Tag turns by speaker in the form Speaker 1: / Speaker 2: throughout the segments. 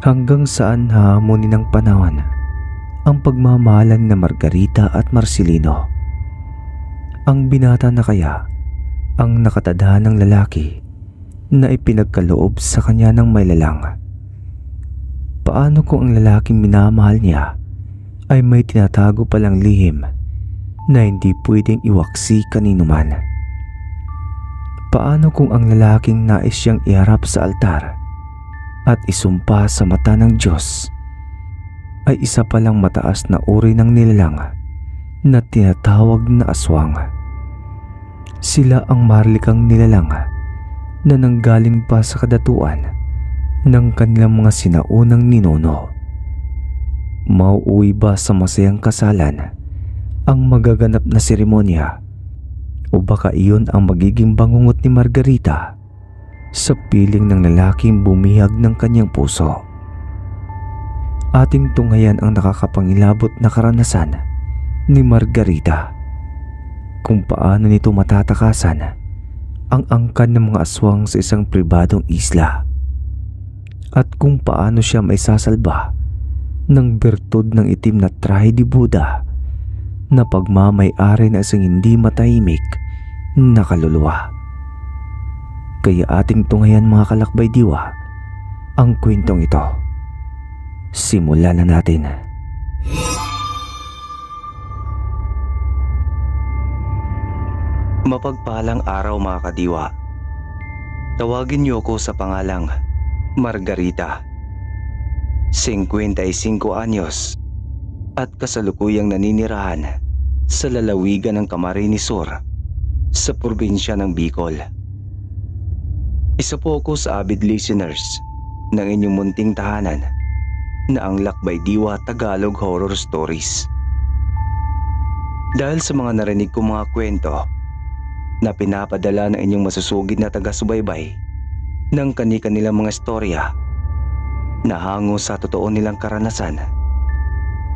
Speaker 1: Hanggang saan hahamunin ng panahon ang pagmamahalan na Margarita at Marcelino. Ang binata na kaya ang nakatadhana ng lalaki na ipinagkaloob sa kanya ng may lalang. Paano kung ang lalaking minamahal niya ay may tinatago palang lihim na hindi pwedeng iwaksi kanino man? Paano kung ang lalaking nais siyang iharap sa altar at isumpa sa mata ng Diyos ay isa palang mataas na uri ng nilalang na tinatawag na aswang? Sila ang marlikang nilalang na nanggaling pa sa kadatuan ng kanilang mga sinaunang ninuno. Mauuwi ba sa masayang kasalan ang magaganap na seremonya, o baka iyon ang magiging bangungot ni Margarita sa piling ng lalaking bumihag ng kanyang puso? Ating tunghayan ang nakakapangilabot na karanasan ni Margarita, kung paano nito matatakasan ang angkan ng mga aswang sa isang pribadong isla, at kung paano siya maisasalba ng bertud ng itim na trahe di Buddha na pagmamay-ari na isang hindi matahimik na kaluluwa. Kaya ating tunghayan, mga kalakbay diwa, ang kwentong ito. Simulan na natin. Mapagpalang araw, mga kadiwa. Tawagin niyo ako sa pangalang Margarita. 55 anyos at kasalukuyang naninirahan sa lalawigan ng Camarines Sur sa probinsya ng Bicol. Isa po ako sa avid listeners ng inyong munting tahanan na ang Lakbay Diwa Tagalog Horror Stories. Dahil sa mga narinig kong mga kwento na pinapadala ng inyong masusugid na taga-subaybay ng kani-kanilang mga istorya na hango sa totoo nilang karanasan,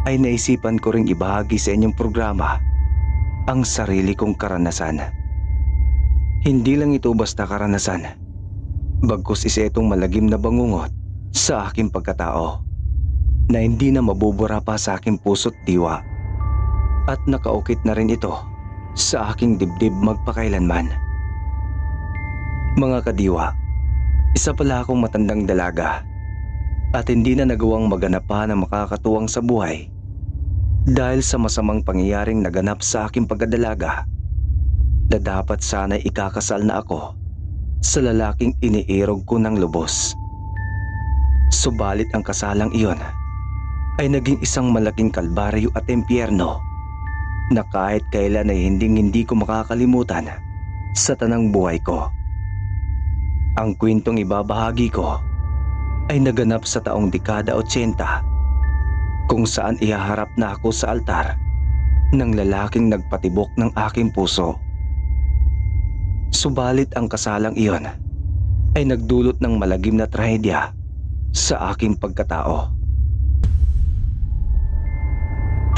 Speaker 1: ay naisipan ko ring ibahagi sa inyong programa ang sarili kong karanasan. Hindi lang ito basta karanasan, bagkus isa itong malagim na bangungot sa aking pagkatao na hindi na mabubura pa sa aking puso't diwa, at nakaukit na rin ito sa aking dibdib magpakailanman. Mga kadiwa, isa pala akong matandang dalaga at hindi na nagawang maganap pa na makakatuwang sa buhay dahil sa masamang pangyayaring naganap sa aking pagkadalaga, na dapat sana'y ikakasal na ako sa lalaking iniirog ko ng lubos. Subalit ang kasalang iyon ay naging isang malaking kalbaryo at impyerno na kahit kailan ay hindi ko makakalimutan sa tanang buhay ko. Ang kwentong ibabahagi ko ay naganap sa taong dekada 80, kung saan ihaharap na ako sa altar ng lalaking nagpatibok ng aking puso. Subalit ang kasalang iyon ay nagdulot ng malagim na trahedya sa aking pagkatao.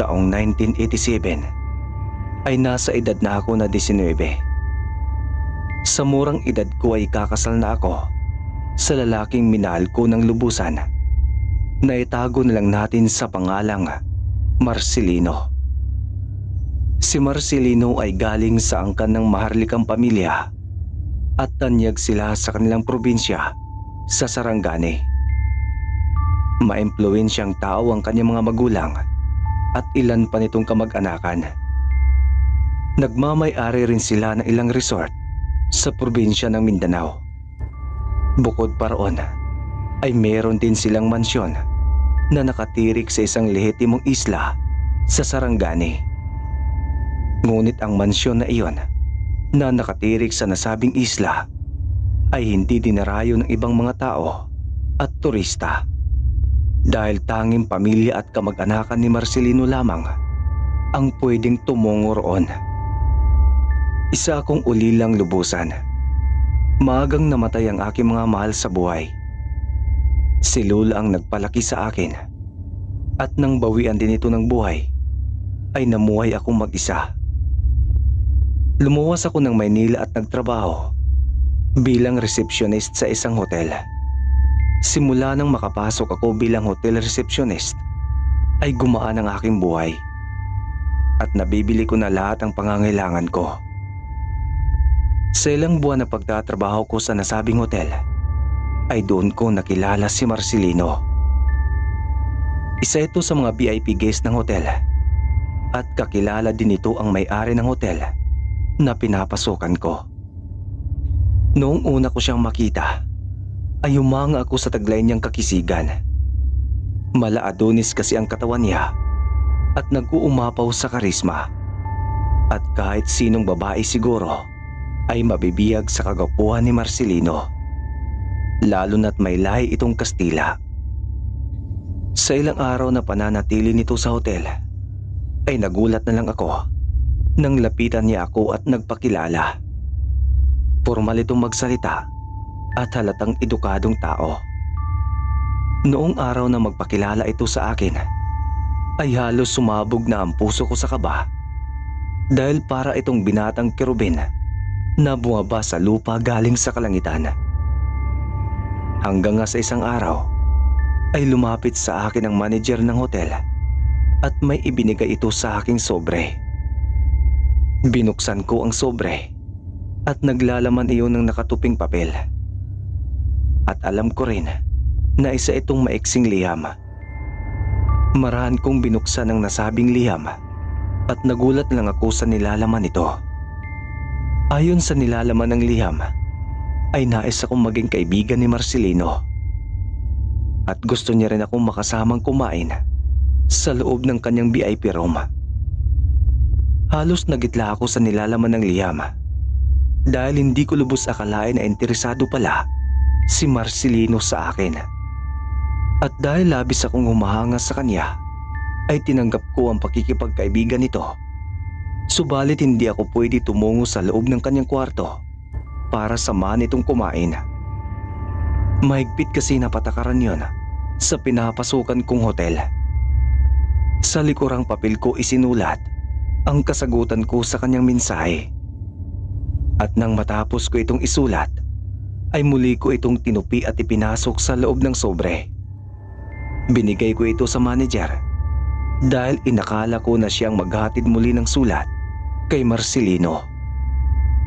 Speaker 1: Taong 1987 ay nasa edad na ako na 19. Sa murang edad ko ay kakasal na ako sa lalaking minahal ko ng lubusan, na itago na lang natin sa pangalang Marcelino. Si Marcelino ay galing sa angkan ng maharlikang pamilya at tanyag sila sa kanilang probinsya sa Sarangani. Maimpluwensyang tao ang kanyang mga magulang at ilan pa nitong kamag-anakan. Nagmamay-ari rin sila ng ilang resort sa probinsya ng Mindanao. Bukod pa roon, ay meron din silang mansyon na nakatirik sa isang lehitimong isla sa Sarangani. Ngunit ang mansyon na iyon na nakatirik sa nasabing isla ay hindi dinarayo ng ibang mga tao at turista, dahil tanging pamilya at kamag-anakan ni Marcelino lamang ang pwedeng tumungo roon. Isa akong ulilang lubusan. Maagang namatay ang aking mga mahal sa buhay. Si Lola ang nagpalaki sa akin, at nang bawian din ito ng buhay, ay namuhay akong mag-isa. Lumuwas ako ng Maynila at nagtrabaho bilang receptionist sa isang hotel. Simula nang makapasok ako bilang hotel receptionist, ay gumaan ang aking buhay. At nabibili ko na lahat ang pangangailangan ko. Sa ilang buwan na pagtatrabaho ko sa nasabing hotel, ay doon ko nakilala si Marcelino. Isa ito sa mga VIP guest ng hotel at kakilala din ito ang may-ari ng hotel na pinapasukan ko. Noong una ko siyang makita, ay humanga ako sa taglay niyang kakisigan. Mala-Adonis kasi ang katawan niya at nag-uumapaw sa karisma. At kahit sinong babae siguro ay mabibiyag sa kagwapuhan ni Marcelino. Lalo na't may lahi itong Kastila. Sa ilang araw na pananatili nito sa hotel, ay nagulat na lang ako nang lapitan niya ako at nagpakilala. Formal itong magsalita at halatang edukadong tao. Noong araw na magpakilala ito sa akin, ay halos sumabog na ang puso ko sa kaba dahil para itong binatang kerubin na bumaba sa lupa galing sa kalangitan. Hanggang nga sa isang araw ay lumapit sa akin ang manager ng hotel at may ibinigay ito sa aking sobre. Binuksan ko ang sobre at naglalaman iyon ng nakatuping papel. At alam ko rin na isa itong maiksing liham. Marahan kong binuksan ang nasabing liham at nagulat lang ako sa nilalaman nito. Ayon sa nilalaman ng liham, ay nais akong maging kaibigan ni Marcelino. At gusto niya rin akong makasamang kumain sa loob ng kanyang VIP room. Halos nagitla ako sa nilalaman ng liham dahil hindi ko lubos akalain na interesado pala si Marcelino sa akin. At dahil labis akong humahanga sa kanya, ay tinanggap ko ang pakikipagkaibigan nito. Subalit hindi ako pwede tumungo sa loob ng kanyang kwarto para samahan itong kumain. Mahigpit kasi na patakaran yon sa pinapasukan kong hotel. Sa likurang papel ko isinulat ang kasagutan ko sa kanyang mensahe. At nang matapos ko itong isulat, ay muli ko itong tinupi at ipinasok sa loob ng sobre. Binigay ko ito sa manager dahil inakala ko na siyang maghatid muli ng sulat kay Marcelino.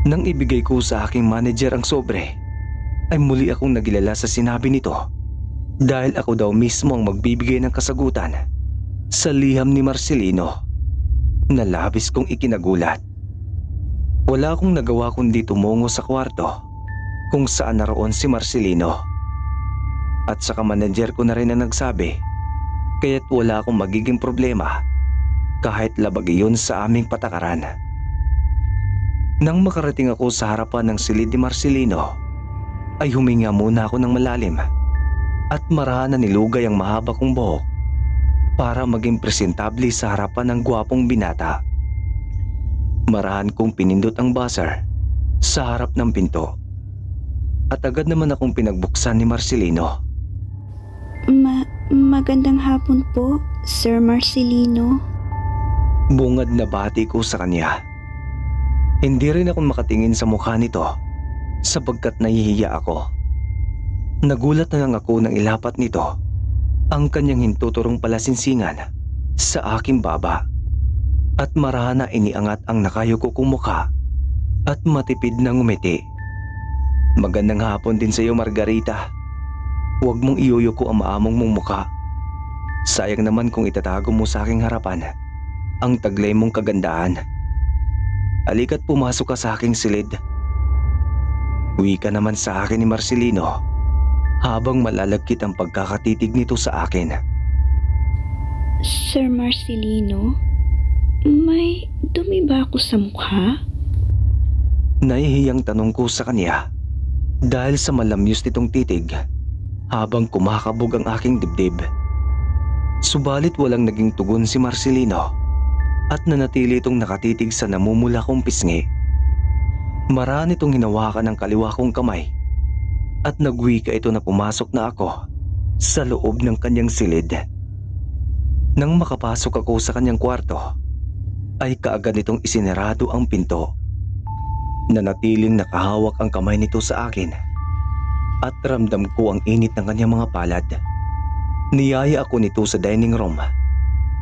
Speaker 1: Nang ibigay ko sa aking manager ang sobre, ay muli akong nagilala sa sinabi nito dahil ako daw mismo ang magbibigay ng kasagutan sa liham ni Marcelino na labis kong ikinagulat. Wala akong nagawa kundi tumungo sa kwarto kung saan naroon si Marcelino. At saka manager ko na rin ang nagsabi kaya't wala akong magiging problema kahit labag iyon sa aming patakaran. Nang makarating ako sa harapan ng silid ni Marcelino, ay huminga muna ako ng malalim at marahan na nilugay ang mahaba kong buhok para maging presentable sa harapan ng gwapong binata. Marahan kong pinindot ang buzzer sa harap ng pinto at agad naman akong pinagbuksan ni Marcelino.
Speaker 2: Magandang hapon po, Sir Marcelino.
Speaker 1: Bungad na bati ko sa kanya. Hindi rin ako makatingin sa mukha nito sapagkat nahihiya ako. Nagulat na lang ako nang ilapat nito ang kanyang hintuturong palasinsingan sa aking baba at marahana iniangat ang nakayuko kong mukha at matipid na ngumiti. Magandang hapon din sa iyo, Margarita. Huwag mong iyuyuko ang maamong mong mukha. Sayang naman kung itatago mo sa aking harapan ang taglay mong kagandahan. Halika't pumasok ka sa aking silid. Wika naman sa akin ni Marcelino habang malalagkit ang pagkakatitig nito sa akin.
Speaker 2: Sir Marcelino, may dumi ba ako sa mukha?
Speaker 1: Nahihiyang tanong ko sa kanya dahil sa malamyos nitong titig habang kumakabog ang aking dibdib. Subalit walang naging tugon si Marcelino at nanatili itong nakatitig sa namumula kong pisngi. Maraan itong hinawakan ng kaliwa kong kamay at nagwika ito na pumasok na ako sa loob ng kanyang silid. Nang makapasok ako sa kanyang kwarto, ay kaagad nitong isinarado ang pinto. Nanatiling nakahawak ang kamay nito sa akin at ramdam ko ang init ng kanyang mga palad. Niyaya ako nito sa dining room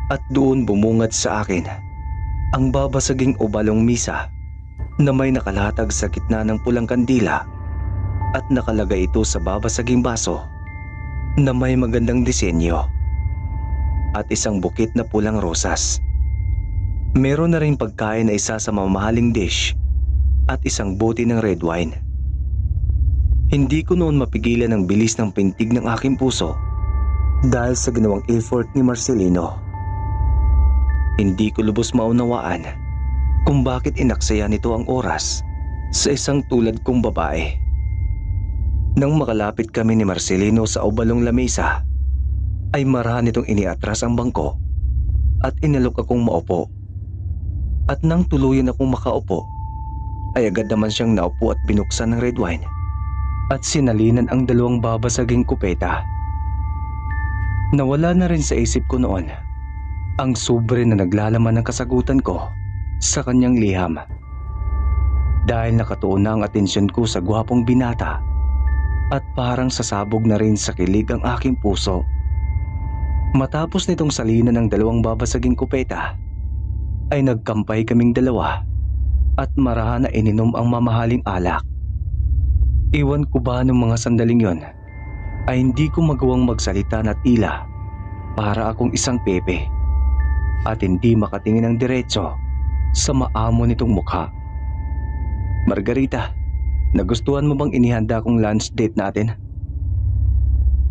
Speaker 1: at doon bumungad sa akin ang babasaging obalong misa na may nakalatag sa gitna ng pulang kandila at nakalagay ito sa babasaging baso na may magandang disenyo at isang bukit na pulang rosas. Meron na rin pagkain na isa sa mamahaling dish at isang bote ng red wine. Hindi ko noon mapigilan ang bilis ng pintig ng aking puso dahil sa ginawang effort ni Marcelino. Hindi ko lubos maunawaan kung bakit inaksaya nito ang oras sa isang tulad kong babae. Nang makalapit kami ni Marcelino sa obalong lamesa, ay marahan nitong iniatras ang bangko at inalok akong maupo. At nang tuluyan akong makaupo, ay agad naman siyang naupo at binuksan ng red wine at sinalinan ang dalawang babasaging kupeta. Nawala na rin sa isip ko noon ang sobre na naglalaman ng kasagutan ko sa kanyang liham. Dahil nakatuon na ang atensyon ko sa gwapong binata at parang sasabog na rin sa kilig ang aking puso. Matapos nitong salinan ng dalawang babasaging kupeta, ay nagkampay kaming dalawa at marahan na ininom ang mamahaling alak. Iwan ko ba nung mga sandaling yon ay hindi ko magawang magsalita na tila para akong isang pepe at hindi makatingin ng diretso sa maamo nitong mukha. Margarita, nagustuhan mo bang inihanda kong lunch date natin?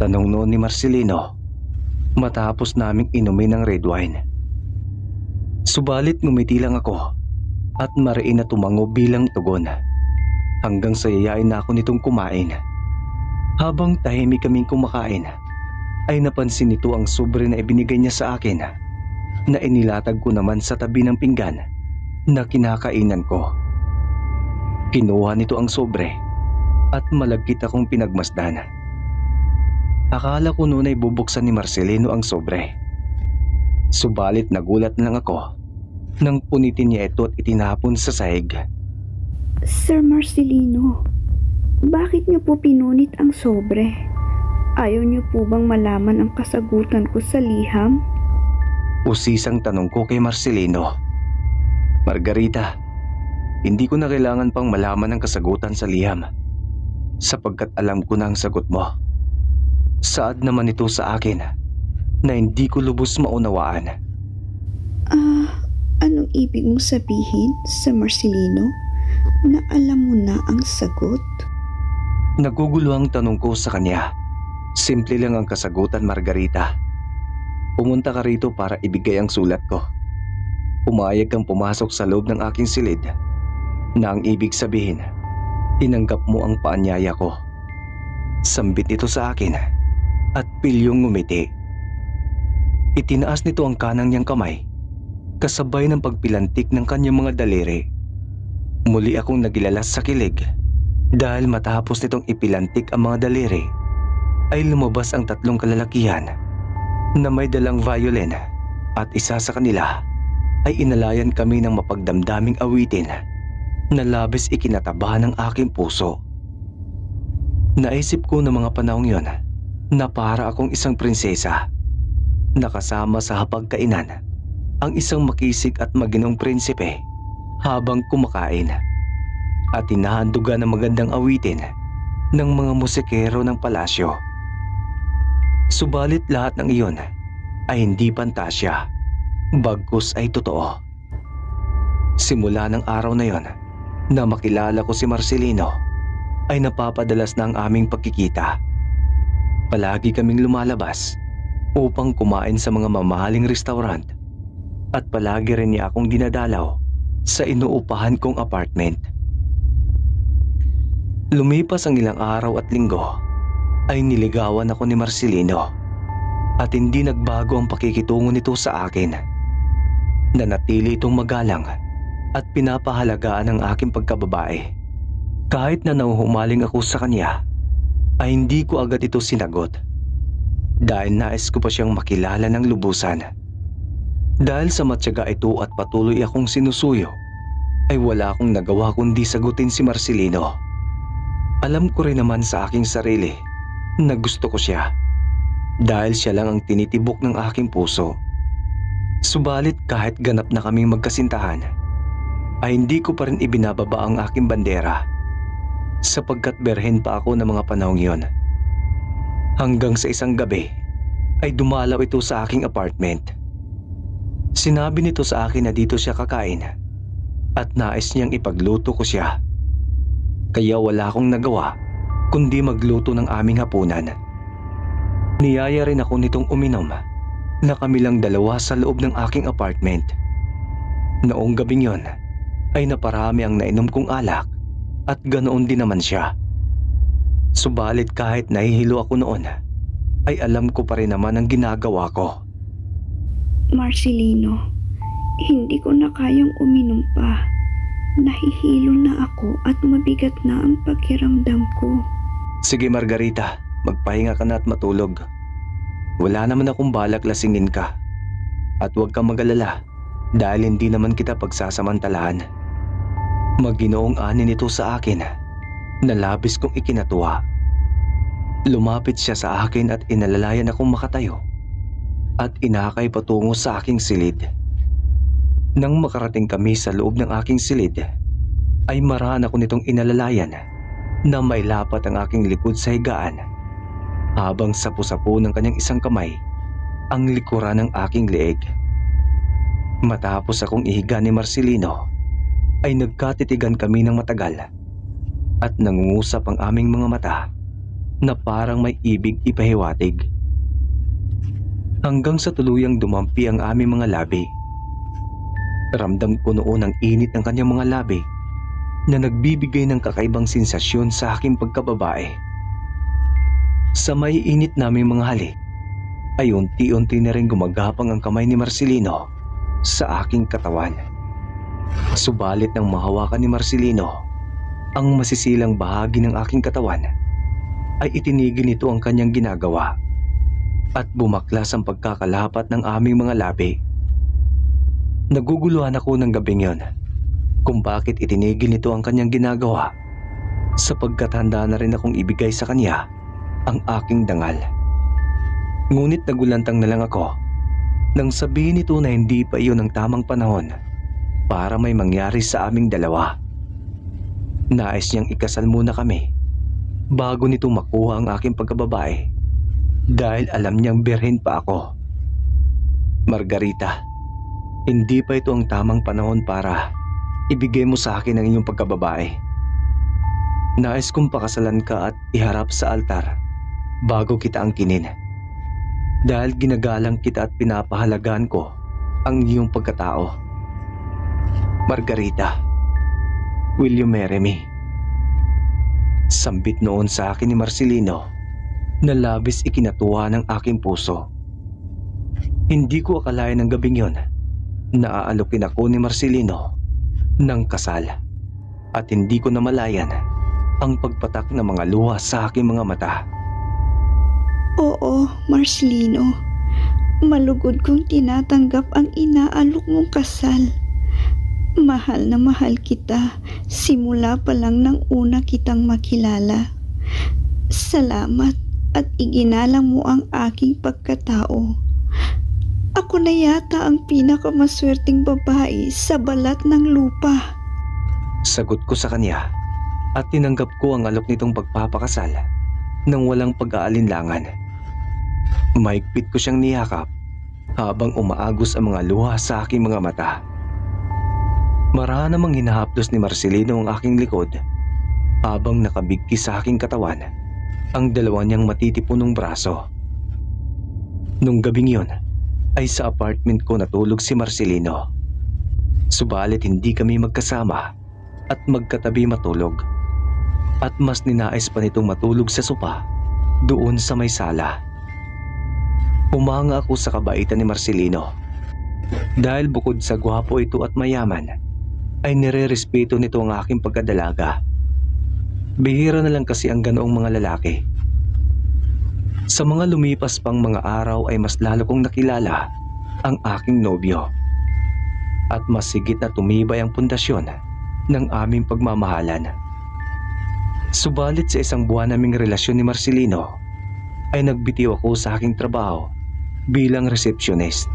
Speaker 1: Tanong noon ni Marcelino matapos naming inumin ng red wine. Subalit ngumiti lang ako at mariin na tumango bilang tugon hanggang sa yayain na ako nitong kumain. Habang tahimik kaming kumakain ay napansin nito ang sobre na ibinigay niya sa akin na inilatag ko naman sa tabi ng pinggan na kinakainan ko. Kinuha nito ang sobre at malagkit akong pinagmasdan. Akala ko noon ay bubuksan ni Marcelino ang sobre. Subalit nagulat na lang ako nang punitin niya ito at itinapon sa sahig.
Speaker 2: Sir Marcelino, bakit niyo po pinunit ang sobre? Ayaw niyo po bang malaman ang kasagutan ko sa liham?
Speaker 1: Usisang tanong ko kay Marcelino. Margarita, hindi ko na kailangan pang malaman ang kasagutan sa liham sapagkat alam ko na ang sagot mo. Saad naman ito sa akin na hindi ko lubos maunawaan.
Speaker 2: Anong ibig mo sabihin, Sir Marcelino, na alam mo na ang sagot?
Speaker 1: Nagugulo ang tanong ko sa kanya. Simple lang ang kasagutan, Margarita. Pumunta ka rito para ibigay ang sulat ko. Pumayag kang pumasok sa loob ng aking silid na ang ibig sabihin, tinanggap mo ang paanyaya ko. Sambit ito sa akin at pilyong ngumiti. Itinaas nito ang kanang niyang kamay kasabay ng pagpilantik ng kanyang mga daliri. Muli akong nagilalas sa kilig dahil matapos nitong ipilantik ang mga daliri ay lumabas ang tatlong kalalakihan na may dalang violin at isa sa kanila ay inalayan kami ng mapagdamdaming awitin na labis ikinataba ng aking puso. Naisip ko ng mga panahong yon na para akong isang prinsesa nakasama sa hapagkainan ang isang makisig at maginong prinsipe habang kumakain at hinahandugan ng magandang awitin ng mga musikero ng palasyo. Subalit lahat ng iyon ay hindi pantasya, bagkus ay totoo. Simula ng araw na yon na makilala ko si Marcelino ay napapadalas na ang aming pagkikita. Palagi kaming lumalabas upang kumain sa mga mamahaling restaurant at palagi rin niya akong dinadalaw sa inuupahan kong apartment. Lumipas ang ilang araw at linggo ay niligawan ako ni Marcelino at hindi nagbago ang pakikitungo nito sa akin. Nanatili itong magalang at pinapahalagaan ang aking pagkababae. Kahit na nauhumaling ako sa kanya ay hindi ko agad ito sinagot dahil nais ko pa siyang makilala ng lubusan. Dahil sa matyaga ito at patuloy akong sinusuyo ay wala akong nagawa kundi sagutin si Marcelino. Alam ko rin naman sa aking sarili na gusto ko siya dahil siya lang ang tinitibok ng aking puso. Subalit kahit ganap na kaming magkasintahan, ay hindi ko pa rin ibinababa ang aking bandera sapagkat berhen pa ako ng mga panahong yon. Hanggang sa isang gabi ay dumalaw ito sa aking apartment. Sinabi nito sa akin na dito siya kakain at nais niyang ipagluto ko siya. Kaya wala akong nagawa kundi magluto ng aming hapunan. Niyaya rin ako nitong uminom na kami lang dalawa sa loob ng aking apartment. Noong gabing yon ay naparami ang nainom kong alak at ganoon din naman siya. Subalit kahit nahihilo ako noon, ay alam ko pa rin naman ang ginagawa ko.
Speaker 2: Marcelino, hindi ko na kayang uminom pa. Nahihilo na ako at mabigat na ang pakiramdam ko.
Speaker 1: Sige Margarita, magpahinga ka na at matulog. Wala naman akong balak lasingin ka. At huwag kang mag-alala dahil hindi naman kita pagsasamantalahan. Maginoong ani nito sa akin na labis kong ikinatuwa. Lumapit siya sa akin at inalalayan akong makatayo at inakay patungo sa aking silid. Nang makarating kami sa loob ng aking silid, ay maraan ako nitong inalalayan na may lapat ang aking likod sa higaan habang sapu-sapu ng kanyang isang kamay ang likuran ng aking leeg. Matapos akong ihiga ni Marcelino, ay nagkatitigan kami ng matagal at nangungusap ang aming mga mata na parang may ibig ipahiwatig. Hanggang sa tuluyang dumampi ang aming mga labi. Ramdam ko noon ang init ng kanyang mga labi na nagbibigay ng kakaibang sensasyon sa aking pagkababae. Sa may init naming mga halik, ay unti-unti na rin gumagapang ang kamay ni Marcelino sa aking katawan. Subalit nang mahawakan ni Marcelino ang masisilang bahagi ng aking katawan, ay itinigil nito ang kanyang ginagawa at bumaklas ang pagkakalapat ng aming mga labi. Naguguluhan ako ng gabing yon kung bakit itinigil nito ang kanyang ginagawa sapagkat handa na rin akong ibigay sa kanya ang aking dangal. Ngunit nagulantang na lang ako nang sabihin nito na hindi pa iyon ang tamang panahon para may mangyari sa aming dalawa. Nais niyang ikasal muna kami bago nito makuha ang aking pagkababae dahil alam niyang birhen pa ako. Margarita, hindi pa ito ang tamang panahon para ibigay mo sa akin ang iyong pagkababae. Nais kong pakasalan ka at iharap sa altar bago kita angkinin dahil ginagalang kita at pinapahalagaan ko ang iyong pagkatao. Margarita, will you marry me? Sambit noon sa akin ni Marcelino na labis ikinatuwa ng aking puso. Hindi ko akalain ng gabing yon na aalukin ako ni Marcelino ng kasal at hindi ko namalayan ang pagpatak ng mga luha sa aking mga mata.
Speaker 2: Oo, Marcelino. Malugod kong tinatanggap ang inaalok mong kasal. Mahal na mahal kita simula pa lang nang una kitang makilala. Salamat at iginalang mo ang aking pagkatao. Ako na yata ang pinakamaswerteng babae sa balat ng lupa.
Speaker 1: Sagot ko sa kanya at tinanggap ko ang alok nitong pagpapakasal nang walang pag-aalinlangan. Mahigpit ko siyang niyakap habang umaagos ang mga luha sa aking mga mata. Marahas namang hinahaplos ni Marcelino ang aking likod habang nakabigki sa aking katawan ang dalawa niyang matitipunong braso. Nung gabing yon ay sa apartment ko natulog si Marcelino. Subalit hindi kami magkasama at magkatabi matulog. At mas ninais pa nitong matulog sa sopa doon sa may sala. Humanga ako sa kabaitan ni Marcelino dahil bukod sa gwapo ito at mayaman ay nire-respeto nito ang aking pagkadalaga. Bihira na lang kasi ang ganoong mga lalaki. Sa mga lumipas pang mga araw ay mas lalo kong nakilala ang aking nobyo at mas higit na tumibay ang pundasyon ng aming pagmamahalan. Subalit sa isang buwan naming relasyon ni Marcelino, ay nagbitiw ako sa aking trabaho bilang receptionist.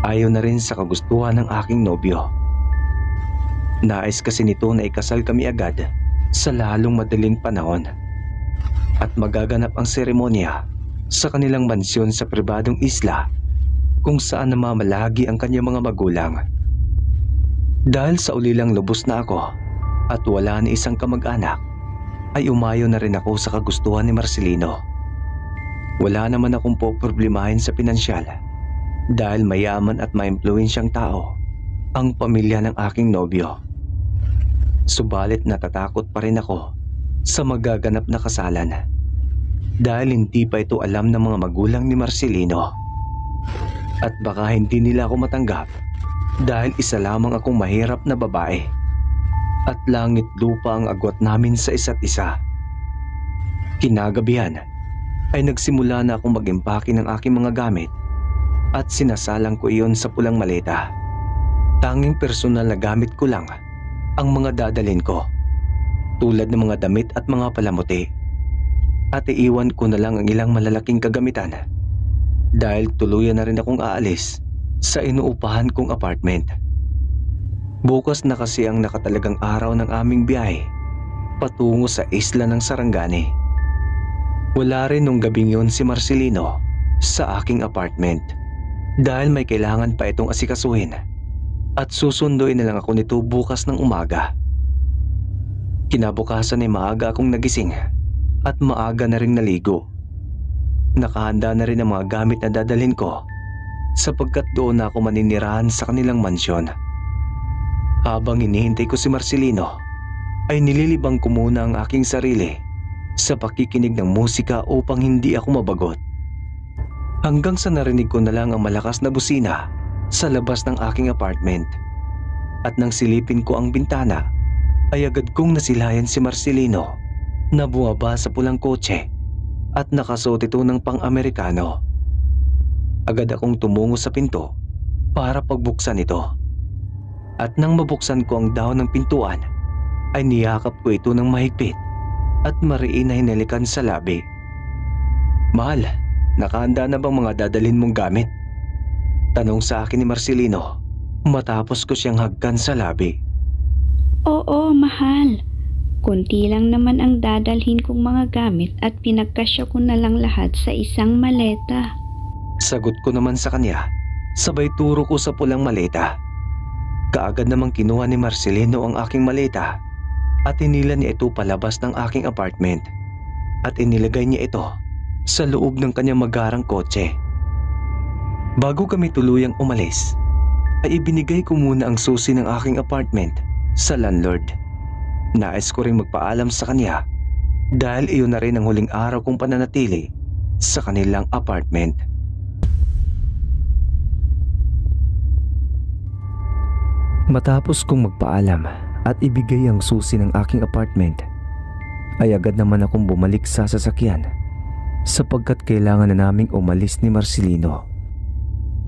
Speaker 1: Ayaw na rin sa kagustuhan ng aking nobyo. Nais kasi nito na ikasal kami agad sa lalong madaling panahon at magaganap ang seremonya sa kanilang mansyon sa pribadong isla kung saan namamalagi ang kanyang mga magulang. Dahil sa ulilang lubos na ako at wala ni isang kamag-anak, ay umayo na rin ako sa kagustuhan ni Marcelino. Wala naman akong poproblemahin sa pinansyal dahil mayaman at maimpluwensyang tao ang pamilya ng aking nobyo. Subalit natatakot pa rin ako sa magaganap na kasalan dahil hindi pa ito alam ng mga magulang ni Marcelino. At baka hindi nila ako matanggap dahil isa lamang akong mahirap na babae at langit lupa ang agwat namin sa isa't isa. Kinagabihan ay nagsimula na akong mag-impake ng aking mga gamit at sinasalang ko iyon sa pulang maleta. Tanging personal na gamit ko lang ang mga dadalhin ko, tulad ng mga damit at mga palamuti, at iiwan ko na lang ang ilang malalaking kagamitan dahil tuluyan na rin akong aalis sa inuupahan kong apartment. Bukas na kasi ang nakatalagang araw ng aming biyahe patungo sa isla ng Sarangani. Wala rin nung gabing yun si Marcelino sa aking apartment dahil may kailangan pa itong asikasuhin at susunduin na lang ako nito bukas ng umaga. Kinabukasan ay maaga akong nagising at maaga na ring naligo. Nakahanda na rin ang mga gamit na dadalhin ko sapagkat doon na ako maninirahan sa kanilang mansyon. Habang hinihintay ko si Marcelino, ay nililibang ko muna ang aking sarili sa pakikinig ng musika upang hindi ako mabagot. Hanggang sa narinig ko na lang ang malakas na busina sa labas ng aking apartment. At nang silipin ko ang bintana, ay agad kong nasilayan si Marcelino na bumaba sa pulang kotse at nakasuot ito ng pang-Amerikano. Agad akong tumungo sa pinto para pagbuksan ito. At nang mabuksan ko ang dahon ng pintuan, ay niyakap ko ito ng mahigpit at mariin na hinalikan sa labi. "Mahal, nakahanda na bang mga dadalhin mong gamit?" Tanong sa akin ni Marcelino matapos ko siyang hagkan sa labi.
Speaker 2: Oo, mahal. Kunti lang naman ang dadalhin kong mga gamit at pinagkasya ko na lang lahat sa isang maleta.
Speaker 1: Sagot ko naman sa kanya, sabay turo ko sa pulang maleta. Kaagad namang kinuha ni Marcelino ang aking maleta at inila niya ito palabas ng aking apartment at inilagay niya ito sa loob ng kanyang magarang kotse. Bago kami tuluyang umalis, ay ibinigay ko muna ang susi ng aking apartment sa landlord. Nais ko ring magpaalam sa kanya dahil iyon na rin ang huling araw kong pananatili sa kanilang apartment. Matapos kong magpaalam at ibigay ang susi ng aking apartment, ay agad naman akong bumalik sa sasakyan sapagkat kailangan na naming umalis ni Marcelino.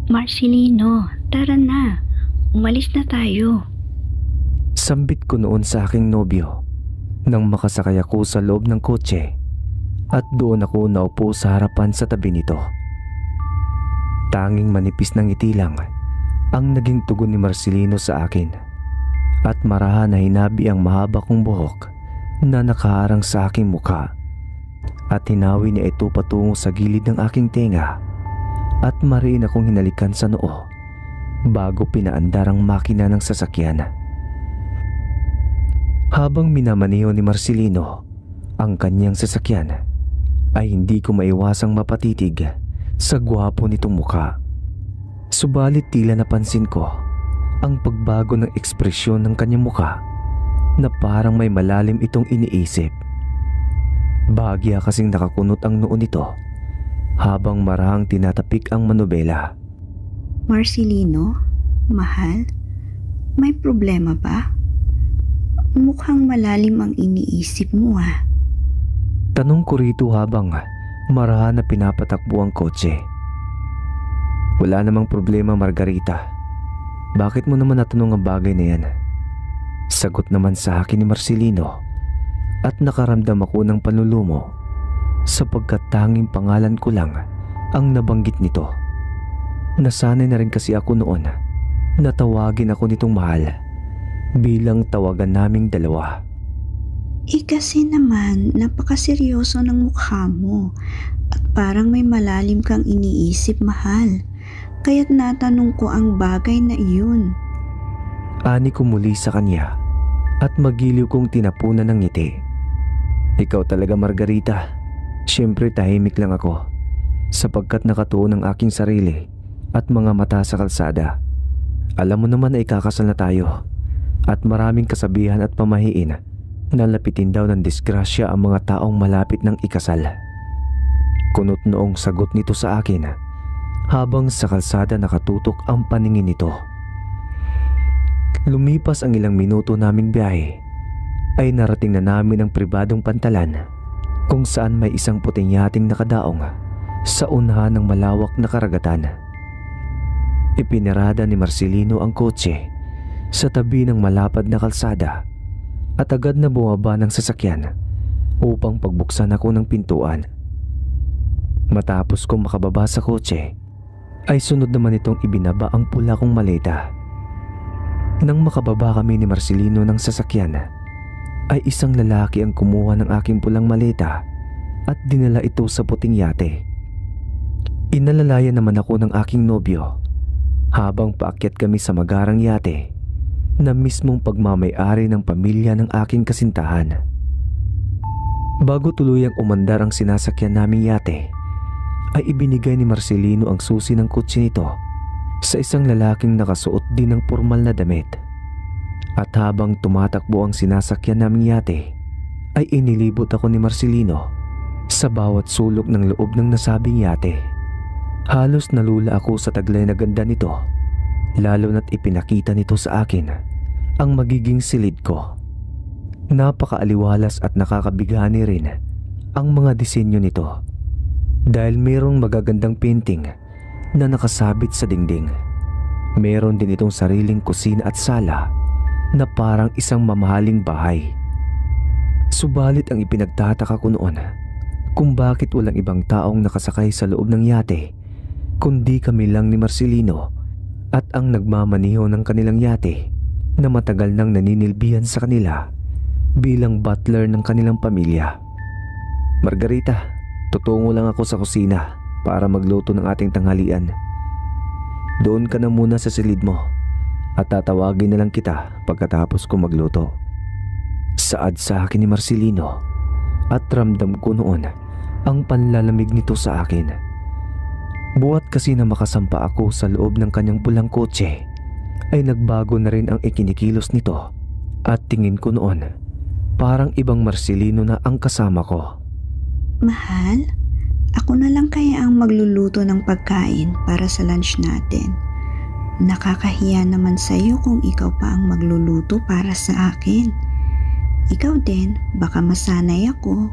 Speaker 2: Marcelino, tara na. Umalis na tayo.
Speaker 1: Sambit ko noon sa aking nobyo nang makasakay ako sa loob ng kotse at doon ako naupo sa harapan sa tabi nito. Tanging manipis ng ngiti lang ang naging tugon ni Marcelino sa akin at marahan na hinabi ang mahaba kong buhok na nakaharang sa aking mukha at hinawi niya ito patungo sa gilid ng aking tenga at mariin akong hinalikan sa noo bago pinaandar ang makina ng sasakyan. Habang minamaneho ni Marcelino ang kanyang sasakyan, ay hindi ko maiwasang mapatitig sa gwapo nitong mukha. Subalit tila napansin ko ang pagbago ng ekspresyon ng kanyang mukha na parang may malalim itong iniisip. Bahagya kasing nakakunot ang noo nito habang marahang tinatapik ang manobela.
Speaker 2: Marcelino, mahal, may problema ba? Mukhang malalim ang iniisip mo ha.
Speaker 1: Tanong ko rito habang marahan na pinapatakbo ang kotse. Wala namang problema, Margarita. Bakit mo naman natanong ang bagay na yan? Sagot naman sa akin ni Marcelino at nakaramdam ako ng panlulumo sapagkat tanging pangalan ko lang ang nabanggit nito. Nasanay na rin kasi ako noon na tawagin ako nitong mahal bilang tawagan naming dalawa.
Speaker 2: Kasi naman napakaseryoso ng mukha mo at parang may malalim kang iniisip, mahal. Kaya't natanong ko ang bagay na iyon.
Speaker 1: Ani ko muli sa kanya at magiliw kong tinapunan ng ngiti. Ikaw talaga, Margarita. Siyempre tahimik lang ako sapagkat nakatuon ang aking sarili at mga mata sa kalsada. Alam mo naman na ikakasal na tayo at maraming kasabihan at pamahiin na lapitin daw ng disgrasya ang mga taong malapit ng ikasal. Kunot noong sagot nito sa akin habang sa kalsada nakatutok ang paningin nito. Lumipas ang ilang minuto naming biyahe ay narating na namin ang pribadong pantalan kung saan may isang puting yating nakadaong sa unahan ng malawak na karagatan. Ipinarada ni Marcelino ang kotse sa tabi ng malapad na kalsada at agad na bumaba ng sasakyan upang pagbuksan ako ng pintuan. Matapos kong makababa sa kotse, ay sunod naman itong ibinaba ang pula kong maleta. Nang makababa kami ni Marcelino ng sasakyan, ay isang lalaki ang kumuha ng aking pulang maleta at dinala ito sa puting yate. Inalalayan naman ako ng aking nobyo habang paakyat kami sa magarang yate na mismong pagmamay-ari ng pamilya ng aking kasintahan. Bago tuluyang umandar ang sinasakyan naming yate, ay ibinigay ni Marcelino ang susi ng kotse nito sa isang lalaking nakasuot din ng formal na damit. At habang tumatakbo ang sinasakyan naming yate, ay inilibot ako ni Marcelino sa bawat sulok ng loob ng nasabing yate. Halos nalula ako sa taglay na ganda nito, lalo na't ipinakita nito sa akin ang magiging silid ko. Napakaaliwalas at nakakabigani rin ang mga disenyo nito dahil mayroong magagandang painting na nakasabit sa dingding. Meron din itong sariling kusina at sala na parang isang mamahaling bahay. Subalit ang ipinagtataka ko noon kung bakit walang ibang taong nakasakay sa loob ng yate kundi kami lang ni Marcelino at ang nagmamaniho ng kanilang yate na matagal nang naninilbihan sa kanila bilang butler ng kanilang pamilya. Margarita, tutungo lang ako sa kusina para magluto ng ating tanghalian. Doon ka na muna sa silid mo at tatawagin na lang kita pagkatapos ko magluto. Saad sa akin ni Marcelino at ramdam ko noon ang panlalamig nito sa akin. Buhat kasi na makasampa ako sa loob ng kanyang pulang kotse, ay nagbago na rin ang ikinikilos nito at tingin ko noon parang ibang Marcelino na ang kasama ko.
Speaker 2: Mahal, ako na lang kaya ang magluluto ng pagkain para sa lunch natin. Nakakahiya naman sa'yo kung ikaw pa ang magluluto para sa akin. Ikaw din, baka masanay ako.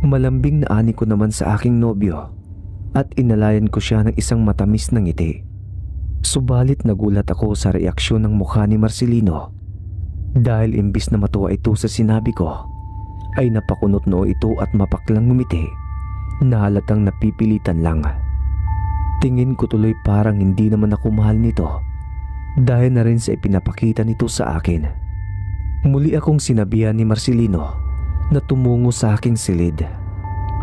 Speaker 1: Malambing na ani ko naman sa aking nobyo at inalayan ko siya ng isang matamis na ngiti. Subalit nagulat ako sa reaksyon ng mukha ni Marcelino dahil imbis na matuwa ito sa sinabi ko, ay napakunot noo ito at mapaklang ngumiti na halatang napipilitan lang. Tingin ko tuloy parang hindi naman ako mahal nito dahil na rin sa ipinapakita nito sa akin. Muli akong sinabihan ni Marcelino na tumungo sa aking silid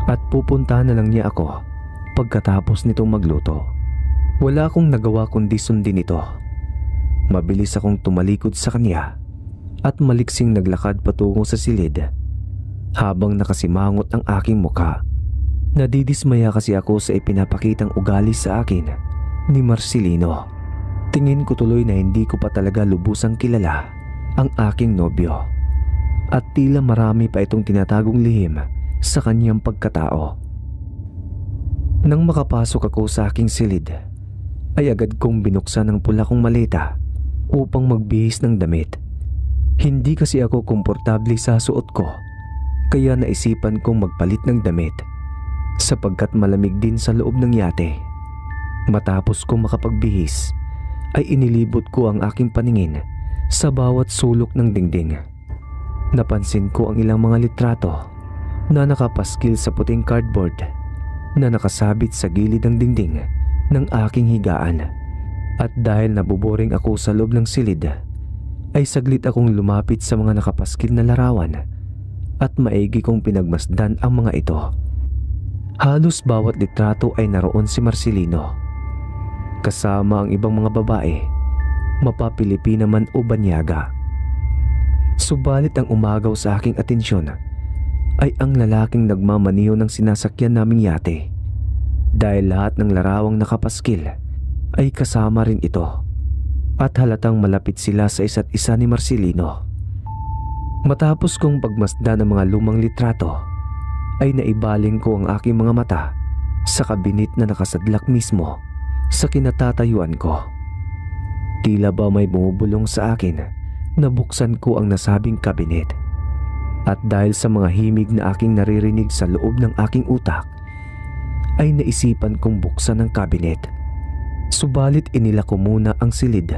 Speaker 1: at pupunta na lang niya ako pagkatapos nitong magluto. Wala akong nagawa kundi sundin ito. Mabilis akong tumalikod sa kanya at maliksing naglakad patungo sa silid habang nakasimangot ang aking mukha. Nadidismaya kasi ako sa ipinapakitang ugali sa akin ni Marcelino. Tingin ko tuloy na hindi ko pa talaga lubusang kilala ang aking nobyo at tila marami pa itong tinatagong lihim sa kanyang pagkatao. Nang makapasok ako sa aking silid, ay agad kong binuksan ang pula kong maleta upang magbihis ng damit. Hindi kasi ako komportable sa suot ko, kaya naisipan kong magpalit ng damit sapagkat malamig din sa loob ng yate. Matapos kong makapagbihis, ay inilibot ko ang aking paningin sa bawat sulok ng dingding. Napansin ko ang ilang mga litrato na nakapaskil sa puting cardboard na nakasabit sa gilid ng dingding ng aking higaan. At dahil nabuboring ako sa loob ng silid, ay saglit akong lumapit sa mga nakapaskil na larawan at maigi kong pinagmasdan ang mga ito. Halos bawat litrato ay naroon si Marcelino, kasama ang ibang mga babae, mapa-Pilipina man o banyaga. Subalit ang umagaw sa aking atensyon ay ang lalaking nagmamaniho ng sinasakyan naming yate, dahil lahat ng larawang nakapaskil ay kasama rin ito at halatang malapit sila sa isa't isa ni Marcelino. Matapos kong pagmasdan ng mga lumang litrato ay naibaling ko ang aking mga mata sa kabinit na nakasadlak mismo sa kinatatayuan ko. Tila ba may bumubulong sa akin. Nabuksan ko ang nasabing kabinet at dahil sa mga himig na aking naririnig sa loob ng aking utak ay naisipan kong buksan ang kabinet. Subalit inila ko muna ang silid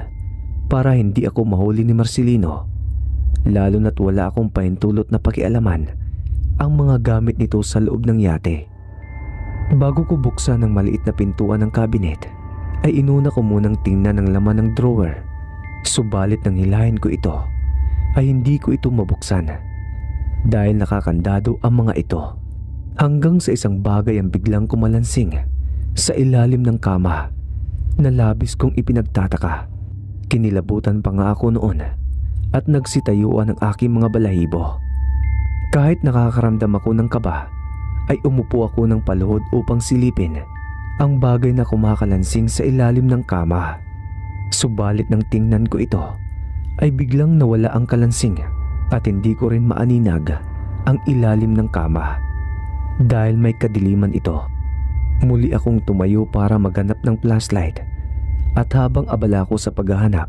Speaker 1: para hindi ako mahuli ni Marcelino, lalo na't wala akong pahintulot na pakialaman ang mga gamit nito sa loob ng yate. Bago ko buksan ang maliit na pintuan ng kabinet ay inuna ko munang tingnan ang laman ng drawer. Subalit nang hilahin ko ito ay hindi ko ito mabuksan dahil nakakandado ang mga ito, hanggang sa isang bagay ang biglang kumalansing sa ilalim ng kama na labis kong ipinagtataka. Kinilabutan pa nga ako noon at nagsitayuan ang aking mga balahibo. Kahit nakakaramdam ako ng kaba ay umupo ako ng paluhod upang silipin ang bagay na kumakalansing sa ilalim ng kama. Subalit nang tingnan ko ito ay biglang nawala ang kalansing at hindi ko rin maaninag ang ilalim ng kama dahil may kadiliman ito. Muli akong tumayo para maghanap ng flashlight at habang abala ko sa paghahanap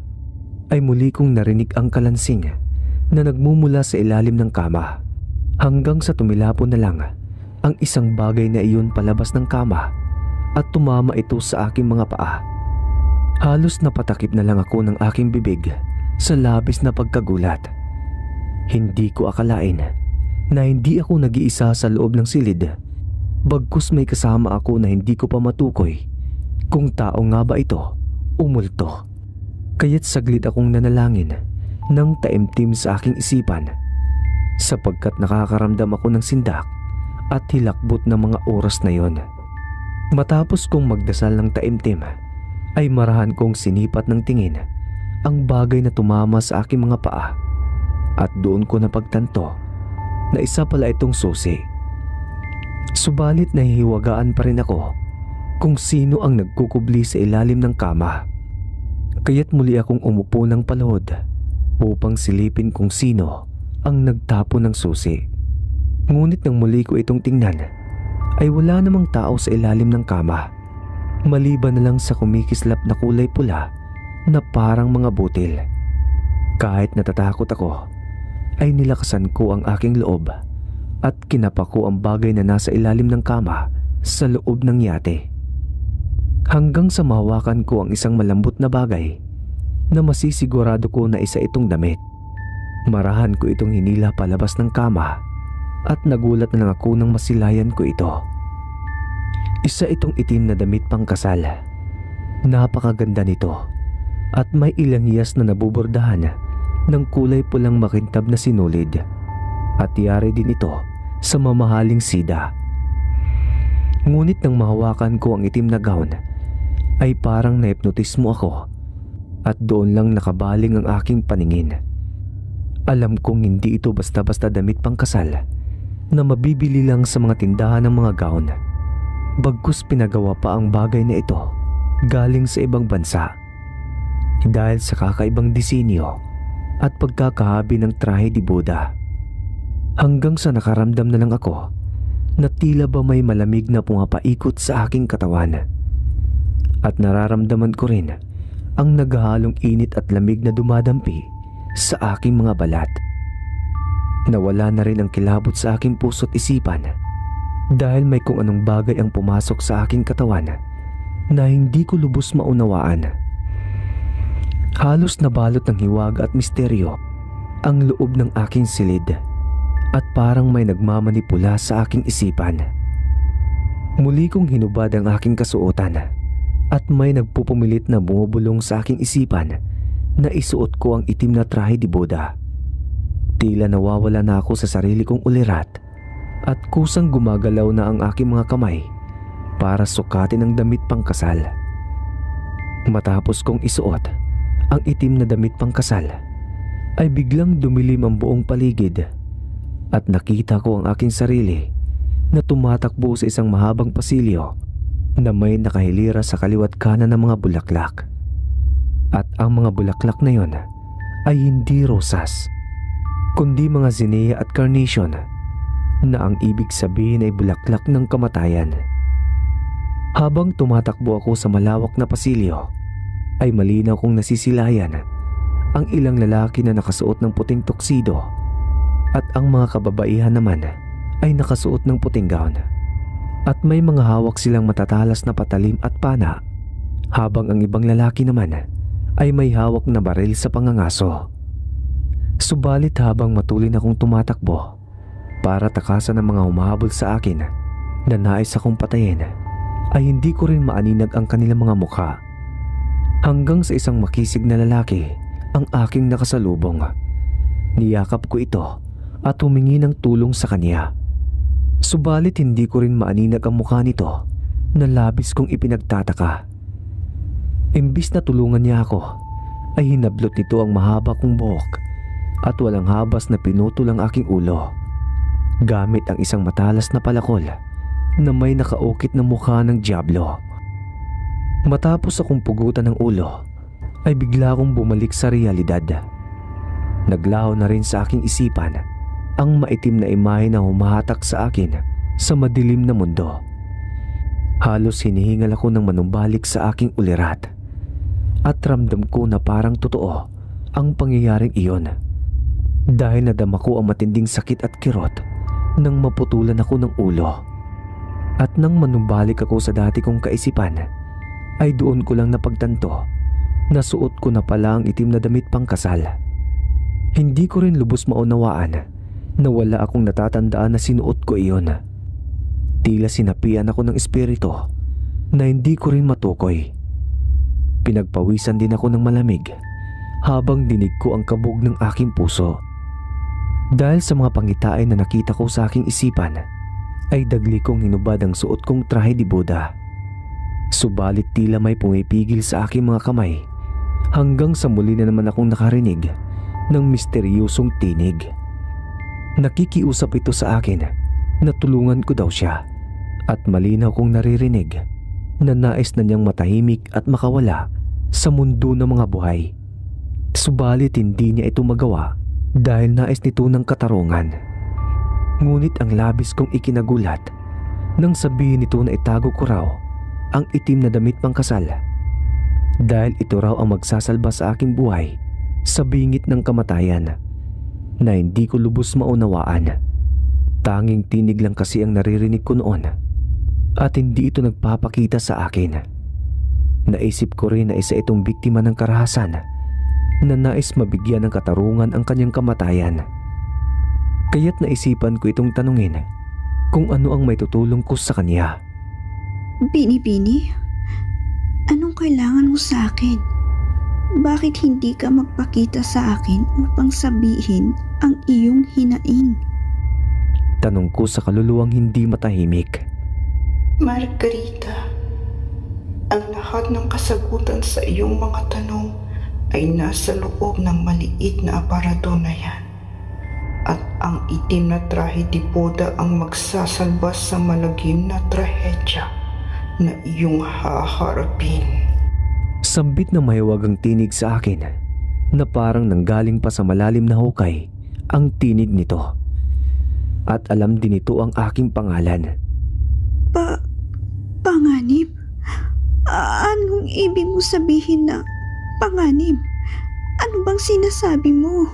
Speaker 1: ay muli kong narinig ang kalansing na nagmumula sa ilalim ng kama, hanggang sa tumilapon na lang ang isang bagay na iyon palabas ng kama at tumama ito sa aking mga paa. Halos napatakip na lang ako ng aking bibig sa labis na pagkagulat. Hindi ko akalain na hindi ako nag-iisa sa loob ng silid, bagkus may kasama ako na hindi ko pa matukoy kung tao nga ba ito o multo. Kaya't saglit akong nanalangin ng taimtim sa aking isipan, sapagkat nakakaramdam ako ng sindak at hilakbot ng mga oras na yon. Matapos kong magdasal ng taimtim ay marahan kong sinipat ng tingin ang bagay na tumama sa aking mga paa at doon ko napagtanto na isa pala itong susi. Subalit nahihiwagaan pa rin ako kung sino ang nagkukubli sa ilalim ng kama. Kaya't muli akong umupo ng paluhod upang silipin kung sino ang nagtapon ng susi. Ngunit nang muli ko itong tingnan ay wala namang tao sa ilalim ng kama, maliban na lang sa kumikislap na kulay pula na parang mga butil. Kahit natatakot ako ay nilakasan ko ang aking loob at kinapa ko ang bagay na nasa ilalim ng kama sa loob ng yate, hanggang sa mahawakan ko ang isang malambot na bagay na masisigurado ko na isa itong damit. Marahan ko itong hinila palabas ng kama at nagulat na lang ako nang masilayan ko ito. Isa itong itim na damit pang kasal. Napakaganda nito at may ilang hiyas na nabubordahan ng kulay pulang makintab na sinulid, at yari din ito sa mamahaling sida. Ngunit nang mahawakan ko ang itim na gown ay parang nahipnotismo ako at doon lang nakabaling ang aking paningin. Alam kong hindi ito basta-basta damit pang kasal na mabibili lang sa mga tindahan ng mga gown. Bagkus pinagawa pa ang bagay na ito galing sa ibang bansa dahil sa kakaibang disenyo at pagkakahabi ng trahe di boda. Hanggang sa nakaramdam na lang ako na tila ba may malamig na pumapaikot sa aking katawan, at nararamdaman ko rin ang naghahalong init at lamig na dumadampi sa aking mga balat. Nawala na rin ang kilabot sa aking puso't isipan dahil may kung anong bagay ang pumasok sa aking katawan na hindi ko lubos maunawaan. Halos nabalot ng hiwaga at misteryo ang loob ng aking silid at parang may nagmamanipula sa aking isipan. Muli kong hinubad ang aking kasuotan at may nagpupumilit na bumubulong sa aking isipan na isuot ko ang itim na trahe di boda. Tila nawawala na ako sa sarili kong ulirat at kusang gumagalaw na ang aking mga kamay para sukatin ang damit pangkasal. Matapos kong isuot ang itim na damit pangkasal ay biglang dumilim ang buong paligid at nakita ko ang aking sarili na tumatakbo sa isang mahabang pasilyo na may nakahilira sa kaliwat kanan ng mga bulaklak. At ang mga bulaklak na yon ay hindi rosas, kundi mga zinnia at carnation na ang ibig sabihin ay bulaklak ng kamatayan. Habang tumatakbo ako sa malawak na pasilyo, ay malinaw kong nasisilayan ang ilang lalaki na nakasuot ng puting tuksido at ang mga kababaihan naman ay nakasuot ng puting gown. At may mga hawak silang matatalas na patalim at pana, habang ang ibang lalaki naman ay may hawak na baril sa pangangaso. Subalit habang matulin akong tumatakbo para takasan ang mga humahabol sa akin na nais akong patayin, ay hindi ko rin maaninag ang kanilang mga mukha. Hanggang sa isang makisig na lalaki ang aking nakasalubong. Niyakap ko ito at humingi ng tulong sa kanya. Subalit hindi ko rin maaninag ang mukha nito na labis kong ipinagtataka. Imbis na tulungan niya ako, ay hinablot nito ang mahaba kong buhok at walang habas na pinutol ang aking ulo gamit ang isang matalas na palakol na may nakaukit na mukha ng diablo. Matapos akong pugutan ng ulo, ay bigla akong bumalik sa realidad. Naglaho na rin sa aking isipan ang maitim na imahe na humahatak sa akin sa madilim na mundo. Halos hinihingal ako ng manumbalik sa aking ulirat at ramdam ko na parang totoo ang pangyayaring iyon, dahil nadama ko ang matinding sakit at kirot nang maputulan ako ng ulo. At nang manumbalik ako sa dati kong kaisipan, ay doon ko lang napagtanto na suot ko na pala ang itim na damit pangkasal. Hindi ko rin lubos maunawaan na wala akong natatandaan na sinuot ko iyon. Tila sinapian ako ng espiritu na hindi ko rin matukoy. Pinagpawisan din ako ng malamig habang dinig ko ang kabog ng aking puso. Dahil sa mga pangitain na nakita ko sa aking isipan, ay dagli kong hinubad ang suot kong trahe di boda. Subalit tila may pumipigil sa aking mga kamay hanggang sa muli na naman akong nakarinig ng misteryosong tinig. Nakikiusap ito sa akin na tulungan ko daw siya, at malinaw kong naririnig na nais na niyang matahimik at makawala sa mundo ng mga buhay. Subalit hindi niya ito magawa dahil nais nito ng katarungan. Ngunit ang labis kong ikinagulat nang sabihin nito na itago ko raw ang itim na damit pangkasal, dahil ito raw ang magsasalba sa aking buhay sa bingit ng kamatayan, na hindi ko lubos maunawaan. Tanging tinig lang kasi ang naririnig ko noon at hindi ito nagpapakita sa akin. Naisip ko rin na isa itong biktima ng karahasan na nais mabigyan ng katarungan ang kanyang kamatayan. Kaya't naisipan ko itong tanungin kung ano ang may tutulong ko sa kanya.
Speaker 2: Bini-bini, anong kailangan mo sa akin? Bakit hindi ka magpakita sa akin upang sabihin ang iyong hinaing?
Speaker 1: Tanong ko sa kaluluwang hindi matahimik.
Speaker 3: Margarita, ang lahat ng kasagutan sa iyong mga tanong ay nasa loob ng maliit na aparador na yan. At ang itim na trahe di boda ang magsasalba sa malagim na trahedya na iyong haharapin.
Speaker 1: Sambit na mahiwagang tinig sa akin na parang nanggaling pa sa malalim na hukay ang tinig nito. At alam din ito ang aking pangalan.
Speaker 2: Panganib? Anong ibig mo sabihin na panganib? Ano bang sinasabi mo?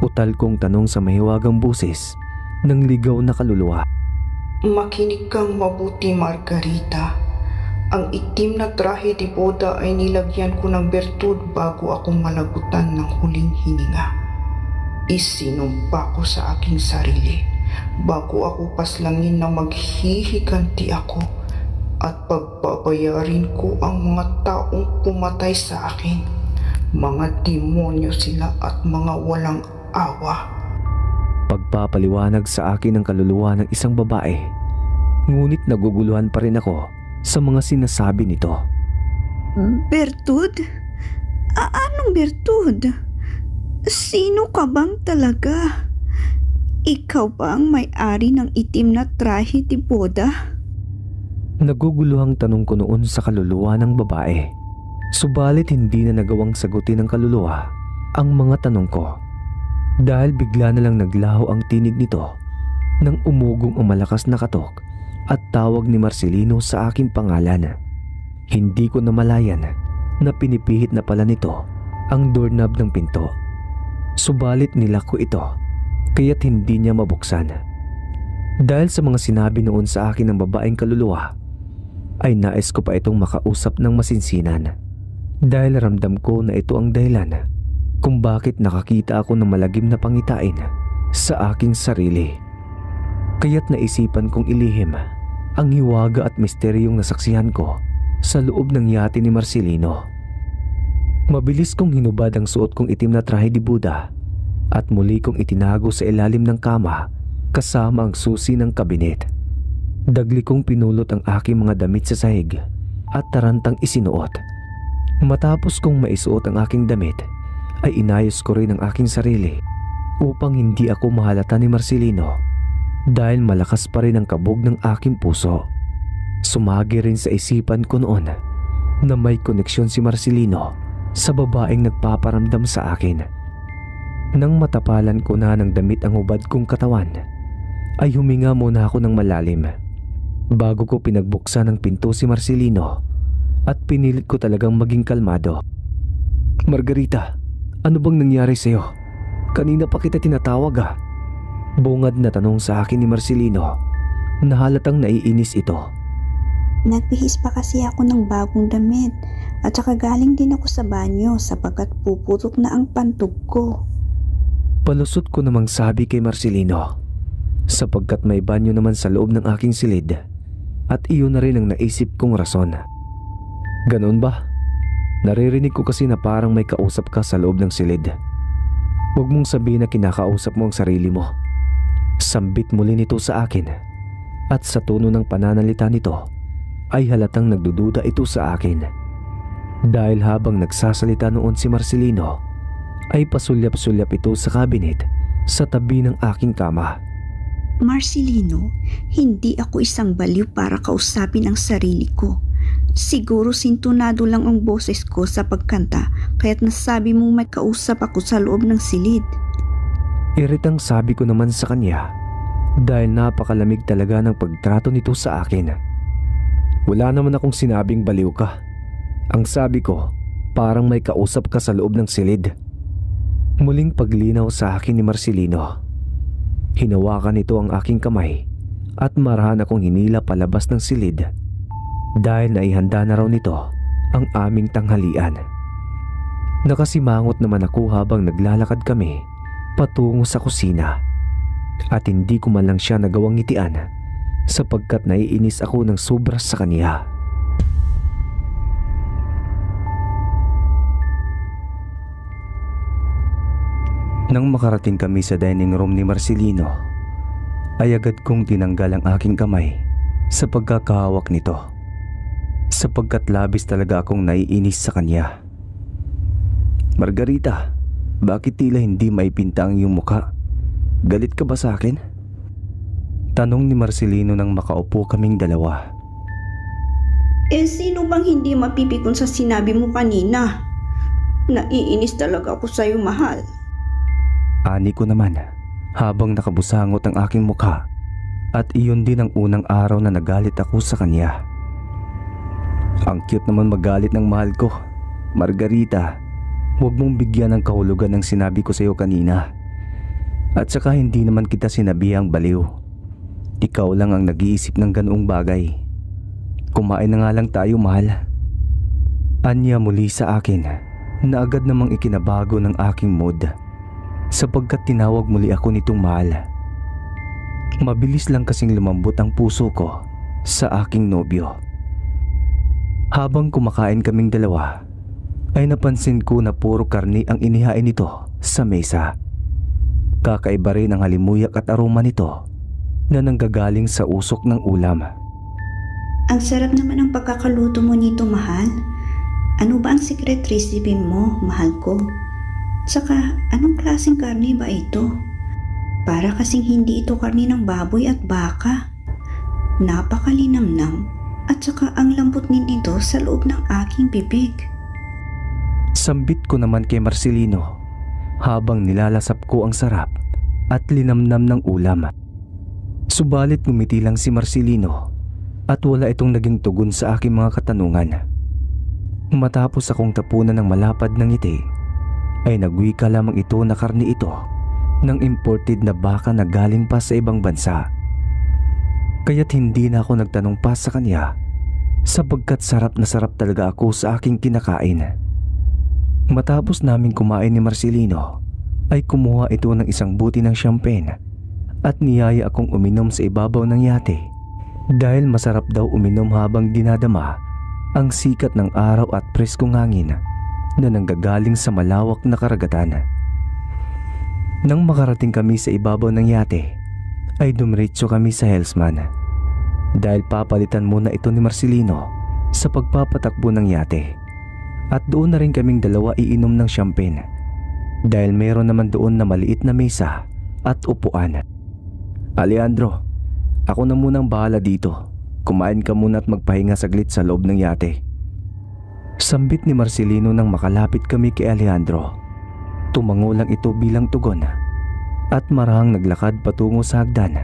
Speaker 1: Utal kong tanong sa mahiwagang buses ng ligaw na kaluluwa.
Speaker 3: Makinig kang mabuti, Margarita. Ang itim na trahe di boda ay nilagyan ko ng bertud bago akong malagutan ng huling hininga. Isinumpa ko sa aking sarili bago ako paslangin na maghihiganti ako at pagbabayarin ko ang mga taong pumatay sa akin. Mga demonyo sila at mga walang awa.
Speaker 1: Pagpapaliwanag sa akin ng kaluluwa ng isang babae, ngunit naguguluhan pa rin ako sa mga sinasabi nito.
Speaker 2: Bertud? Anong bertud? Sino ka bang talaga? Ikaw ba ang may-ari ng itim na trahe de boda?
Speaker 1: Naguguluhang tanong ko noon sa kaluluwa ng babae. Subalit hindi na nagawang sagutin ng kaluluwa ang mga tanong ko. Dahil bigla na lang naglaho ang tinig nito nang umugong ang malakas na katok at tawag ni Marcelino sa aking pangalan. Hindi ko namalayan na pinipihit na pala nito ang doorknob ng pinto. Subalit nilak ko ito kaya't hindi niya mabuksan. Dahil sa mga sinabi noon sa akin ng babaeng kaluluwa, ay nais ko pa itong makausap ng masinsinan. Dahil ramdam ko na ito ang dahilan kung bakit nakakita ako ng malagim na pangitain sa aking sarili. Kaya't naisipan kong ilihim ang hiwaga at misteryong nasaksihan ko sa loob ng yate ni Marcelino. Mabilis kong hinubad ang suot kong itim na trahe de Buda at muli kong itinago sa ilalim ng kama kasama ang susi ng kabinet. Dagli kong pinulot ang aking mga damit sa sahig at tarantang isinuot. Matapos kong maisuot ang aking damit, ay inayos ko rin ang aking sarili upang hindi ako mahalata ni Marcelino dahil malakas pa rin ang kabog ng aking puso. Sumagi rin sa isipan ko noon na may koneksyon si Marcelino sa babaeng nagpaparamdam sa akin. Nang matapalan ko na ng damit ang hubad kong katawan, ay huminga muna ako ng malalim. Bago ko pinagbuksan ang pinto si Marcelino at pinilit ko talagang maging kalmado. Margarita, ano bang nangyari sa'yo? Kanina pa kita tinatawag ah. Bungad na tanong sa akin ni Marcelino na halatang naiinis ito.
Speaker 2: Nagbihis pa kasi ako ng bagong damit at saka galing din ako sa banyo sapagkat puputok na ang pantog ko.
Speaker 1: Palusot ko namang sabi kay Marcelino sapagkat may banyo naman sa loob ng aking silid at iyon na rin ang naisip kong rason. Ganon ba? Naririnig ko kasi na parang may kausap ka sa loob ng silid. Huwag mong sabihin na kinakausap mo ang sarili mo. Sambit muli nito sa akin at sa tono ng pananalita nito ay halatang nagdududa ito sa akin. Dahil habang nagsasalita noon si Marcelino ay pasulyap-sulyap ito sa kabinet sa tabi ng aking kama.
Speaker 2: Marcelino, hindi ako isang baliw para kausapin ang sarili ko. Siguro sintunado lang ang boses ko sa pagkanta kaya't nasabi mong may kausap ako sa loob ng silid.
Speaker 1: Iritang sabi ko naman sa kanya dahil napakalamig talaga ng pagtrato nito sa akin. Wala naman akong sinabing baliw ka. Ang sabi ko, parang may kausap ka sa loob ng silid. Muling paglinaw sa akin ni Marcelino. Hinawakan nito ang aking kamay at marahan akong hinila palabas ng silid dahil naihanda na raw nito ang aming tanghalian. Nakasimangot naman ako habang naglalakad kami patungo sa kusina at hindi ko man lang siya nagawang ngitian sapagkat naiinis ako ng sobra sa kanya. Nang makarating kami sa dining room ni Marcelino, ay agad kong tinanggal ang aking kamay sa pagkakahawak nito sapagkat labis talaga akong naiinis sa kanya. Margarita, bakit tila hindi maipinta ang iyong mukha? Galit ka ba sa akin? Tanong ni Marcelino nang makaupo kaming dalawa.
Speaker 2: Sino bang hindi mapipikon sa sinabi mo kanina? Naiinis talaga ako sa'yo, mahal.
Speaker 1: Ani ko naman habang nakabusangot ang aking mukha at iyon din ang unang araw na nagalit ako sa kanya. Ang cute naman magalit ng mahal ko. Margarita, huwag mong bigyan ng kahulugan ng sinabi ko sa iyo kanina. At saka hindi naman kita sinabihang baliw. Ikaw lang ang nag-iisip ng ganoong bagay. Kumain na nga lang tayo, mahal. Anya muli sa akin na agad namang ikinabago ng aking mood. sapagkat tinawag muli ako nitong mahal. Mabilis lang kasing lumambot ang puso ko sa aking nobyo. Habang kumakain kaming dalawa, ay napansin ko na puro karni ang inihain nito sa mesa. Kakaiba rin ang halimuyak at aroma nito na nanggagaling sa usok ng ulam.
Speaker 2: Ang sarap naman ang pagkakaluto mo nito, mahal. Ano ba ang secret recipe mo, mahal ko? Saka, anong klaseng karne ba ito? Para kasing hindi ito karne ng baboy at baka. Napakalinamnam at saka ang lambot nito sa loob ng aking bibig.
Speaker 1: Sambit ko naman kay Marcelino habang nilalasap ko ang sarap at linamnam ng ulam. Subalit ngumiti lang si Marcelino at wala itong naging tugon sa aking mga katanungan. Matapos akong tapunan ng malapad ng ngiti, ay nagwika lamang ito na karne ito ng imported na baka na galing pa sa ibang bansa. Kaya't hindi na ako nagtanong pa sa kanya sapagkat sarap na sarap talaga ako sa aking kinakain. Matapos naming kumain ni Marcelino, ay kumuha ito ng isang buti ng champagne at niyaya akong uminom sa ibabaw ng yate dahil masarap daw uminom habang dinadama ang sikat ng araw at preskong hangin na nanggagaling sa malawak na karagatan. Nang makarating kami sa ibabaw ng yate, ay dumiretso kami sa Hellsman dahil papalitan muna ito ni Marcelino sa pagpapatakbo ng yate, at doon na rin kaming dalawa iinom ng champagne dahil meron naman doon na maliit na mesa at upuan. Alejandro, ako na munang bahala dito. Kumain ka muna at magpahinga saglit sa loob ng yate. Sambit ni Marcelino nang makalapit kami kay Alejandro. Tumango lang ito bilang tugon at marahang naglakad patungo sa hagdan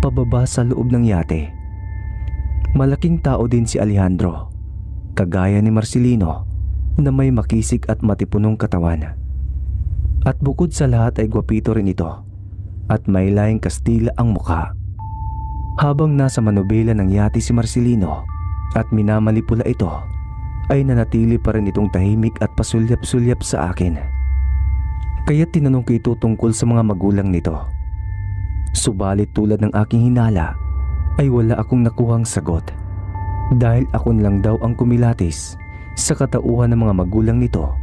Speaker 1: pababa sa loob ng yate. Malaking tao din si Alejandro, kagaya ni Marcelino na may makisig at matipunong katawan. At bukod sa lahat ay gwapito rin ito at may layang Kastila ang mukha. Habang nasa manubela ng yate si Marcelino at minamalipula ito, ay nanatili pa rin itong tahimik at pasulyap-sulyap sa akin. Kaya tinanong ko ito tungkol sa mga magulang nito. Subalit tulad ng aking hinala, ay wala akong nakuhang sagot dahil ako lang daw ang kumilatis sa katauhan ng mga magulang nito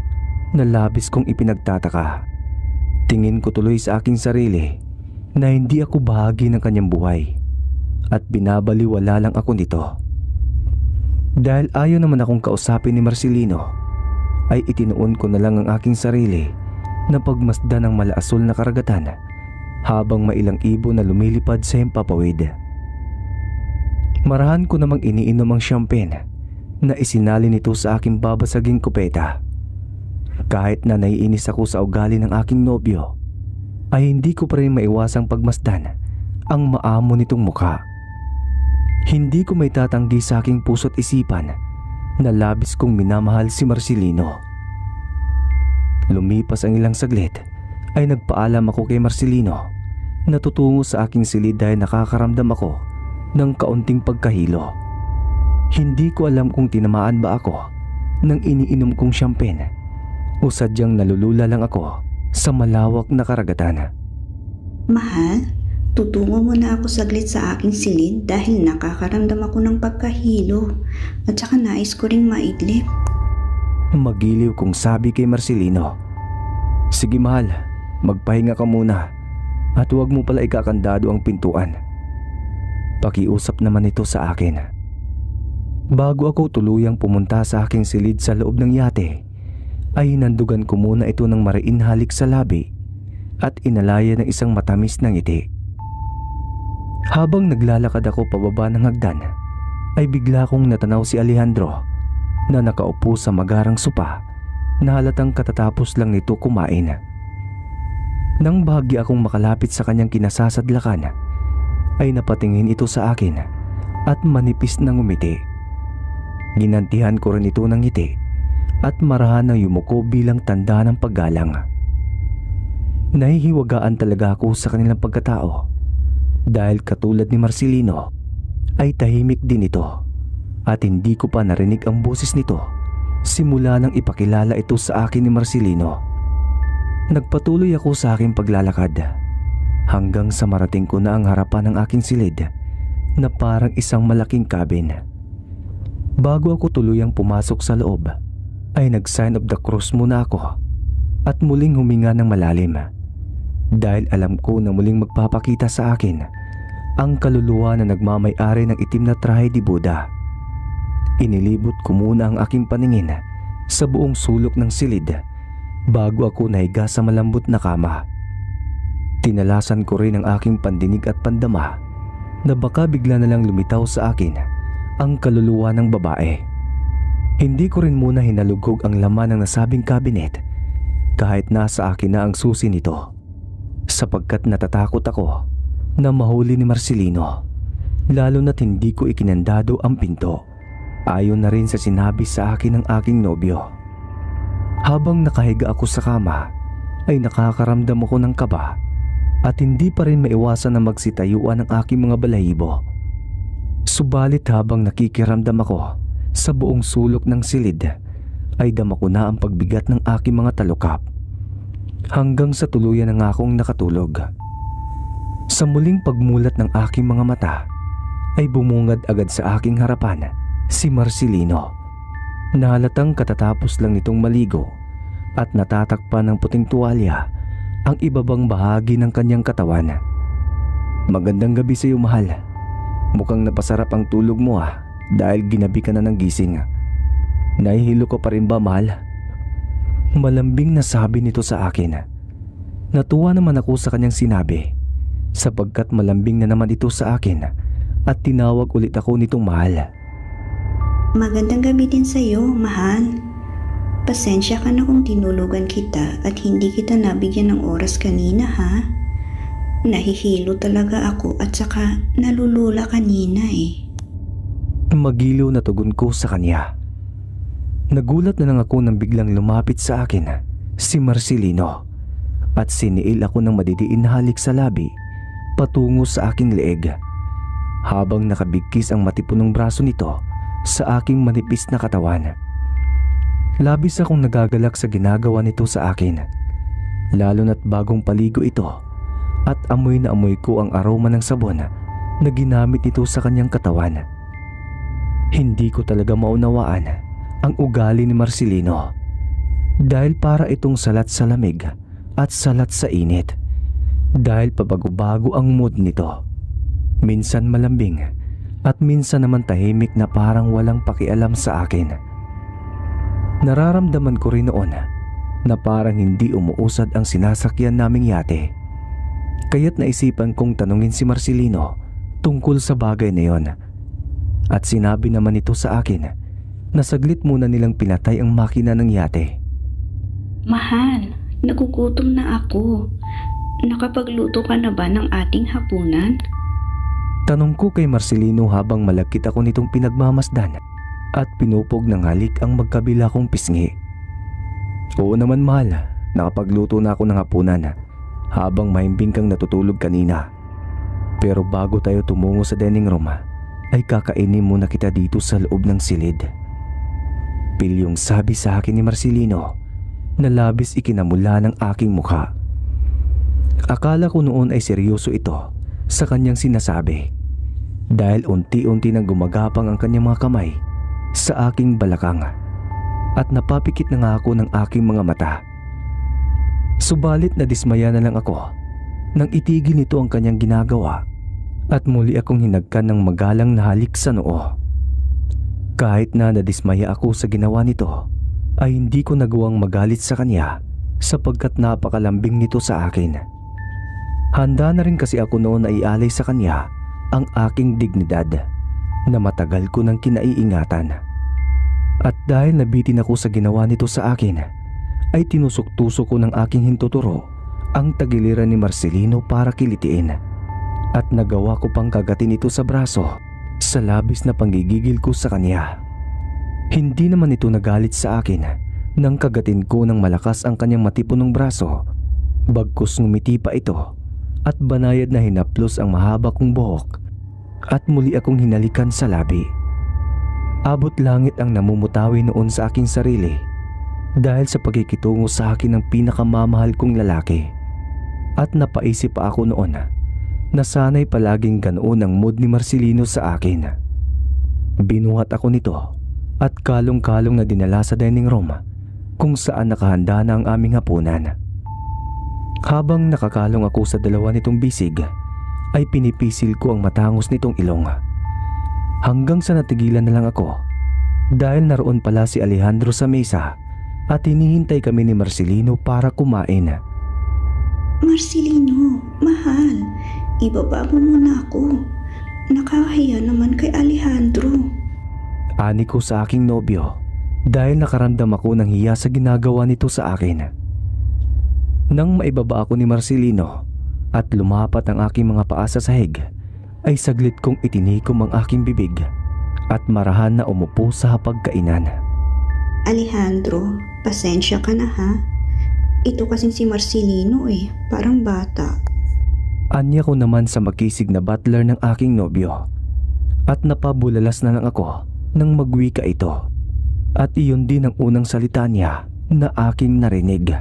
Speaker 1: na labis kong ipinagtataka. Tingin ko tuloy sa aking sarili na hindi ako bahagi ng kanyang buhay at binabaliwala lang ako nito. Dahil ayaw naman akong kausapin ni Marcelino, ay itinuon ko na lang ang aking sarili na pagmasdan ng malaasul na karagatan habang mailang ibon na lumilipad sa himpapawid. Marahan ko namang iniinom ang champagne na isinali nito sa aking babasaging kupeta. Kahit na naiinis ako sa ugali ng aking nobyo, ay hindi ko pa rin maiwasang pagmasdan ang maamo nitong mukha. Hindi ko may tatanggi sa aking puso't isipan na labis kong minamahal si Marcelino. Lumipas ang ilang saglit ay nagpaalam ako kay Marcelino na tutungo sa aking silid dahil nakakaramdam ako ng kaunting pagkahilo. Hindi ko alam kung tinamaan ba ako ng iniinom kong champagne o sadyang nalulula lang ako sa malawak na karagatan.
Speaker 2: Mahal, tutungo mo na ako saglit sa aking silid dahil nakakaramdam ako ng pagkahilo at saka nais ko ring maidlip.
Speaker 1: Magiliw kong sabi kay Marcelino. Sige mahal, magpahinga ka muna at huwag mo pala ikakandado ang pintuan. Pakiusap naman ito sa akin. Bago ako tuluyang pumunta sa aking silid sa loob ng yate, ay hinandugan ko muna ito ng mariinhalik sa labi at inalaya ng isang matamis na ngiti. Habang naglalakad ako pababa ng hagdan, ay bigla kong natanaw si Alejandro na nakaupo sa magarang sopa na halatang katatapos lang nito kumain. Nang bahagya akong makalapit sa kanyang kinasasadlakan, ay napatingin ito sa akin at manipis na ngumiti. Ginantihan ko rin ito ng ngiti at marahan na yumuko bilang tanda ng paggalang. Nahihiwagaan talaga ako sa kanilang pagkatao dahil katulad ni Marcelino ay tahimik din ito at hindi ko pa narinig ang boses nito simula nang ipakilala ito sa akin ni Marcelino. Nagpatuloy ako sa aking paglalakad hanggang sa marating ko na ang harapan ng aking silid na parang isang malaking cabin. Bago ako tuluyang pumasok sa loob, ay nag-sign of the cross muna ako at muling huminga ng malalim dahil alam ko na muling magpapakita sa akin ang kaluluwa na nagmamay-ari ng itim na trahe ni Buddha. Inilibot ko muna ang aking paningin sa buong sulok ng silid bago ako nahiga sa malambot na kama. Tinalasan ko rin ang aking pandinig at pandama na baka bigla na lang lumitaw sa akin ang kaluluwa ng babae. Hindi ko rin muna hinalugog ang laman ng nasabing kabinet kahit nasa akin na ang susi nito, sapagkat natatakot ako na mahuli ni Marcelino, lalo na't hindi ko ikinandado ang pinto ayon na rin sa sinabi sa akin ng aking nobyo. Habang nakahiga ako sa kama ay nakakaramdam ako ng kaba at hindi pa rin maiwasan na magsitayuan ang aking mga balahibo. Subalit habang nakikiramdam ako sa buong sulok ng silid ay dama ko na ang pagbigat ng aking mga talukap hanggang sa tuluyan na akong nakatulog. Sa muling pagmulat ng aking mga mata ay bumungad agad sa aking harapan si Marcelino. Nahalatang katatapos lang nitong maligo at natatakpan ng puting tuwalya ang ibabang bahagi ng kanyang katawan. "Magandang gabi sa iyo, mahal. Mukhang napasarap ang tulog mo dahil ginabi ka na ng gising. Nahihilo ka pa rin ba, mahal?" Malambing na sabi nito sa akin. Natuwa naman ako sa kanyang sinabi sapagkat malambing na naman ito sa akin at tinawag ulit ako nitong mahal.
Speaker 2: Magandang gabi din sa iyo, mahal. Pasensya ka na kung tinulugan kita at hindi kita nabigyan ng oras kanina, ha? Nahihilo talaga ako at saka nalulula kanina eh.
Speaker 1: Magiliw na tugon ko sa kanya. Nagulat na lang ako nang biglang lumapit sa akin si Marcelino at siniil ako ng madidiin na halik sa labi patungo sa aking leeg habang nakabigkis ang matipunong braso nito sa aking manipis na katawan. Labis akong nagagalak sa ginagawa nito sa akin, lalo na't bagong paligo ito at amoy na amoy ko ang aroma ng sabon na ginamit nito sa kanyang katawan. Hindi ko talaga maunawaan ang ugali ni Marcelino dahil para itong salat sa lamig at salat sa init dahil pabago-bago ang mood nito. Minsan malambing at minsan naman tahimik na parang walang pakialam sa akin. Nararamdaman ko rin noon na parang hindi umuusad ang sinasakyan naming yate. Kaya't naisipan kong tanungin si Marcelino tungkol sa bagay na yon. At sinabi naman ito sa akin na saglit muna nilang pinatay ang makina ng yate.
Speaker 2: Mahal, nagugutom na ako. Nakapagluto ka na ba ng ating hapunan?
Speaker 1: Tanong ko kay Marcelino habang malagkit ako nitong pinagmamasdan at pinupog ng halik ang magkabila kong pisngi. Oo naman, mahal, nakapagluto na ako ng hapunan habang mahimbing kang natutulog kanina. Pero bago tayo tumungo sa dining room ay kakainin muna kita dito sa loob ng silid. Pilyong sabi sa akin ni Marcelino na labis ikinamula ng aking mukha. Akala ko noon ay seryoso ito sa kanyang sinasabi dahil unti-unti nang gumagapang ang kanyang mga kamay sa aking balakang at napapikit na nga ako ng aking mga mata. Subalit nadismaya na lang ako nang itigil nito ang kanyang ginagawa at muli akong hinagkan ng magalang na halik sa noo. Kahit na nadismaya ako sa ginawa nito ay hindi ko nagawang magalit sa kanya sapagkat napakalambing nito sa akin. Handa na rin kasi ako noon na ialay sa kanya ang aking dignidad na matagal ko nang kinaiingatan. At dahil nabitin ako sa ginawa nito sa akin, ay tinusok-tusok ko ng aking hintuturo ang tagiliran ni Marcelino para kilitiin. At nagawa ko pang kagatin ito sa braso sa labis na panggigigil ko sa kanya. Hindi naman ito nagalit sa akin nang kagatin ko ng malakas ang kanyang matipunong braso. Bagkus ngumiti pa ito at banayad na hinaplos ang mahaba kong buhok at muli akong hinalikan sa labi. Abot langit ang namumutawi noon sa aking sarili dahil sa pagkikitungo sa akin ng pinakamamahal kong lalaki. At napaisip pa ako noon na sana'y palaging ganoon ang mood ni Marcelino sa akin. Binuhat ako nito at kalong-kalong na dinala sa dining room kung saan nakahanda na ang aming hapunan. Habang nakakalong ako sa dalawa nitong bisig, ay pinipisil ko ang matangos nitong ilong. Hanggang sa natigilan na lang ako dahil naroon pala si Alejandro sa mesa at hinihintay kami ni Marcelino para kumain.
Speaker 2: Marcelino, mahal, ibaba mo muna ako. Nakakahiya naman kay Alejandro.
Speaker 1: Ani ko sa aking nobyo dahil nakaramdam ako ng hiya sa ginagawa nito sa akin. Nang maibaba ako ni Marcelino at lumapat ang aking mga paa sa sahig, ay saglit kong itinikom ang aking bibig at marahan na umupo sa hapagkainan.
Speaker 2: Alejandro, pasensya ka na ha. Ito kasing si Marcelino parang bata.
Speaker 1: Anya ko naman sa makisig na butler ng aking nobyo at napabulalas na lang ako nang magwika ito. At iyon din ang unang salita niya na aking narinig.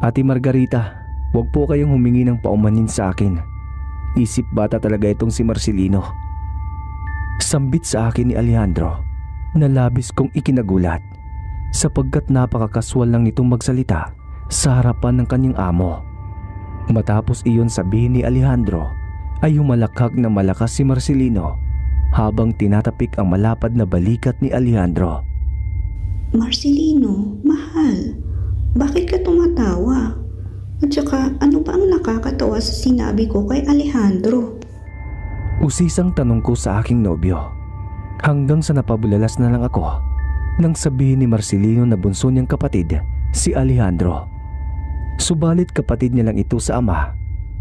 Speaker 1: Ate Margarita, huwag po kayong humingi ng paumanin sa akin. Isip bata talaga itong si Marcelino. Sambit sa akin ni Alejandro na labis kong ikinagulat sapagkat napakakaswal lang nitong magsalita sa harapan ng kanyang amo. Matapos iyon sabihin ni Alejandro ay humalakhak na malakas si Marcelino habang tinatapik ang malapad na balikat ni Alejandro.
Speaker 2: Marcelino, mahal, bakit ka tumatawa? At saka ano ba ang nakakatawa sa sinabi ko kay Alejandro?
Speaker 1: Usisang tanong ko sa aking nobyo hanggang sa napabulalas na lang ako nang sabihin ni Marcelino na bunso niyang kapatid si Alejandro. Subalit kapatid niya lang ito sa ama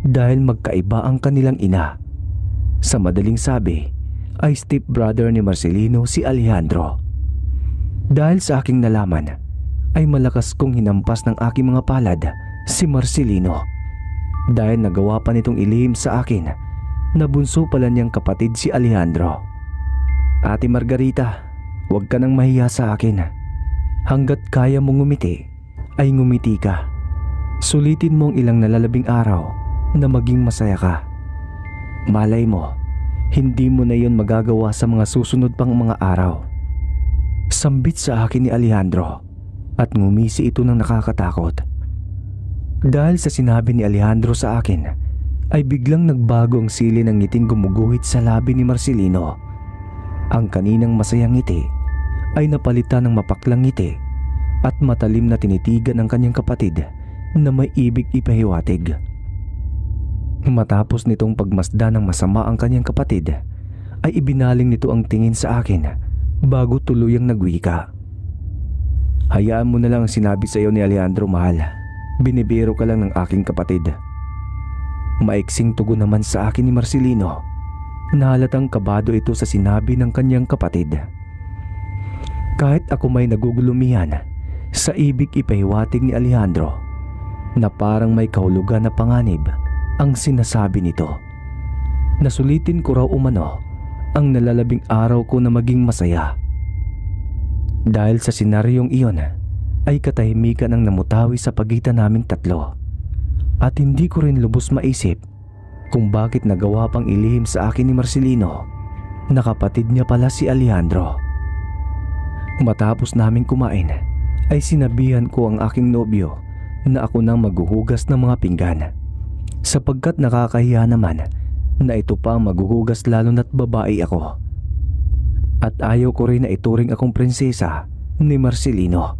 Speaker 1: dahil magkaiba ang kanilang ina. Sa madaling sabi ay stepbrother ni Marcelino si Alejandro. Dahil sa aking nalaman ay malakas kong hinampas ng aking mga palad si Marcelino dahil nagawa pa nitong ilihim sa akin na bunso pala niyang kapatid si Alejandro. Ate Margarita, huwag ka nang mahiya sa akin. Hanggat kaya mong ngumiti ay ngumiti ka. Sulitin mo ang ilang nalalabing araw na maging masaya ka. Malay mo, hindi mo na yun magagawa sa mga susunod pang mga araw. Sambit sa akin ni Alejandro at ngumisi ito ng nakakatakot. Dahil sa sinabi ni Alejandro sa akin ay biglang nagbago ang sili ng ngiting gumuguhit sa labi ni Marcelino. Ang kaninang masayang ngiti ay napalitan ng mapaklang ngiti at matalim na tinitigan ng kanyang kapatid na may ibig ipahiwatig. Matapos nitong pagmasdan ng masama ang kanyang kapatid ay ibinaling nito ang tingin sa akin bago tuluyang nagwika. Hayaan mo na lang ang sinabi sa iyo ni Alejandro, mahal. Binibiro ka lang ng aking kapatid. Maiksing tugon naman sa akin ni Marcelino na halatang kabado ito sa sinabi ng kanyang kapatid. Kahit ako may nagugulumihan sa ibig ipahiwatig ni Alejandro na parang may kahulugan na panganib ang sinasabi nito. Nasulitin ko raw umano ang nalalabing araw ko na maging masaya. Dahil sa senaryong iyon ay katahimikan ang namutawi sa pagitan naming tatlo at hindi ko rin lubos maisip kung bakit nagawa pang ilihim sa akin ni Marcelino na kapatid niya pala si Alejandro. Matapos naming kumain ay sinabihan ko ang aking nobyo na ako nang maghuhugas ng mga pinggan sapagkat nakakahiya naman na ito pa ang maghuhugas lalo na't babae ako. At ayaw ko rin na ituring akong prinsesa ni Marcelino.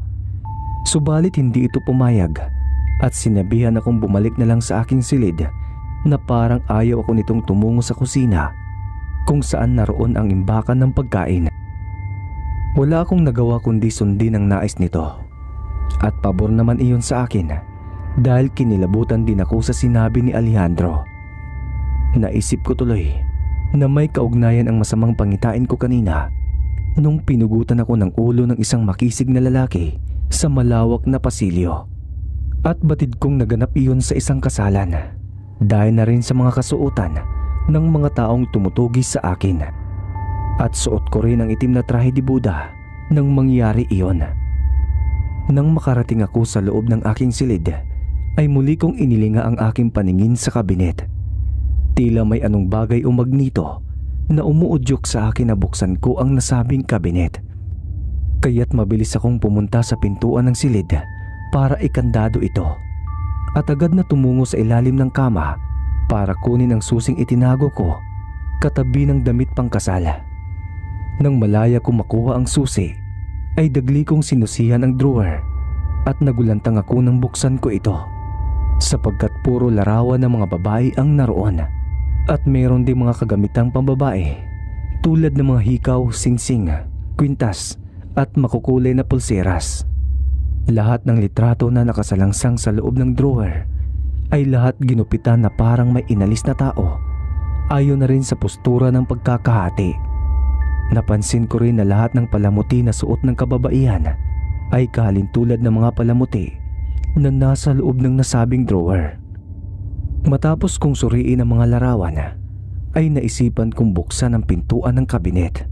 Speaker 1: Subalit hindi ito pumayag at sinabihan akong bumalik na lang sa aking silid na parang ayaw ako nitong tumungo sa kusina kung saan naroon ang imbakan ng pagkain. Wala akong nagawa kundi sundin ang nais nito at pabor naman iyon sa akin dahil kinilabutan din ako sa sinabi ni Alejandro. Naisip ko tuloy na may kaugnayan ang masamang pangitain ko kanina nung pinugutan ako ng ulo ng isang makisig na lalaki sa malawak na pasilyo. At batid kong naganap iyon sa isang kasalan dahil na rin sa mga kasuotan ng mga taong tumutugis sa akin. At suot ko rin ang itim na trahe di Buddha nang mangyari iyon. Nang makarating ako sa loob ng aking silid, ay muli kong inilinga ang aking paningin sa kabinet. Tila may anong bagay o magnito na umuudyok sa akin na buksan ko ang nasabing kabinet. Kaya't mabilis akong pumunta sa pintuan ng silid para ikandado ito at agad na tumungo sa ilalim ng kama para kunin ang susing itinago ko katabi ng damit pangkasal. Nang malaya kong makuha ang susi, ay dagli kong sinusihan ang drawer at nagulantang ako nang buksan ko ito sapagkat puro larawan ng mga babae ang naroon at mayroon din mga kagamitang pambabae tulad ng mga hikaw, singsing, kwintas at makukulay na pulseras. Lahat ng litrato na nakasalangsang sa loob ng drawer ay lahat ginupitan na parang may inalis na tao, ayon na rin sa postura ng pagkakahati. Napansin ko rin na lahat ng palamuti na suot ng kababaihan ay kahalintulad ng mga palamuti na nasa loob ng nasabing drawer. Matapos kong suriin ang mga larawan, ay naisipan kong buksan ang pintuan ng kabinet.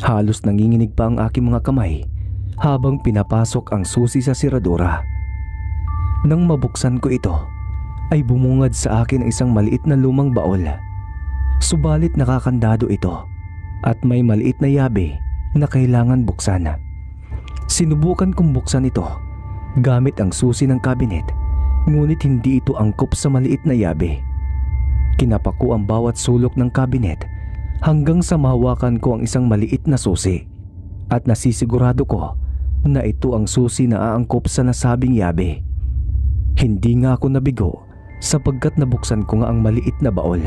Speaker 1: Halos nanginginig pa ang aking mga kamay habang pinapasok ang susi sa siradura. Nang mabuksan ko ito, ay bumungad sa akin ang isang maliit na lumang baol. Subalit nakakandado ito at may maliit na yabe na kailangan buksan. Sinubukan kong buksan ito gamit ang susi ng kabinet, ngunit hindi ito angkop sa maliit na yabe. Kinapak ko ang bawat sulok ng kabinet hanggang sa mahawakan ko ang isang maliit na susi at nasisigurado ko na ito ang susi na aangkop sa nasabing yabe. Hindi nga ako nabigo sapagkat nabuksan ko nga ang maliit na baol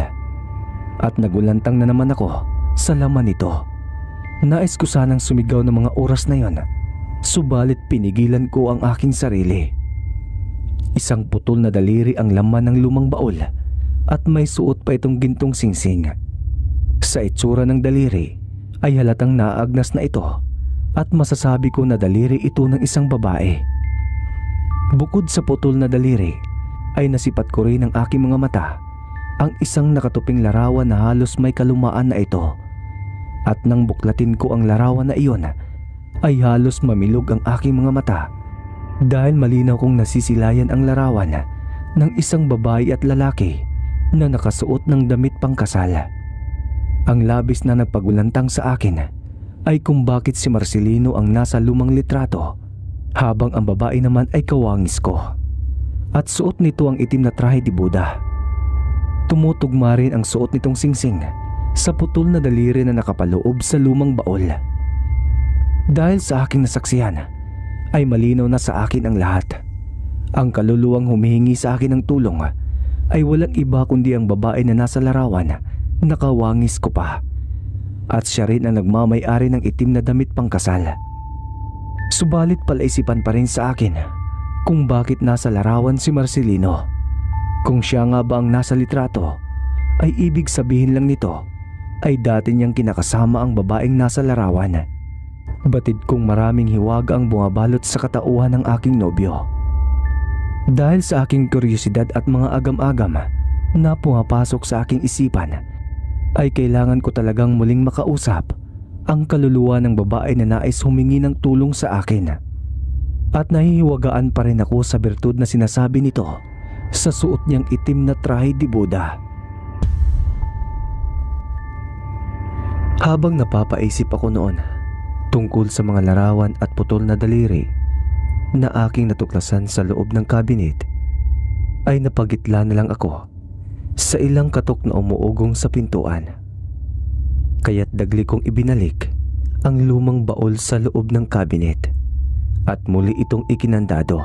Speaker 1: at nagulantang na naman ako sa laman nito. Nais ko sanang sumigaw ng mga oras na yon, subalit pinigilan ko ang aking sarili. Isang putol na daliri ang laman ng lumang baol at may suot pa itong gintong singsing. Sa itsura ng daliri ay halatang naagnas na ito at masasabi ko na daliri ito ng isang babae. Bukod sa putol na daliri ay nasipat ko rin ng aking mga mata ang isang nakatuping larawan na halos may kalumaan na ito. At nang buklatin ko ang larawan na iyon, ay halos mamilog ang aking mga mata dahil malinaw kong nasisilayan ang larawan ng isang babae at lalaki na nakasuot ng damit pangkasal. Ang labis na nagpagulantang sa akin ay kung bakit si Marcelino ang nasa lumang litrato habang ang babae naman ay kawangis ko at suot nito ang itim na trahe di Buda. Tumutugma rin ang suot nitong singsing sa putol na daliri na nakapaloob sa lumang baol. Dahil sa aking nasaksihan, ay malinaw na sa akin ang lahat. Ang kaluluwang humihingi sa akin ng tulong ay walang iba kundi ang babae na nasa larawan, nakawangis ko pa. At siya rin ang nagmamay-ari ng itim na damit pangkasal. Subalit palaisipan pa rin sa akin kung bakit nasa larawan si Marcelino. Kung siya nga ba ang nasa litrato, ay ibig sabihin lang nito ay dati niyang kinakasama ang babaeng nasa larawan. Batid kong maraming hiwaga ang bumabalot sa katauhan ng aking nobyo. Dahil sa aking kuryosidad at mga agam-agam na pumapasok sa aking isipan, ay kailangan ko talagang muling makausap ang kaluluwa ng babae na nais humingi ng tulong sa akin. At nahihiwagaan pa rin ako sa bertud na sinasabi nito sa suot niyang itim na trahe di Buda. Habang napapaisip ako noon tungkol sa mga larawan at putol na daliri na aking natuklasan sa loob ng kabinet, ay napagitla na lang ako sa ilang katok na umuugong sa pintuan. Kaya't dagli kong ibinalik ang lumang baol sa loob ng kabinet at muli itong ikinandado.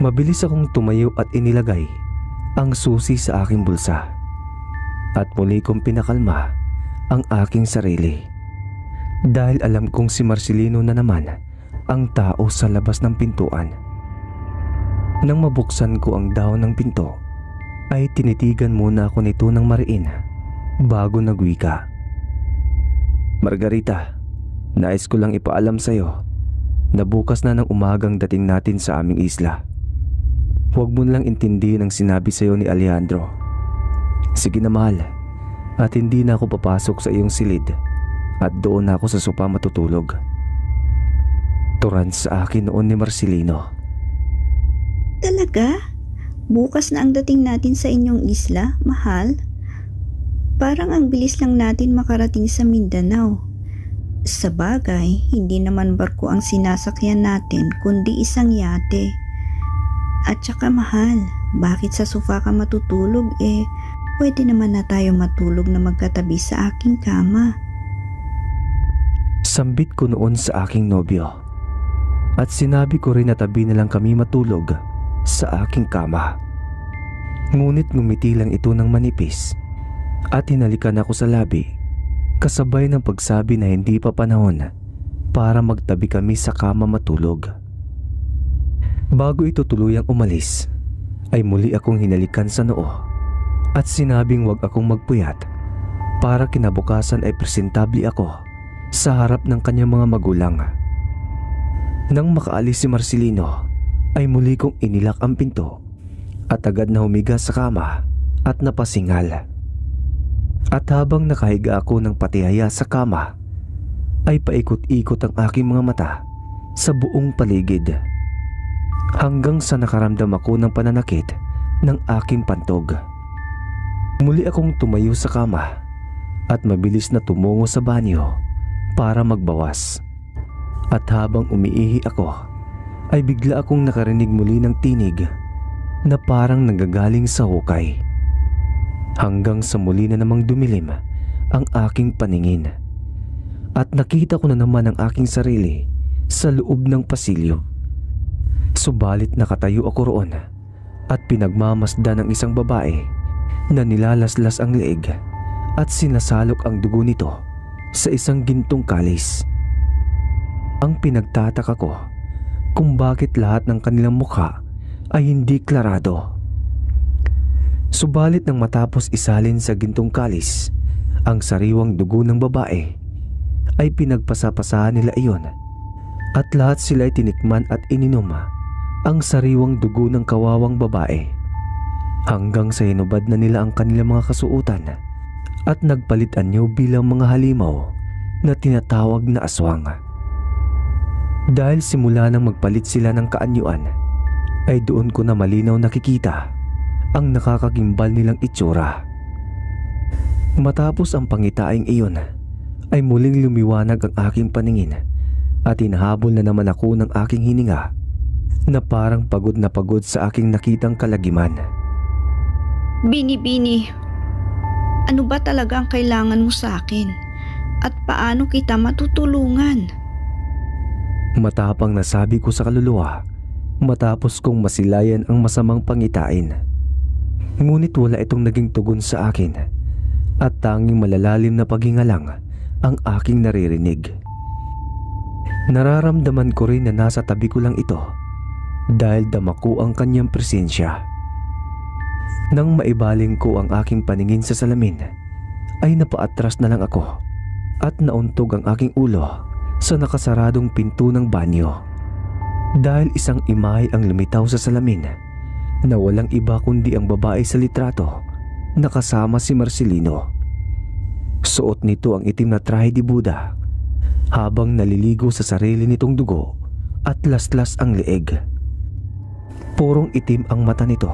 Speaker 1: Mabilis akong tumayo at inilagay ang susi sa aking bulsa at muli kong pinakalma ang aking sarili dahil alam kong si Marcelino na naman ang tao sa labas ng pintuan. Nang mabuksan ko ang dahon ng pinto, ay tinitigan muna ako nito ng mariin bago nagwika. Margarita, nais ko lang ipaalam sa iyo na bukas na ng umagang dating natin sa aming isla. Huwag mo lang intindihin ang sinabi sa iyo ni Alejandro. Sige na mahal, at hindi na ako papasok sa iyong silid at doon na ako sa sopa matutulog. Turan sa akin noon ni Marcelino.
Speaker 2: Talaga? Bukas na ang dating natin sa inyong isla, mahal? Parang ang bilis lang natin makarating sa Mindanao. Sa bagay, hindi naman barko ang sinasakyan natin kundi isang yate. At saka mahal, bakit sa sofa ka matutulog pwede naman na tayo matulog na magkatabi sa aking kama.
Speaker 1: Sambit ko noon sa aking nobyo at sinabi ko rin na tabi na lang kami matulog sa aking kama. Ngunit ngumiti lang ito ng manipis at hinalikan ako sa labi kasabay ng pagsabi na hindi pa panahon para magtabi kami sa kama matulog. Bago ito tuluyang umalis ay muli akong hinalikan sa noo at sinabing wag akong magpuyat para kinabukasan ay presentable ako sa harap ng kanyang mga magulang. Nang makaalis si Marcelino ay muli kong inilak ang pinto at agad na humiga sa kama at napasingal. At habang nakahiga ako ng patihaya sa kama ay paikot-ikot ang aking mga mata sa buong paligid hanggang sa nakaramdam ako ng pananakit ng aking pantog. Muli akong tumayo sa kama at mabilis na tumungo sa banyo para magbawas. At habang umiihi ako ay bigla akong nakarinig muli ng tinig na parang nanggagaling sa hukay. Hanggang sa muli na namang dumilim ang aking paningin at nakita ko na naman ang aking sarili sa loob ng pasilyo. Subalit nakatayo ako roon at pinagmamasdan ng isang babae na nilalaslas ang leeg at sinasalok ang dugo nito sa isang gintong kalis. Ang pinagtataka ko kung bakit lahat ng kanilang mukha ay hindi klarado. Subalit nang matapos isalin sa gintong kalis ang sariwang dugo ng babae ay pinagpasapasahan nila iyon at lahat sila ay tinikman at ininom ang sariwang dugo ng kawawang babae hanggang sa hinubad na nila ang kanilang mga kasuotan at nagpalit anyo bilang mga halimaw na tinatawag na aswang. Dahil simula nang magpalit sila ng kaanyuan ay doon ko na malinaw nakikita ang nakakagimbal nilang itsura. Matapos ang pangitaing iyon ay muling lumiwanag ang aking paningin at hinahabol na naman ako ng aking hininga na parang pagod na pagod sa aking nakitang kalagiman.
Speaker 2: Bini, ano ba talaga ang kailangan mo sa akin? At paano kita matutulungan?
Speaker 1: Matapang na sabi ko sa kaluluwa matapos kong masilayan ang masamang pangitain. Ngunit wala itong naging tugon sa akin at tanging malalalim na paghinga lang ang aking naririnig. Nararamdaman ko rin na nasa tabi ko lang ito dahil dama ko ang kanyang presensya. Nang maibaling ko ang aking paningin sa salamin ay napaatras na lang ako at nauntog ang aking ulo sa nakasaradong pinto ng banyo dahil isang imahe ang lumitaw sa salamin na walang iba kundi ang babae sa litrato na kasama si Marcelino. Suot nito ang itim na trahe di Buda habang naliligo sa sarili nitong dugo at laslas ang leeg. Purong itim ang mata nito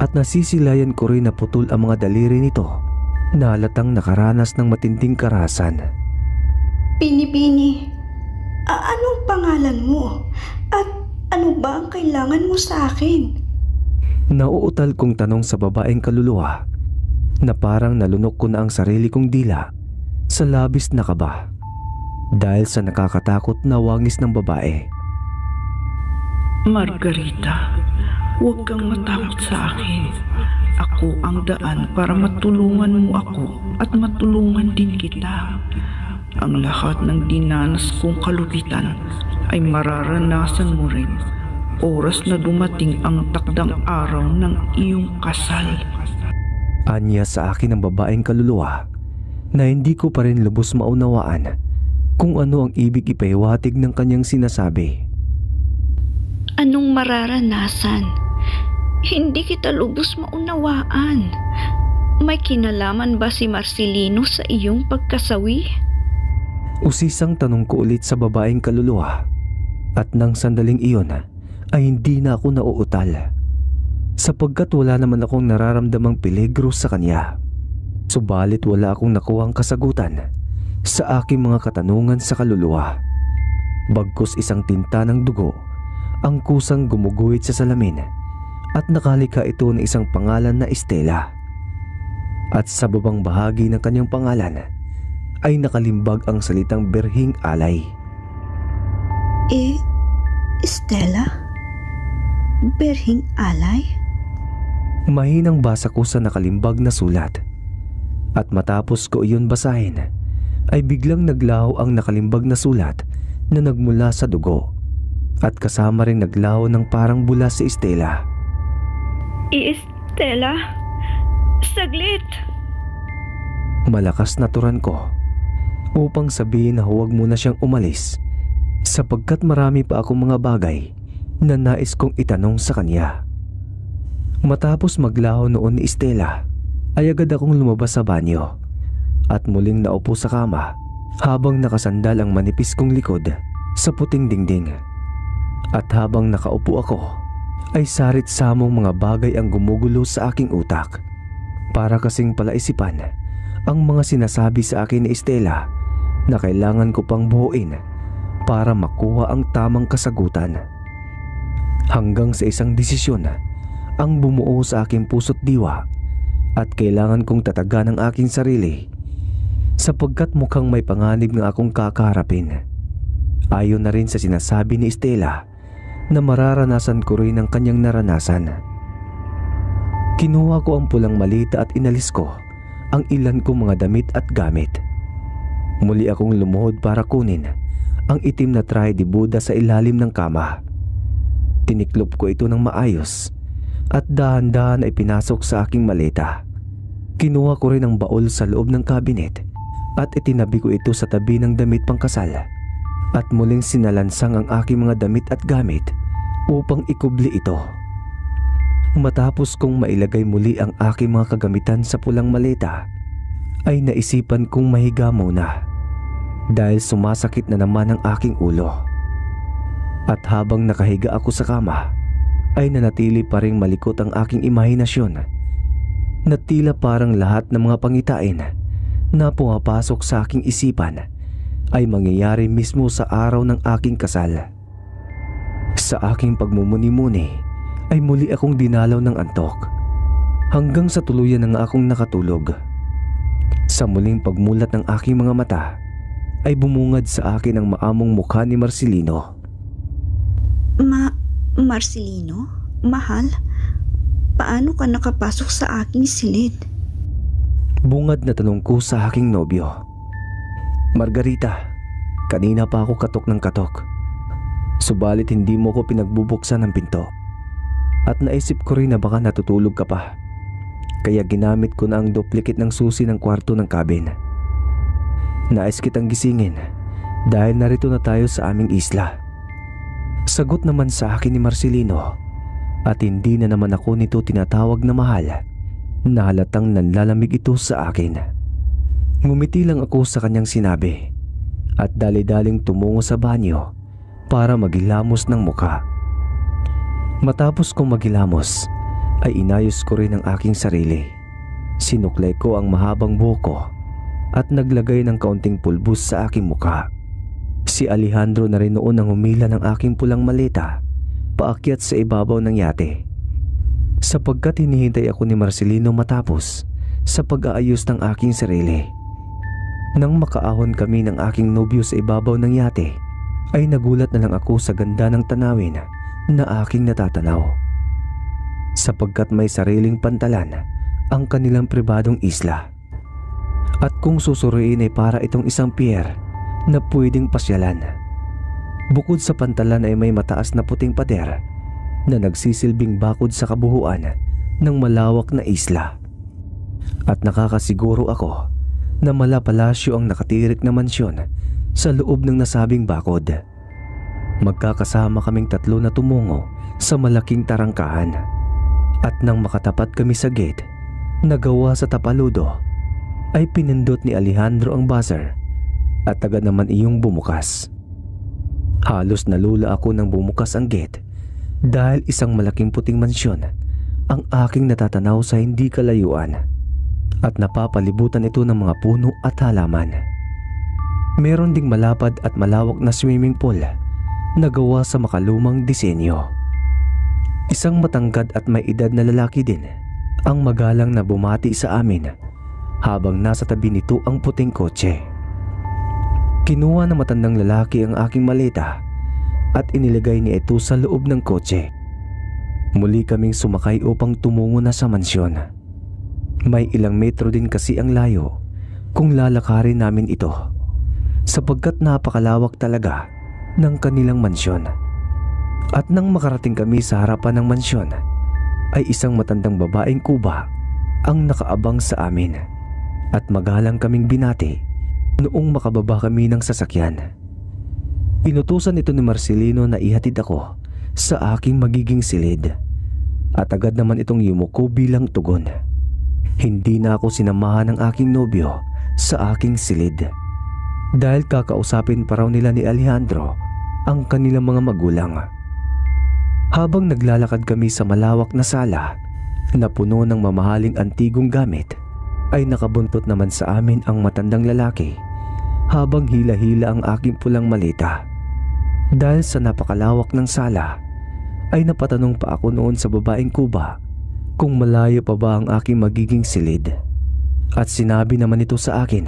Speaker 1: at nasisilayan ko rin na putol ang mga daliri nito na halatang nakaranas ng matinding karahasan.
Speaker 2: Bini, anong pangalan mo? At ano ba ang kailangan mo sa akin?
Speaker 1: Nauutal kong tanong sa babaeng kaluluwa na parang nalunok ko na ang sarili kong dila sa labis na kaba dahil sa nakakatakot na wangis ng babae.
Speaker 3: Margarita, huwag kang matakot sa akin. Ako ang daan para matulungan mo ako at matulungan din kita. Ang lahat ng dinanas kong kalugitan ay mararanasan mo rin oras na dumating ang takdang araw ng iyong kasal.
Speaker 1: Anya sa akin ng babaeng kaluluwa na hindi ko pa rin lubos maunawaan kung ano ang ibig ipahiwatig ng kanyang sinasabi.
Speaker 2: Anong mararanasan? Hindi kita lubos maunawaan. May kinalaman ba si Marcelino sa iyong pagkasawi?
Speaker 1: Usisang tanong ko ulit sa babaeng kaluluwa At nang sandaling iyon ay hindi na ako nauutal, sapagkat wala naman akong nararamdamang peligro sa kanya. Subalit wala akong nakuhang kasagutan sa aking mga katanungan sa kaluluwa. Bagkus isang tinta ng dugo ang kusang gumuguhit sa salamin at nakalika ito ng isang pangalan na Estela. At sa babang bahagi ng kanyang pangalan ay nakalimbag ang salitang Berhing Alay.
Speaker 2: Estela? Berhing Alay?
Speaker 1: Mahinang basa ko sa nakalimbag na sulat. At matapos ko iyon basahin, ay biglang naglaho ang nakalimbag na sulat na nagmula sa dugo. At kasama rin naglaho ng parang bula si Estela.
Speaker 2: Estela? Saglit!
Speaker 1: Malakas na turan ko upang sabihin na huwag muna siyang umalis, sapagkat marami pa akong mga bagay na nais kong itanong sa kanya. Matapos maglaho noon ni Estela, ay agad akong lumabas sa banyo at muling naupo sa kama habang nakasandal ang manipis kong likod sa puting dingding. At habang nakaupo ako, ay sarit-samong mga bagay ang gumugulo sa aking utak. Para kasing palaisipan ang mga sinasabi sa akin ni Estela na kailangan ko pang buuin para makuha ang tamang kasagutan. Hanggang sa isang desisyon ang bumuo sa aking puso't diwa, at kailangan kong tatagan ang aking sarili sapagkat mukhang may panganib na akong kakaharapin. Ayon na rin sa sinasabi ni Estela na mararanasan ko rin ang kanyang naranasan. Kinuha ko ang pulang malita at inalis ko ang ilan kong mga damit at gamit. Muli akong lumuhod para kunin ang itim na trahe de Buddha sa ilalim ng kama. Tiniklop ko ito ng maayos at dahan-dahan ay pinasok sa aking maleta. Kinuha ko rin ang baol sa loob ng kabinet at itinabi ko ito sa tabi ng damit pangkasal, at muling sinalansang ang aking mga damit at gamit upang ikubli ito. Matapos kong mailagay muli ang aking mga kagamitan sa pulang maleta, ay naisipan kong mahiga muna dahil sumasakit na naman ang aking ulo. At habang nakahiga ako sa kama, ay nanatili pa ring malikot ang aking imahinasyon na tila parang lahat ng mga pangitain na pumapasok sa aking isipan ay mangyayari mismo sa araw ng aking kasal. Sa aking pagmumuni-muni ay muli akong dinalaw ng antok hanggang sa tuluyan na nga akong nakatulog. Sa muling pagmulat ng aking mga mata ay bumungad sa akin ang maamong mukha ni Marcelino.
Speaker 2: Marcelino? Mahal? Paano ka nakapasok sa aking silid?
Speaker 1: Bungad na tanong ko sa aking nobyo. Margarita, kanina pa ako katok ng katok. Subalit hindi mo ko pinagbubuksan ng pinto. At naisip ko rin na baka natutulog ka pa. Kaya ginamit ko na ang duplicate ng susi ng kwarto ng cabin. Nais kitang gisingin dahil narito na tayo sa aming isla. Sagot naman sa akin ni Marcelino, at hindi na naman ako nito tinatawag na mahal, na halatang nanlalamig ito sa akin. Ngumiti lang ako sa kanyang sinabi at dali-daling tumungo sa banyo para maghilamos ng mukha. Matapos kong maghilamos ay inayos ko rin ang aking sarili. Sinuklay ko ang mahabang buhok ko at naglagay ng kaunting pulbos sa aking mukha. Si Alejandro na rin noon ang humila ng aking pulang maleta paakyat sa ibabaw ng yate, sapagkat hinihintay ako ni Marcelino matapos sa pag-aayos ng aking sarili. Nang makaahon kami ng aking nobyo sa ibabaw ng yate, ay nagulat na lang ako sa ganda ng tanawin na aking natatanaw, sapagkat may sariling pantalan ang kanilang pribadong isla. At kung susuriin ay para itong isang pier na pwedeng pasyalan. Bukod sa pantalan ay may mataas na puting pader na nagsisilbing bakod sa kabuuan ng malawak na isla. At nakakasiguro ako na mala-palasyo ang nakatirik na mansyon sa loob ng nasabing bakod. Magkakasama kaming tatlo na tumungo sa malaking tarangkahan. At nang makatapat kami sa gate na gawa sa tapaludo, ay pinindot ni Alejandro ang buzzer at agad naman iyong bumukas. Halos nalula ako nang bumukas ang gate dahil isang malaking puting mansyon ang aking natatanaw sa hindi kalayuan at napapalibutan ito ng mga puno at halaman. Meron ding malapad at malawak na swimming pool na gawa sa makalumang disenyo. Isang matangkad at may edad na lalaki din ang magalang na bumati sa amin habang nasa tabi nito ang puting kotse. Kinuha ng matandang lalaki ang aking maleta at inilagay niya ito sa loob ng kotse. Muli kaming sumakay upang tumungo na sa mansyon. May ilang metro din kasi ang layo kung lalakarin namin ito sapagkat napakalawak talaga ng kanilang mansyon. At nang makarating kami sa harapan ng mansyon ay isang matandang babaeng Kuba ang nakaabang sa amin at magalang kaming binati noong makababa kami ng sasakyan. Inutusan ito ni Marcelino na ihatid ako sa aking magiging silid at agad naman itong yumuko bilang tugon. Hindi na ako sinamahan ng aking nobyo sa aking silid dahil kakausapin pa raw nila ni Alejandro ang kanilang mga magulang. Habang naglalakad kami sa malawak na sala na puno ng mamahaling antigong gamit, ay nakabuntot naman sa amin ang matandang lalaki habang hila-hila ang aking pulang maleta. Dahil sa napakalawak ng sala, ay napatanong pa ako noon sa babaeng Kuba kung malayo pa ba ang aking magiging silid. At sinabi naman ito sa akin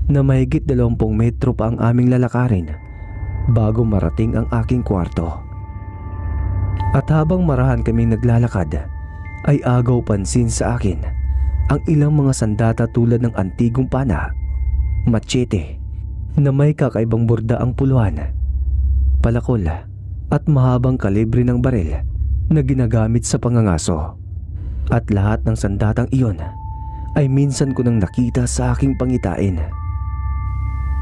Speaker 1: na mahigit 20 metro pa ang aming lalakarin bago marating ang aking kwarto. At habang marahan kaming naglalakad, ay agaw pansin sa akin ang ilang mga sandata tulad ng antigong pana, machete na may kakaibang borda ang puluhan, palakol at mahabang kalibre ng baril na ginagamit sa pangangaso. At lahat ng sandatang iyon ay minsan ko nang nakita sa aking pangitain.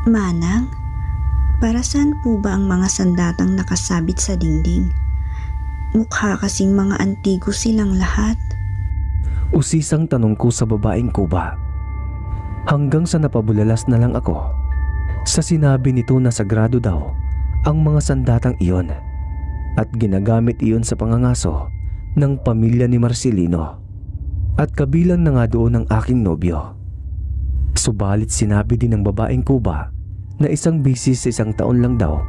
Speaker 2: Manang, para saan po ba ang mga sandatang nakasabit sa dingding? Mukha kasing mga antigo silang lahat.
Speaker 1: Usisang tanong ko sa babaeng Kuba. Hanggang sa napabulalas na lang ako sa sinabi nito na sagrado daw ang mga sandatang iyon at ginagamit iyon sa pangangaso ng pamilya ni Marcelino at kabilang na nga doon ang aking nobyo. Subalit sinabi din ng babaeng Kuba na isang bisis sa isang taon lang daw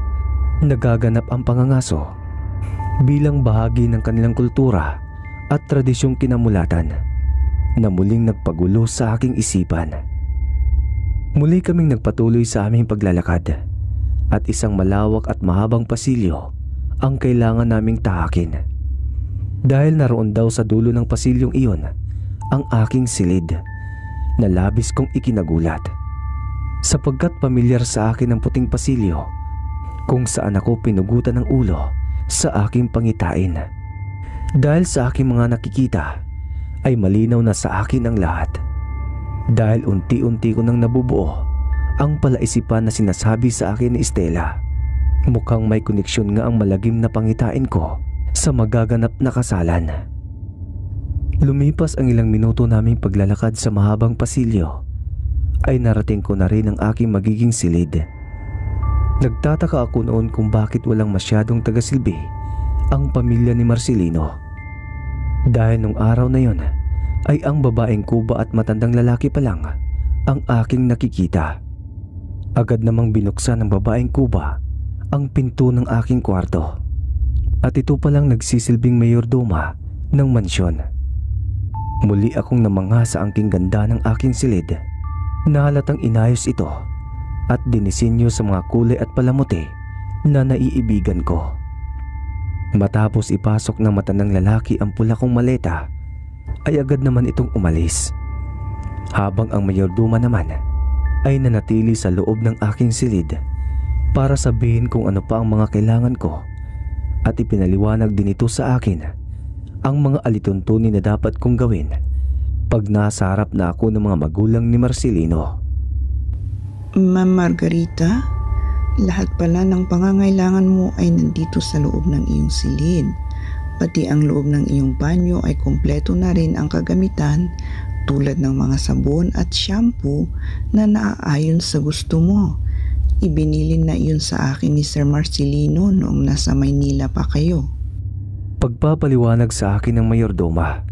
Speaker 1: nagaganap ang pangangaso bilang bahagi ng kanilang kultura at tradisyong kinamulatan na muling nagpagulo sa aking isipan. Muli kaming nagpatuloy sa aming paglalakad at isang malawak at mahabang pasilyo ang kailangan naming tahakin. Dahil naroon daw sa dulo ng pasilyong iyon ang aking silid na labis kong ikinagulat sapagkat pamilyar sa akin ang puting pasilyo kung saan ako pinugutan ng ulo sa aking pangitain. Dahil sa aking mga nakikita ay malinaw na sa akin ang lahat. Dahil unti-unti ko nang nabubuo ang palaisipan na sinasabi sa akin ni Estela. Mukhang may koneksyon nga ang malagim na pangitain ko sa magaganap na kasalan. Lumipas ang ilang minuto naming paglalakad sa mahabang pasilyo ay narating ko na rin ang aking magiging silid. Nagtataka ako noon kung bakit walang masyadong tagasilbi ang pamilya ni Marcelino. Dahil nung araw na yon ay ang babaeng Kuba at matandang lalaki pa lang ang aking nakikita. Agad namang binuksan ng babaeng Kuba ang pinto ng aking kwarto at ito palang nagsisilbing mayordoma ng mansyon. Muli akong namangha sa angking ganda ng aking silid na halatang inayos ito at dinisenyo sa mga kulay at palamuti na naiibigan ko. Matapos ipasok ng matandang lalaki ang pula kong maleta ay agad naman itong umalis. Habang ang mayordoma naman ay nanatili sa loob ng aking silid para sabihin kung ano pa ang mga kailangan ko at ipinaliwanag din ito sa akin ang mga alituntunin na dapat kong gawin pag nasa harap na ako ng mga magulang ni Marcelino.
Speaker 3: Ma'am Margarita, lahat pala ng pangangailangan mo ay nandito sa loob ng iyong silid. Pati ang loob ng iyong banyo ay kumpleto na rin ang kagamitan tulad ng mga sabon at shampoo na naaayon sa gusto mo. Ibinilin na iyon sa akin ni Sir Marcelino noong nasa Maynila pa kayo.
Speaker 1: Pagpapaliwanag sa akin ng mayordoma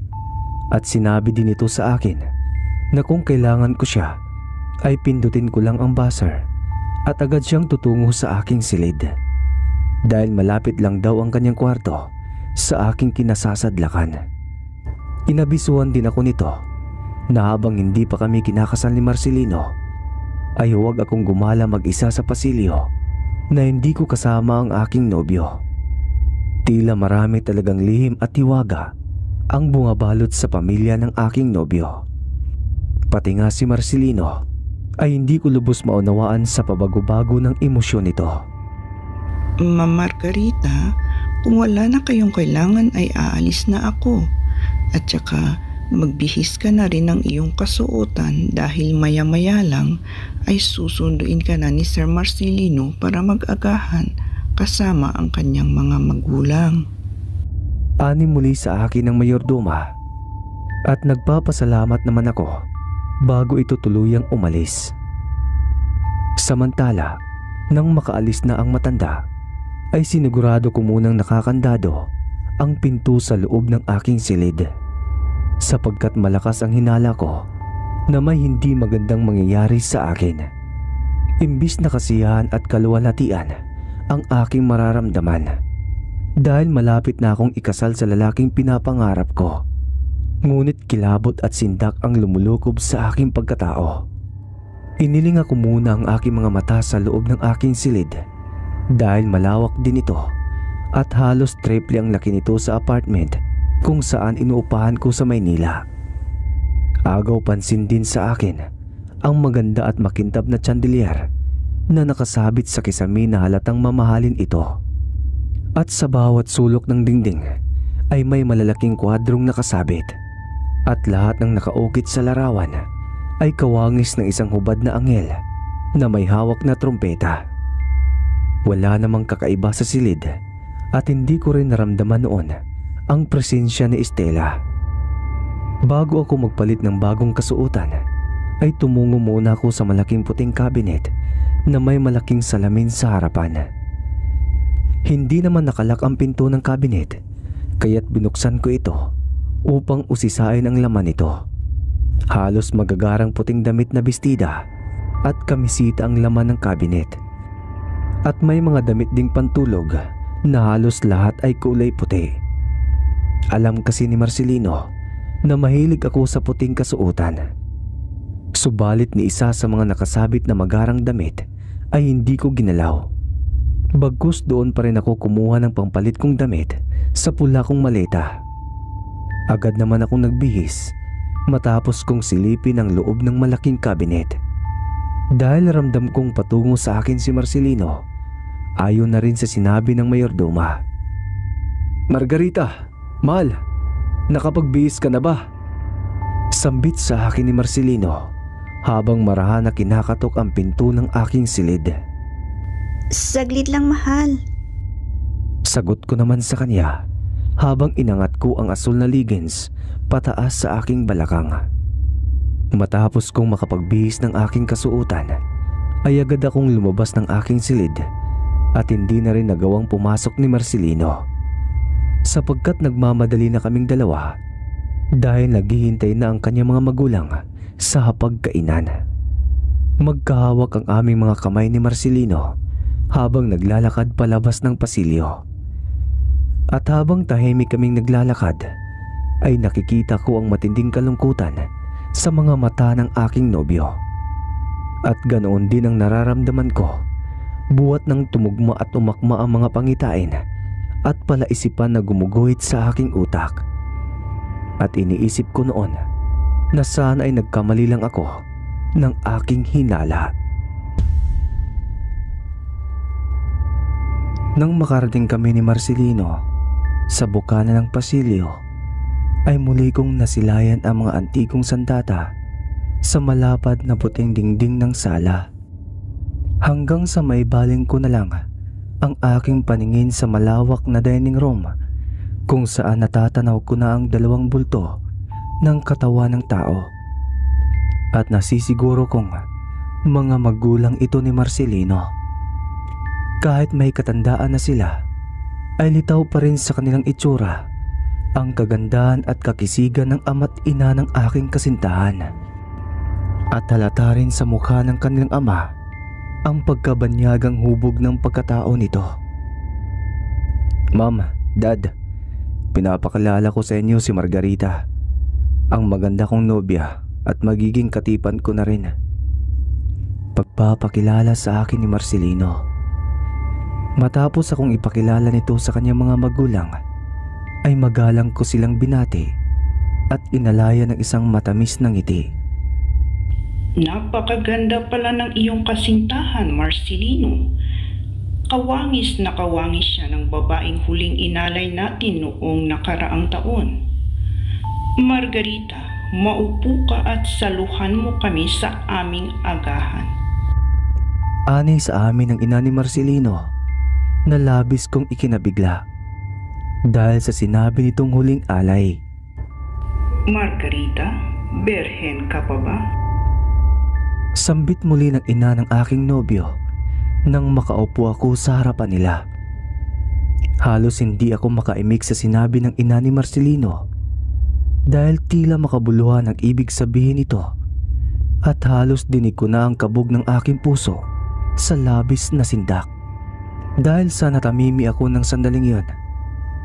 Speaker 1: at sinabi din ito sa akin na kung kailangan ko siya ay pindutin ko lang ang buzzer at agad siyang tutungo sa aking silid. Dahil malapit lang daw ang kanyang kwarto sa aking kinasasadlakan. Inabisuhan din ako nito na habang hindi pa kami kinakasal ni Marcelino ay huwag akong gumala mag-isa sa pasilyo na hindi ko kasama ang aking nobyo. Tila marami talagang lihim at hiwaga ang bumabalot sa pamilya ng aking nobyo. Pati nga si Marcelino ay hindi ko lubos maunawaan sa pabago-bago ng emosyon nito.
Speaker 3: Ma'am Margarita, kung wala na kayong kailangan ay aalis na ako. At saka magbihis ka na rin ng iyong kasuotan dahil maya-maya lang ay susunduin ka na ni Sir Marcelino para mag-agahan kasama ang kanyang mga magulang.
Speaker 1: Ani muli sa akin ng mayordoma at nagpapasalamat naman ako bago ito tuluyang umalis. Samantala, nang makaalis na ang matanda, ay sinigurado ko munang nakakandado ang pinto sa loob ng aking silid sapagkat malakas ang hinala ko na may hindi magandang mangyayari sa akin. Imbis na kasiyahan at kaluwalhatian ang aking mararamdaman dahil malapit na akong ikasal sa lalaking pinapangarap ko. Ngunit kilabot at sindak ang lumulukob sa aking pagkatao. Iniling ako muna ang aking mga mata sa loob ng aking silid dahil malawak din ito at halos triple ang laki nito sa apartment kung saan inuupahan ko sa Maynila. Agaw pansin din sa akin ang maganda at makintab na chandelier na nakasabit sa kisame na halatang mamahalin ito. At sa bawat sulok ng dingding ay may malalaking kwadrong nakasabit at lahat ng nakaukit sa larawan ay kawangis ng isang hubad na anghel na may hawak na trompeta. Wala namang kakaiba sa silid at hindi ko rin naramdaman noon ang presensya ni Estela. Bago ako magpalit ng bagong kasuotan ay tumungo muna ako sa malaking puting cabinet na may malaking salamin sa harapan. Hindi naman nakalak ang pinto ng cabinet kaya't binuksan ko ito upang usisain ang laman nito. Halos magagarang puting damit na bestida at kamisita ang laman ng cabinet. At may mga damit ding pantulog na halos lahat ay kulay puti. Alam kasi ni Marcelino na mahilig ako sa puting kasuotan. Subalit ni isa sa mga nakasabit na magarang damit ay hindi ko ginalaw. Bagkus doon pa rin ako kumuha ng pampalit kong damit sa pula kong maleta. Agad naman akong nagbihis matapos kong silipin ang loob ng malaking cabinet. Dahil ramdam kong patungo sa akin si Marcelino, ayon na rin sa sinabi ng mayordoma. "Margarita, mahal, nakapagbihis ka na ba?" Sambit sa akin ni Marcelino habang marahan na kinakatok ang pinto ng aking silid.
Speaker 2: Saglit lang, mahal.
Speaker 1: Sagot ko naman sa kanya habang inangat ko ang asul na leggings pataas sa aking balakang. Matapos kong makapagbihis ng aking kasuotan ay agad akong lumabas ng aking silid at hindi na rin nagawang pumasok ni Marcelino sapagkat nagmamadali na kaming dalawa dahil naghihintay na ang kanyang mga magulang sa hapagkainan. Magkahawak ang aming mga kamay ni Marcelino habang naglalakad palabas ng pasilyo. At habang tahimik kaming naglalakad ay nakikita ko ang matinding kalungkutan sa mga mata ng aking nobyo. At ganoon din ang nararamdaman ko buwat ng tumugma at umakma ang mga pangitain at palaisipan na gumuguhit sa aking utak. At iniisip ko noon na sana ay nagkamali lang ako ng aking hinala. Nang makarating kami ni Marcelino sa bukana ng pasilyo, ay muli kong nasilayan ang mga antikong sandata sa malapad na puting dingding ng sala. Hanggang sa may baling ko na lang ang aking paningin sa malawak na dining room kung saan natatanaw ko na ang dalawang bulto ng katawan ng tao. At nasisiguro kong Mga magulang ito ni Marcelino. Kahit may katandaan na sila, ay litaw pa rin sa kanilang itsura ang kagandahan at kakisigan ng ama't ina ng aking kasintahan. At halata rin sa mukha ng kanilang ama ang pagkabanyagang hubog ng pagkatao nito. Ma'am, Dad, pinapakilala ko sa inyo si Margarita, ang maganda kong nobya at magiging katipan ko na rin. Pagpapakilala sa akin ni Marcelino. Matapos akong ipakilala nito sa kanyang mga magulang, ay magalang ko silang binati at inalaya ng isang matamis na ngiti.
Speaker 3: Napakaganda pala ng iyong kasintahan, Marcelino. Kawangis na kawangis siya ng babaeng huling inalay natin noong nakaraang taon. Margarita, maupo ka at saluhan mo kami sa aming agahan.
Speaker 1: Ani sa amin ng ina ni Marcelino na labis kong ikinabigla dahil sa sinabi nitong huling alay.
Speaker 3: Margarita, berhen ka pa ba?
Speaker 1: Sambit muli ng ina ng aking nobyo nang makaupo ako sa harapan nila. Halos hindi ako makaimik sa sinabi ng ina ni Marcelino dahil tila makabuluhan ang ibig sabihin nito at halos dinig ko na ang kabog ng aking puso sa labis na sindak. Dahil sa natamimi ako ng sandaling yon,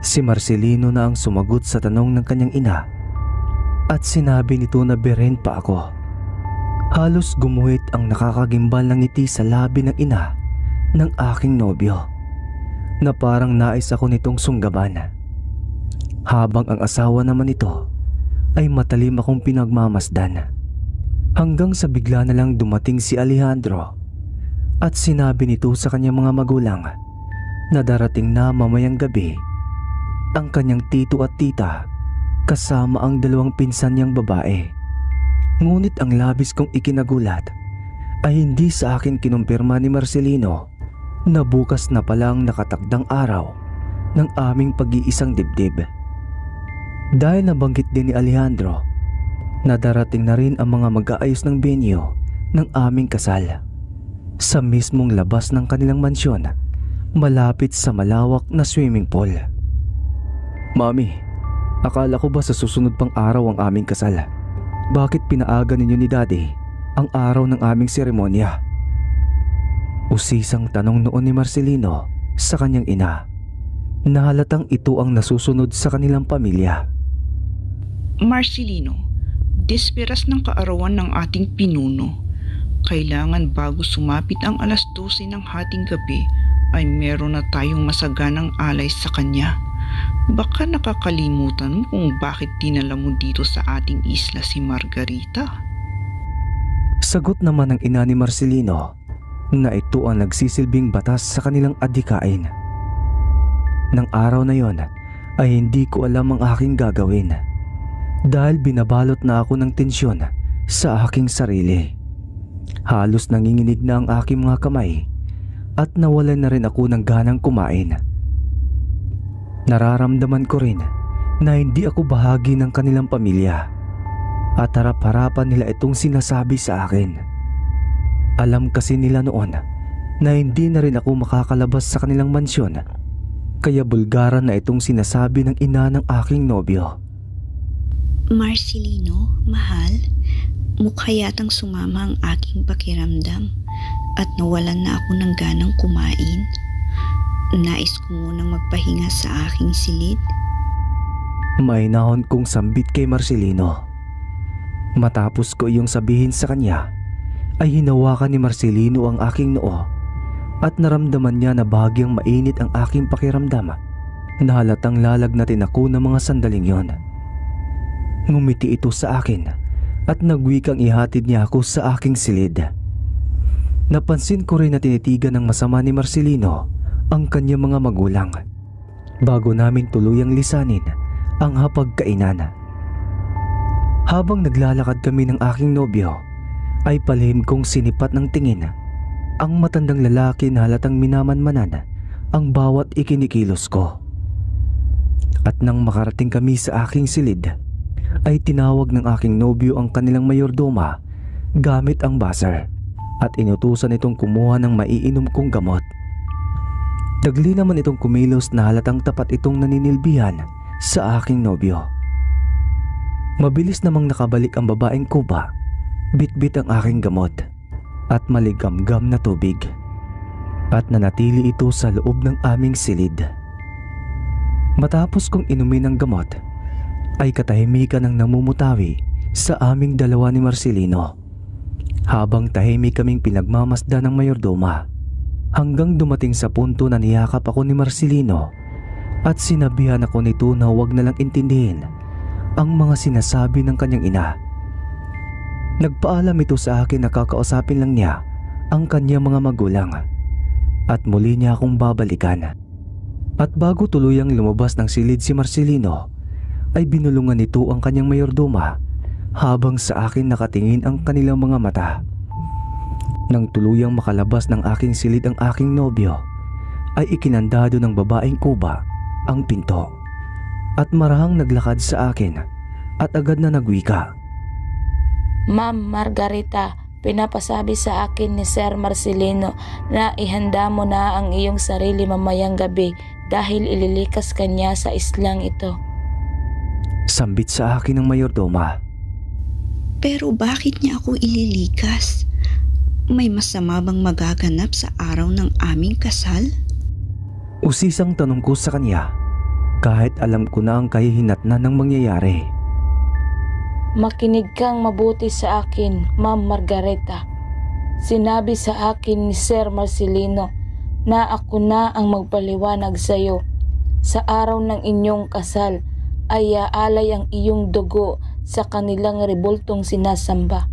Speaker 1: si Marcelino na ang sumagot sa tanong ng kanyang ina at sinabi nito na berhen pa ako. Halos gumuhit ang nakakagimbal ng ngiti sa labi ng ina ng aking nobyo na parang nais ako nitong sunggaban. Habang ang asawa naman nito ay matalim akong pinagmamasdan. Hanggang sa bigla na lang dumating si Alejandro at sinabi nito sa kanyang mga magulang na darating na mamayang gabi ang kanyang tito at tita kasama ang dalawang pinsan niyang babae. Ngunit ang labis kong ikinagulat ay hindi sa akin kinumpirma ni Marcelino na bukas na palang nakatakdang araw ng aming pag-iisang dibdib. Dahil nabanggit din ni Alejandro na darating na rin ang mga mag-aayos ng venue ng aming kasal sa mismong labas ng kanilang mansyon malapit sa malawak na swimming pool. Mami, akala ko ba sa susunod pang araw ang aming kasal? Bakit pinaaga ninyo ni Daddy ang araw ng aming seremonya? Usisang tanong noon ni Marcelino sa kanyang ina na halatang ito ang nasusunod sa kanilang pamilya.
Speaker 3: Marcelino, desperas ng kaarawan ng ating pinuno. Kailangan bago sumapit ang alas 12 ng hating gabi ay meron na tayong masaganang alay sa kanya. Baka nakakalimutan mo kung bakit dinala mo dito sa ating isla si Margarita.
Speaker 1: Sagot naman ng ina ni Marcelino na ito ang nagsisilbing batas sa kanilang adhikain. Nang araw na yon ay hindi ko alam ang aking gagawin dahil binabalot na ako ng tensyon sa aking sarili. Halos nanginginig na ang aking mga kamay at nawalan na rin ako ng ganang kumain. Nararamdaman ko rin na hindi ako bahagi ng kanilang pamilya at harap-harapan nila itong sinasabi sa akin. Alam kasi nila noon na hindi na rin ako makakalabas sa kanilang mansyon, kaya bulgaran na itong sinasabi ng ina ng aking nobyo.
Speaker 2: Marcelino, mahal, mukha yatang sumama ang aking pakiramdam at nawalan na ako ng ganang kumain. Nais ko munang magpahinga sa aking silid.
Speaker 1: May nahon kong sambit kay Marcelino. Matapos ko iyong sabihin sa kanya, ay hinawakan ni Marcelino ang aking noo at naramdaman niya na bahagyang mainit ang aking pakiramdam na halatang lalagnatin ako ng mga sandaling yon. Ngumiti ito sa akin at nagwikang ihatid niya ako sa aking silid. Napansin ko rin na tinitigan ng masama ni Marcelino ang kanyang mga magulang bago namin tuluyang lisanin ang hapagkainan. Habang naglalakad kami ng aking nobyo, ay palihim kong sinipat ng tingin ang matandang lalaki na halatang minamanmanan ang bawat ikinikilos ko. At nang makarating kami sa aking silid, ay tinawag ng aking nobyo ang kanilang mayordoma gamit ang buzzer at inutusan itong kumuha ng maiinom kong gamot. Dagli naman itong kumilos na halatang tapat itong naninilbihan sa aking nobyo. Mabilis namang nakabalik ang babaeng kuba, bitbit ang aking gamot at maligamgam na tubig, at nanatili ito sa loob ng aming silid. Matapos kong inumin ang gamot, ay katahimikan ang namumutawi sa aming dalawa ni Marcelino, habang tahimik kaming pinagmamasdan ng mayordoma, hanggang dumating sa punto na niyakap ako ni Marcelino at sinabihan ako nito na huwag na lang intindihin ang mga sinasabi ng kanyang ina. Nagpaalam ito sa akin na kakausapin lang niya ang kanyang mga magulang at muli niya akong babalikan. At bago tuluyang lumabas ng silid si Marcelino, ay binulungan nito ang kanyang mayordoma habang sa akin nakatingin ang kanilang mga mata. Nang tuluyang makalabas ng aking silid ang aking nobyo, ay ikinandado ng babaeng kuba ang pinto at marahang naglakad sa akin at agad na nagwika.
Speaker 4: Ma'am Margarita, pinapasabi sa akin ni Sir Marcelino na ihanda mo na ang iyong sarili mamayang gabi dahil ililikas kanya sa islang ito.
Speaker 1: Sambit sa akin ng mayordoma.
Speaker 2: Pero bakit niya ako ililikas? May masama bang magaganap sa araw ng aming kasal?
Speaker 1: Usisang tanong ko sa kanya, kahit alam ko na ang kahihinatnan ng mangyayari.
Speaker 4: Makinig kang mabuti sa akin, Ma'am Margareta. Sinabi sa akin ni Sir Marcelino na ako na ang magpaliwanag sa iyo. Sa araw ng inyong kasal ay aalay ang iyong dugo sa kanilang rebultong sinasamba,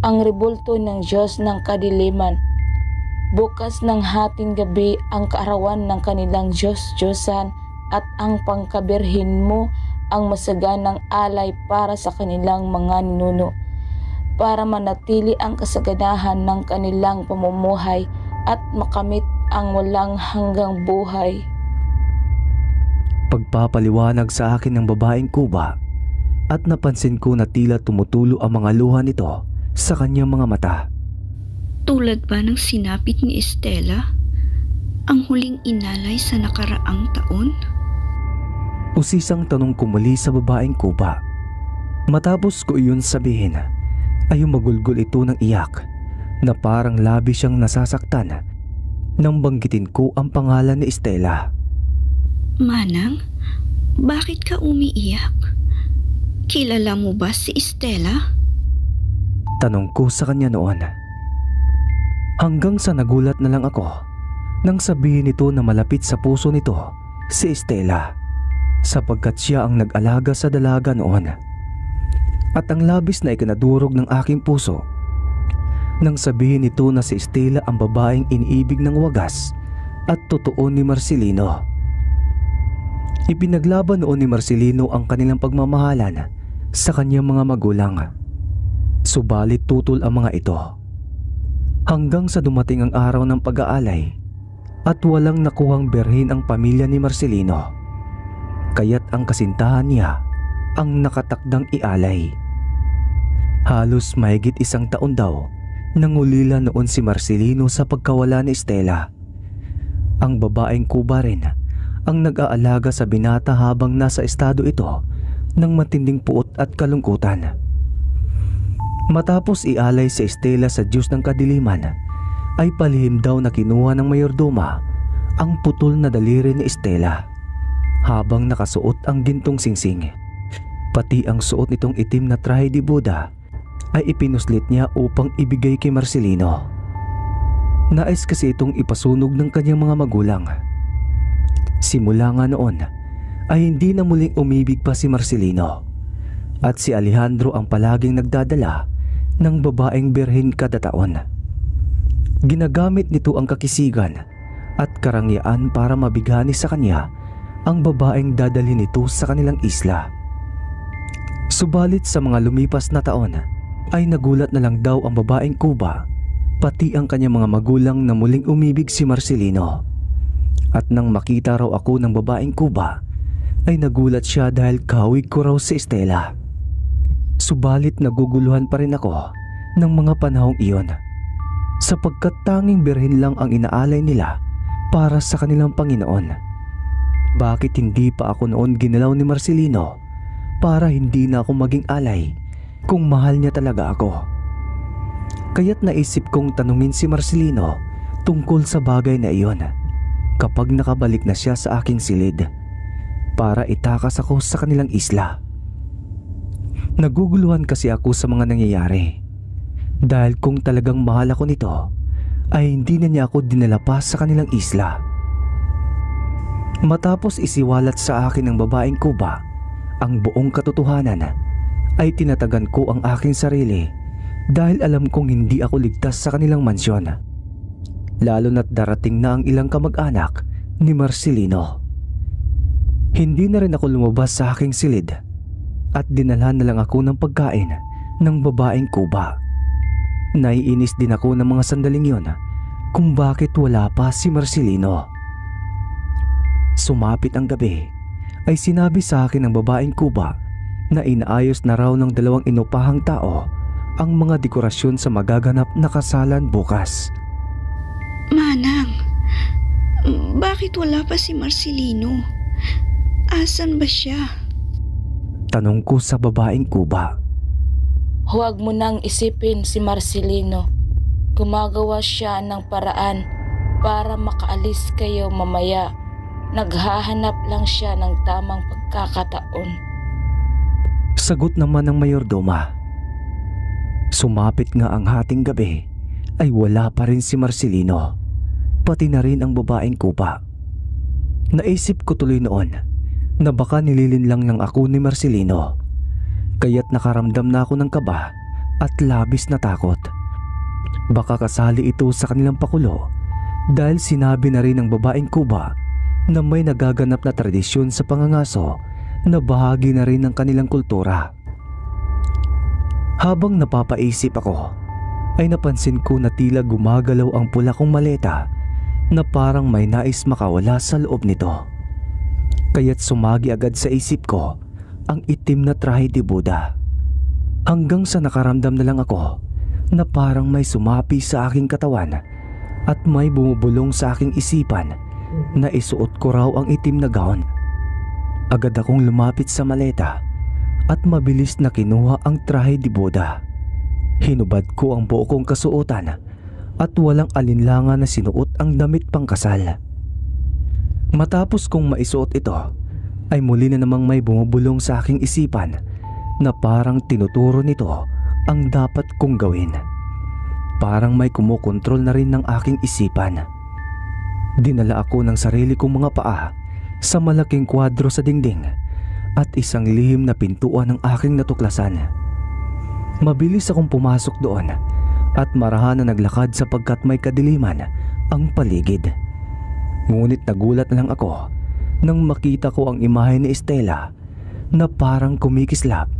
Speaker 4: ang rebulto ng Diyos ng kadiliman. Bukas ng hating gabi ang kaarawan ng kanilang Diyos-Diyosan at ang pangkabirhin mo ang masaganang alay para sa kanilang mga ninuno, para manatili ang kasaganahan ng kanilang pamumuhay at makamit ang walang hanggang buhay.
Speaker 1: Pagpapaliwanag sa akin ng babaeng kuba, at napansin ko na tila tumutulo ang mga luha nito sa kanyang mga mata.
Speaker 2: Tulad ba ng sinapit ni Estela? Ang huling inalay sa nakaraang taon?
Speaker 1: Usisang tanong ko muli sa babaeng kuba. Matapos ko iyon sabihin, ay umagulgol ito ng iyak na parang labis siyang nasasaktan nang banggitin ko ang pangalan ni Estela.
Speaker 2: Manang, bakit ka umiiyak? Kilala mo ba si Estela?
Speaker 1: Tanong ko sa kanya noon. Hanggang sa nagulat na lang ako nang sabihin nito na malapit sa puso nito si Estela, sapagkat siya ang nag-alaga sa dalaga noon. At ang labis na ikinadurog ng aking puso nang sabihin nito na si Estela ang babaeng iniibig ng wagas at totoo ni Marcelino. Ipinaglaban noon ni Marcelino ang kanilang pagmamahalan sa kanyang mga magulang. Subalit tutol ang mga ito hanggang sa dumating ang araw ng pag-aalay at walang nakuhang berhin ang pamilya ni Marcelino. Kaya't ang kasintahan niya ang nakatakdang ialay. Halos mahigit 1 taon daw nangulila noon si Marcelino sa pagkawala ni Estela. Ang babaeng kuba rin ang nag-aalaga sa binata habang nasa estado ito ng matinding puot at kalungkutan. Matapos ialay si Estela sa Diyos ng kadiliman, ay palihim daw na kinuha ng mayordoma ang putol na daliri ni Estela habang nakasuot ang gintong singsing. Pati ang suot nitong itim na trahe di Buda ay ipinuslit niya upang ibigay kay Marcelino. Nais kasi itong ipasunog ng kanyang mga magulang. Simula nga noon ay hindi na muling umibig pa si Marcelino at si Alejandro ang palaging nagdadala ng babaeng birhen kada taon. Ginagamit nito ang kakisigan at karangyaan para mabigani sa kanya ang babaeng dadalhin nito sa kanilang isla. Subalit sa mga lumipas na taon ay nagulat na lang daw ang babaeng kuba pati ang kanyang mga magulang na muling umibig si Marcelino. At nang makita raw ako ng babaeng kuba ay nagulat siya dahil kahawig ko raw si Estela. Subalit naguguluhan pa rin ako ng mga panahong iyon. sapagkat tanging birhen lang ang inaalay nila para sa kanilang Panginoon. Bakit hindi pa ako noon ginalaw ni Marcelino para hindi na ako maging alay kung mahal niya talaga ako? Kaya't naisip kong tanungin si Marcelino tungkol sa bagay na iyon kapag nakabalik na siya sa aking silid para itakas ako sa kanilang isla. Naguguluhan kasi ako sa mga nangyayari dahil kung talagang mahal ako nito ay hindi na niya ako dinala pa sa kanilang isla. Matapos isiwalat sa akin ng babaeng Kuba ang buong katotohanan, ay tinatagan ko ang aking sarili dahil alam kong hindi ako ligtas sa kanilang mansyon, lalo na't darating na ang ilang kamag-anak ni Marcelino. Hindi na rin ako lumabas sa aking silid at dinalhan na lang ako ng pagkain ng babaeng Kuba. Naiinis din ako ng mga sandaling yon kung bakit wala pa si Marcelino. Sumapit ang gabi ay sinabi sa akin ng babaeng Kuba na inaayos na raw ng 2 inupahang tao ang mga dekorasyon sa magaganap na kasalan bukas.
Speaker 2: Manang, bakit wala pa si Marcelino? Asan ba siya?
Speaker 1: Tanong ko sa babaeng Kuba.
Speaker 4: Huwag mo nang isipin si Marcelino. Gumagawa siya ng paraan para makaalis kayo mamaya. Naghahanap lang siya ng tamang pagkakataon.
Speaker 1: Sagot naman ng mayordoma. Sumapit nga ang hating gabi ay wala pa rin si Marcelino, pati na rin ang babaeng Kuba. Naisip ko tuloy noon na baka nililinlang lang ako ni Marcelino, kaya't nakaramdam na ako ng kaba at labis na takot. Baka kasali ito sa kanilang pakulo dahil sinabi na rin ng babaeng Kuba na may nagaganap na tradisyon sa pangangaso na bahagi na rin ng kanilang kultura. Habang napapaisip ako, ay napansin ko na tila gumagalaw ang pula kong maleta na parang may nais makawala sa loob nito. Kaya't sumagi agad sa isip ko ang itim na trahe de Buddha. Hanggang sa nakaramdam na lang ako na parang may sumapi sa aking katawan at may bumubulong sa aking isipan na isuot ko raw ang itim na gown. Agad akong lumapit sa maleta at mabilis na kinuha ang trahe de Buddha. Hinubad ko ang buo kong kasuotan at walang alinlangan na sinuot ang damit pangkasal. Matapos kong maisuot ito, ay muli na namang may bumubulong sa aking isipan na parang tinuturo nito ang dapat kong gawin. Parang may kumukontrol na rin ng aking isipan. Dinala ako ng sarili kong mga paa sa malaking kwadro sa dingding at isang lihim na pintuan ng aking natuklasan. Mabilis akong pumasok doon at marahan na naglakad sapagkat may kadiliman ang paligid. Ngunit nagulat na lang ako nang makita ko ang imahe ni Estela na parang kumikislap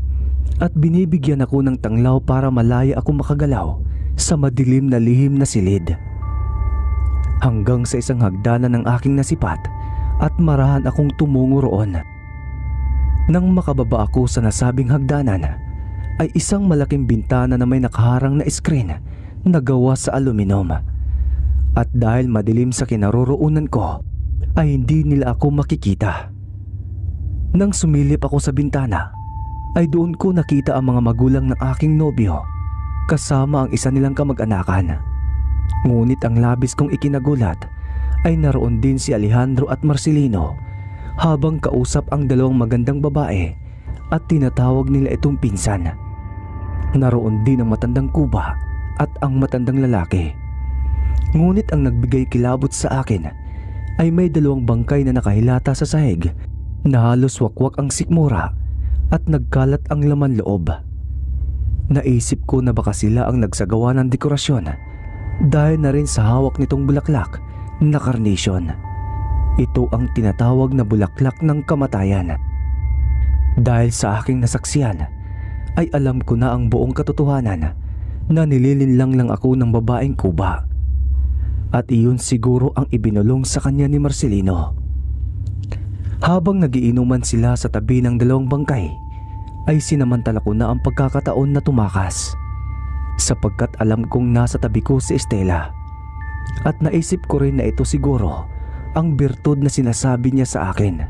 Speaker 1: at binibigyan ako ng tanglaw para malaya ako makagalaw sa madilim na lihim na silid. Hanggang sa isang hagdanan ng aking nasipat at marahan akong tumungo roon. Nang makababa ako sa nasabing hagdanan, ay isang malaking bintana na may nakaharang na screen na gawa sa aluminum. At dahil madilim sa kinaroroonan ko, ay hindi nila ako makikita. Nang sumilip ako sa bintana, ay doon ko nakita ang mga magulang ng aking nobyo kasama ang isa nilang kamag-anakan. Ngunit ang labis kong ikinagulat ay naroon din si Alejandro at Marcelino habang kausap ang 2 magandang babae at tinatawag nila itong pinsan. Naroon din ang matandang Kuba at ang matandang lalaki. Ngunit ang nagbigay kilabot sa akin ay may 2 bangkay na nakahilata sa sahig na halos wakwak ang sikmura at nagkalat ang laman loob. Naisip ko na baka sila ang nagsagawa ng dekorasyon dahil na rin sa hawak nitong bulaklak na carnation. Ito ang tinatawag na bulaklak ng kamatayan. Dahil sa aking nasaksiyan, ay alam ko na ang buong katotohanan na nililinlang lang ako ng babaeng Kuba. At iyon siguro ang ibinulong sa kanya ni Marcelino. Habang nagiinuman sila sa tabi ng 2 bangkay, ay sinamantala ko na ang pagkakataon na tumakas. sapagkat alam kong nasa tabi ko si Estela. At naisip ko rin na ito siguro ang birtud na sinasabi niya sa akin,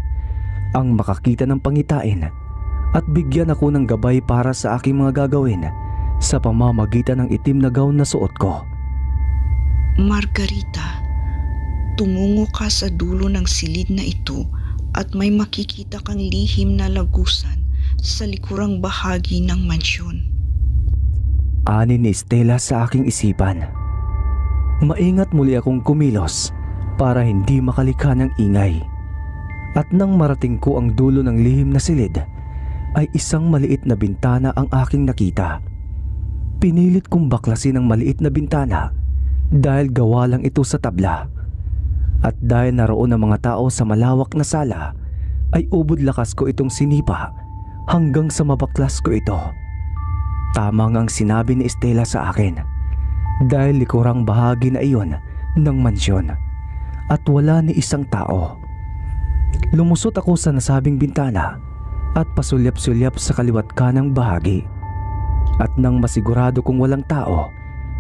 Speaker 1: ang makakita ng pangitain at bigyan ako ng gabay para sa aking mga gagawin sa pamamagitan ng itim na gown na suot ko.
Speaker 3: Margarita, tumungo ka sa dulo ng silid na ito at may makikita kang lihim na lagusan sa likurang bahagi ng mansyon.
Speaker 1: Ani ni Estela sa aking isipan. Maingat muli akong kumilos para hindi makalikha ng ingay. At nang marating ko ang dulo ng lihim na silid, ay isang maliit na bintana ang aking nakita. Pinilit kong baklasin ang maliit na bintana dahil gawa lang ito sa tabla. At dahil naroon ang mga tao sa malawak na sala, ay ubod lakas ko itong sinipa hanggang sa mabaklas ko ito. Tama ang sinabi ni Estela sa akin, dahil likurang bahagi na iyon ng mansyon at wala ni isang tao. Lumusot ako sa nasabing bintana at pasulyap-sulyap sa kaliwat kanang bahagi. At nang masigurado kong walang tao,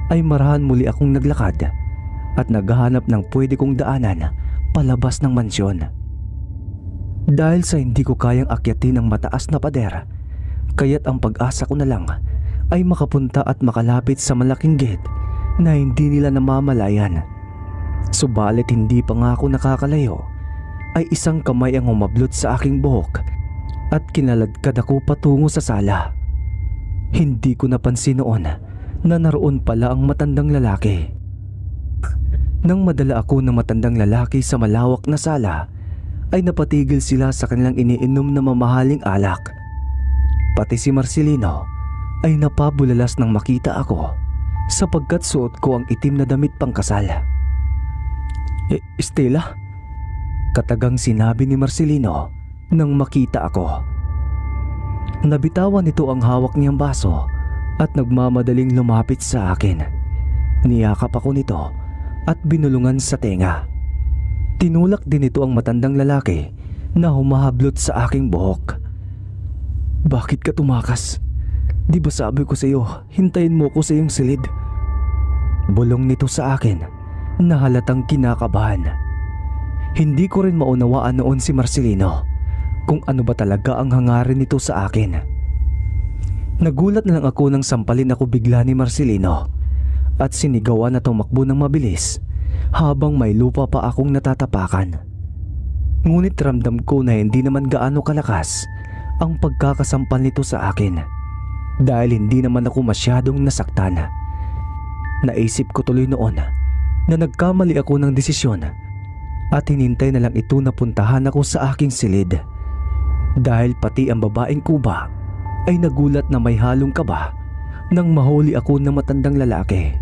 Speaker 1: ay marahan muli akong naglakad at naghahanap ng pwede kong daanan palabas ng mansyon. Dahil sa hindi ko kayang akyatin ang mataas na pader, kaya't ang pag-asa ko na lang ay makapunta at makalapit sa malaking gate na hindi nila namamalayan. Subalit hindi pa nga ako nakakalayo, ay isang kamay ang humablot sa aking buhok at kinaladkad ako patungo sa sala. Hindi ko napansin noon na naroon pala ang matandang lalaki. Nang madala ako ng matandang lalaki sa malawak na sala, ay napatigil sila sa kanilang iniinom na mamahaling alak. Pati si Marcelino ay napabulalas nang makita ako sapagkat suot ko ang itim na damit pangkasal. Estela? Katagang sinabi ni Marcelino nang makita ako. Nabitawan nito ang hawak niyang baso at nagmamadaling lumapit sa akin. Niyakap ako nito at binulungan sa tenga. Tinulak din ito ang matandang lalaki na humahablot sa aking buhok. Bakit ka tumakas? Di ba sabi ko sa iyo, hintayin mo ko sa iyong silid? Bulong nito sa akin na halatang kinakabahan. Hindi ko rin maunawaan noon si Marcelino kung ano ba talaga ang hangarin nito sa akin. Nagulat na lang ako nang sampalin ako bigla ni Marcelino at sinigawan na tumakbo ng mabilis habang may lupa pa akong natatapakan. Ngunit ramdam ko na hindi naman gaano kalakas ang pagkakasampal nito sa akin dahil hindi naman ako masyadong nasaktan. Naisip ko tuloy noon na nagkamali ako ng desisyon at hinintay na lang ito na puntahan ako sa aking silid dahil pati ang babaeng kuba ay nagulat na may halong kaba nang mahuli ako ng matandang lalaki.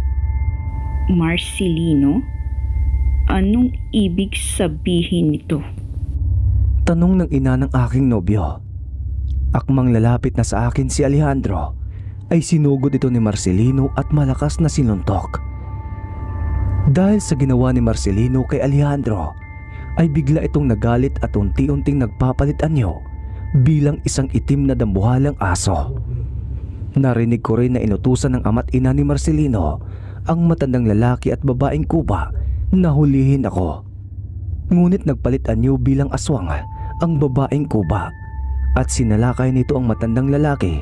Speaker 2: Marcelino? Anong ibig sabihin nito?
Speaker 1: Tanong ng ina ng aking nobyo. Akmang lalapit na sa akin si Alejandro, ay sinugod ito ni Marcelino at malakas na sinuntok. Dahil sa ginawa ni Marcelino kay Alejandro, ay bigla itong nagalit at unti-unting nagpapalit anyo bilang isang itim na dambuhalang aso. Narinig ko rin na inutusan ng ama't ina ni Marcelino ang matandang lalaki at babaeng kuba na hulihin ako. Ngunit nagpalit anyo bilang aswang ang babaeng kuba at sinalakay nito ang matandang lalaki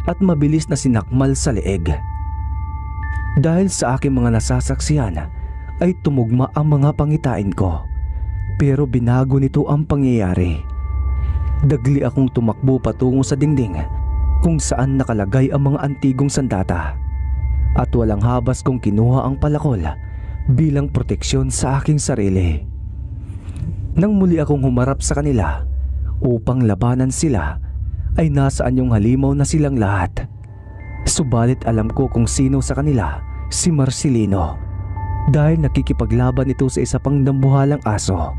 Speaker 1: at mabilis na sinakmal sa leeg. Dahil sa aking mga nasasaksihan ay tumugma ang mga pangitain ko, pero binago nito ang pangyayari. Dagli akong tumakbo patungo sa dingding kung saan nakalagay ang mga antigong sandata at walang habas kong kinuha ang palakol bilang proteksyon sa aking sarili. Nang muli akong humarap sa kanila upang labanan sila, ay nasa anyong halimaw na silang lahat. Subalit alam ko kung sino sa kanila si Marcelino dahil nakikipaglaban ito sa isa pang dambuhalang aso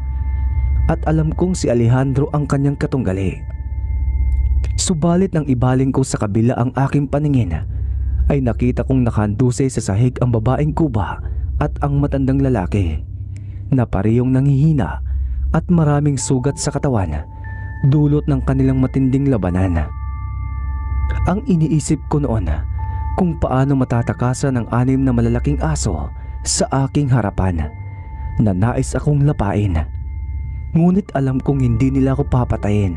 Speaker 1: at alam kong si Alejandro ang kanyang katunggali. Subalit nang ibaling ko sa kabila ang aking paningin, ay nakita kong nakahandusay sa sahig ang babaeng kuba at ang matandang lalaki na parehong nanghihina at maraming sugat sa katawan dulot ng kanilang matinding labanan. Ang iniisip ko noon kung paano matatakasan ang 6 na malalaking aso sa aking harapan na nais akong lapain. Ngunit alam kong hindi nila ako papatayin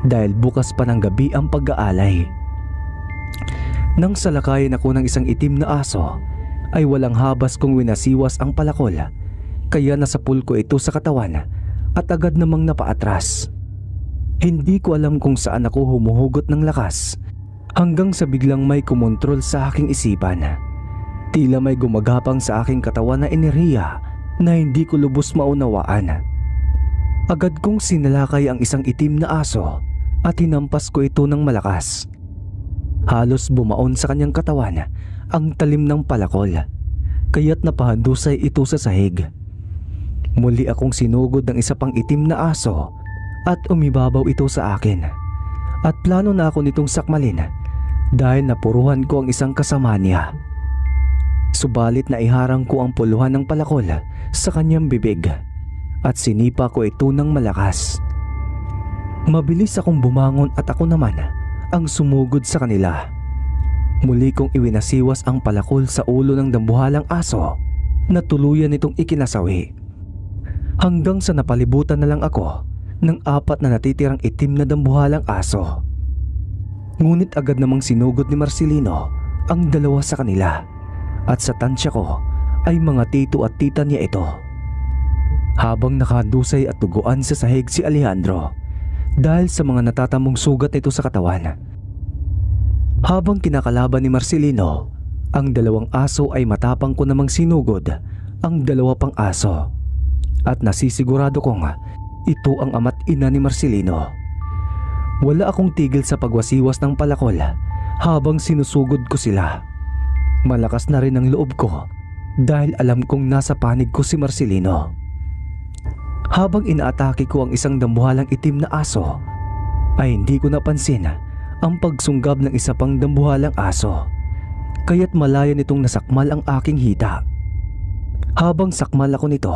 Speaker 1: dahil bukas pa ng gabi ang pag-aalay. Nang salakayin ako ng isang itim na aso, ay walang habas kong winasiwas ang palakol, kaya nasapul ko ito sa katawan at agad namang napaatras. Hindi ko alam kung saan ako humuhugot ng lakas hanggang sa biglang may kumontrol sa aking isipan. Tila may gumagapang sa aking katawan na enerhiya na hindi ko lubos maunawaan. Agad kong sinalakay ang isang itim na aso at hinampas ko ito ng malakas. Halos bumaon sa kanyang katawan ang talim ng palakol, kaya't napahandusay ito sa sahig. Muli akong sinugod ng isa pang itim na aso at umibabaw ito sa akin. At plano na ako nitong sakmalin dahil napuruhan ko ang isang kasama niya. Subalit na iharang ko ang puluhan ng palakol sa kanyang bibig at sinipa ko ito ng malakas. Mabilis akong bumangon at ako naman ang sumugod sa kanila. Muli kong iwinasiwas ang palakol sa ulo ng dambuhalang aso na tuluyan nitong ikinasawi. Hanggang sa napalibutan na lang ako ng 4 na natitirang itim na dambuhalang aso. Ngunit agad namang sinugod ni Marcelino ang 2 sa kanila at sa tansya ko ay mga tito at tita niya ito. Habang nakadusay at duguan sa sahig si Alejandro dahil sa mga natatamong sugat nito sa katawan. Habang kinakalaban ni Marcelino ang 2 aso ay matapang ko namang sinugod ang 2 pang aso at nasisigurado kong ito ang ama't ina ni Marcelino. Wala akong tigil sa pagwasiwas ng palakol habang sinusugod ko sila. Malakas na rin ang loob ko dahil alam kong nasa panig ko si Marcelino. Habang inaatake ko ang isang dambuhalang itim na aso, ay hindi ko napansin ang pagsunggab ng isa pang dambuhalang aso, kaya't malaya nitong nasakmal ang aking hita. Habang sakmal ako nito,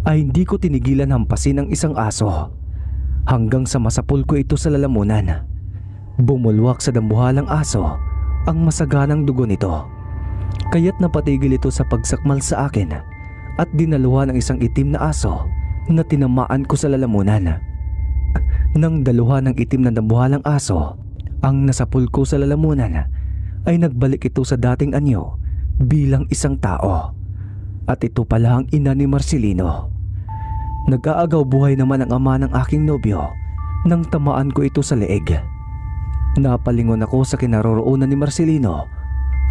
Speaker 1: ay hindi ko tinigilan hampasin ang isang aso hanggang sa masapul ko ito sa lalamunan. Bumulwak sa dambuhalang aso ang masaganang dugo nito, kaya't napatigil ito sa pagsakmal sa akin at dinaluhan ng isang itim na aso na tinamaan ko sa lalamunan. Nang daluhan ng itim na dambuhalang aso ang nasapul ko sa lalamunan, ay nagbalik ito sa dating anyo bilang isang tao. At ito pala ang ina ni Marcelino. Nag-aagaw buhay naman ang ama ng aking nobyo nang tamaan ko ito sa leeg. Napalingon ako sa kinaroroonan ni Marcelino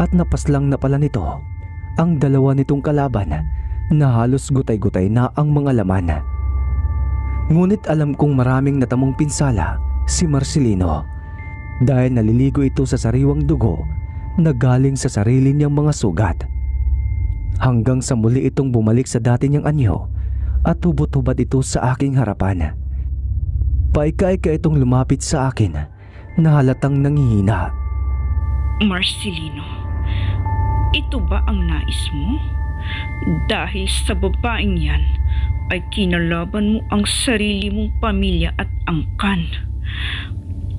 Speaker 1: at napaslang na pala nito ang 2 nitong kalaban na halos gutay-gutay na ang mga laman. Ngunit alam kong maraming natamong pinsala si Marcelino dahil naliligo ito sa sariwang dugo na galing sa sarili niyang mga sugat. Hanggang sa muli itong bumalik sa dati niyang anyo at hubot-hubad ito sa aking harapan. Paika-ika itong lumapit sa akin na halatang nanghihina.
Speaker 5: Marcelino, ito ba ang nais mo? Dahil sa babaeng yan ay kinalaban mo ang sarili mong pamilya at angkan.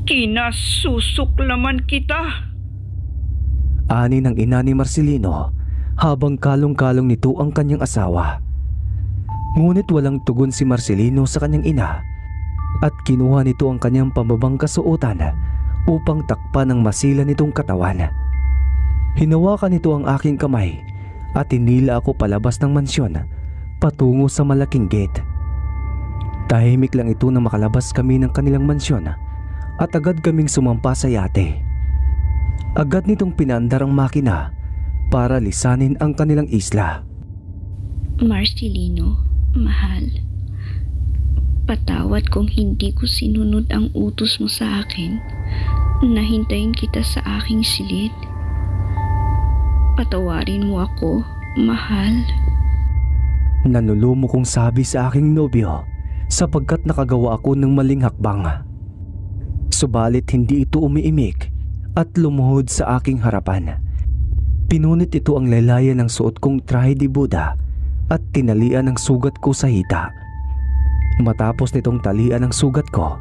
Speaker 5: Kinasusuklaman kita.
Speaker 1: Ani ng ina ni Marcelino habang kalong-kalong nito ang kanyang asawa. Ngunit walang tugon si Marcelino sa kanyang ina at kinuha nito ang kanyang pambabang kasuotan upang takpan ang masila nitong katawan. Hinawakan nito ang aking kamay at hinila ako palabas ng mansyon patungo sa malaking gate. Tahimik lang ito na makalabas kami ng kanilang mansyon at agad kaming sumampa sa yate. Agad nitong pinaandar ang makina para lisanin ang kanilang isla.
Speaker 2: Marcelino, mahal. Patawad kung hindi ko sinunod ang utos mo sa akin na hintayin kita sa aking silid. Patawarin mo ako, mahal.
Speaker 1: Nanulumo kong sabi sa aking nobyo sapagkat nakagawa ako ng maling hakbang. Subalit hindi ito umiimik at lumuhod sa aking harapan. Pinunit ito ang lalayan ng suot kong trahe de Buda at tinalian ang sugat ko sa hita. Matapos nitong talian ang sugat ko,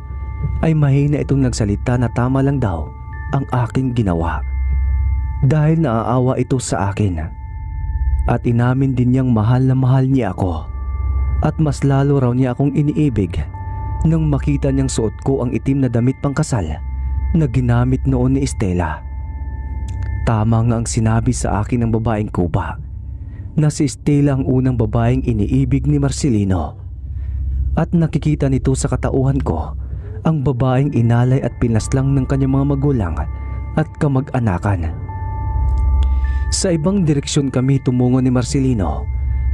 Speaker 1: ay mahina itong nagsalita na tama lang daw ang aking ginawa. dahil naaawa ito sa akin. At inamin din niyang mahal na mahal niya ako at mas lalo raw niya akong iniibig nang makita niyang suot ko ang itim na damit pangkasal na ginamit noon ni Estela. Tama nga ang sinabi sa akin ng babaeng Kuba na si Estela ang unang babaeng iniibig ni Marcelino at nakikita nito sa katauhan ko ang babaeng inalay at pinaslang ng kanyang mga magulang at kamag-anakan. Sa ibang direksyon kami tumungo ni Marcelino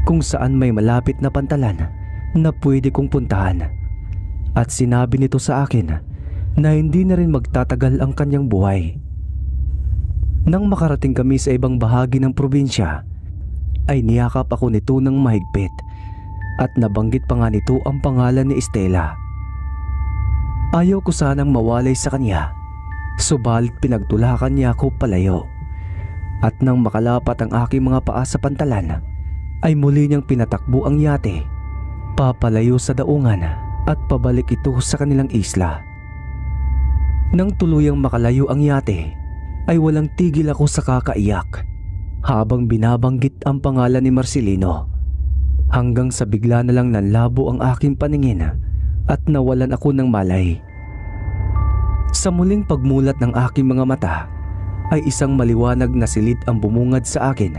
Speaker 1: kung saan may malapit na pantalan na pwede kong puntahan. At sinabi nito sa akin na hindi na rin magtatagal ang kanyang buhay. Nang makarating kami sa ibang bahagi ng probinsya, ay niyakap ako nito ng mahigpit at nabanggit pa nga nito ang pangalan ni Estela. Ayaw ko sanang mawalay sa kanya, subalit pinagtulakan niya ako palayo. At nang makalapat ang aking mga paa sa pantalan, ay muli niyang pinatakbo ang yate, papalayo sa daungan at pabalik ito sa kanilang isla. Nang tuluyang makalayo ang yate, ay walang tigil ako sa kakaiyak habang binabanggit ang pangalan ni Marcelino, hanggang sa bigla na lang nanlabo ang aking paningin at nawalan ako ng malay. Sa muling pagmulat ng aking mga mata, ay isang maliwanag na silid ang bumungad sa akin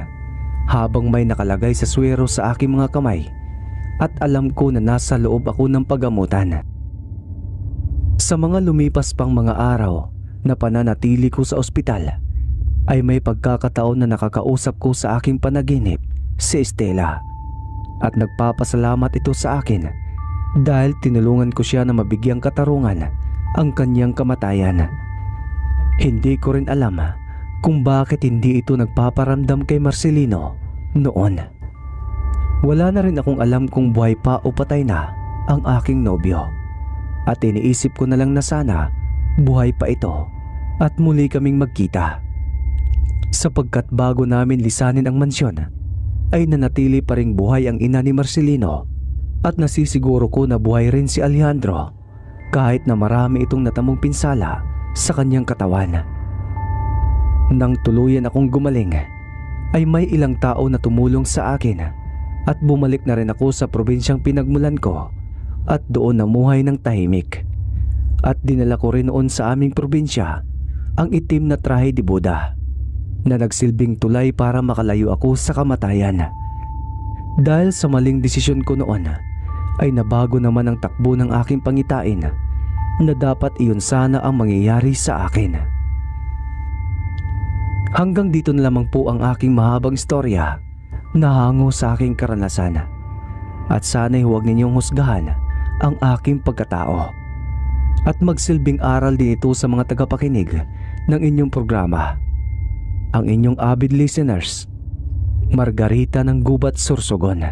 Speaker 1: habang may nakalagay sa swero sa aking mga kamay at alam ko na nasa loob ako ng pagamutan. Sa mga lumipas pang mga araw na pananatili ko sa ospital, ay may pagkakataon na nakakausap ko sa aking panaginip si Estela at nagpapasalamat ito sa akin dahil tinulungan ko siya na mabigyang katarungan ang kanyang kamatayan. Hindi ko rin alam kung bakit hindi ito nagpaparamdam kay Marcelino noon. Wala na rin akong alam kung buhay pa o patay na ang aking nobyo, at iniisip ko na lang na sana buhay pa ito at muli kaming magkita. Sapagkat bago namin lisanin ang mansyon, ay nanatili pa ring buhay ang ina ni Marcelino at nasisiguro ko na buhay rin si Alejandro kahit na marami itong natamong pinsala sa kanyang katawan. Nang tuluyan akong gumaling, ay may ilang tao na tumulong sa akin at bumalik na rin ako sa probinsyang pinagmulan ko at doon namuhay ng tahimik. At dinala ko rin noon sa aming probinsya ang itim na trahe de Buda na nagsilbing tulay para makalayo ako sa kamatayan. Dahil sa maling desisyon ko noon, ay nabago naman ang takbo ng aking pangitain na dapat iyon sana ang mangyayari sa akin. Hanggang dito na lamang po ang aking mahabang istorya na hango sa aking karanasan. At sana'y huwag ninyong husgahan ang aking pagkatao. At magsilbing aral din ito sa mga tagapakinig ng inyong programa. Ang inyong avid listeners, Margarita ng Gubat Sorsogon.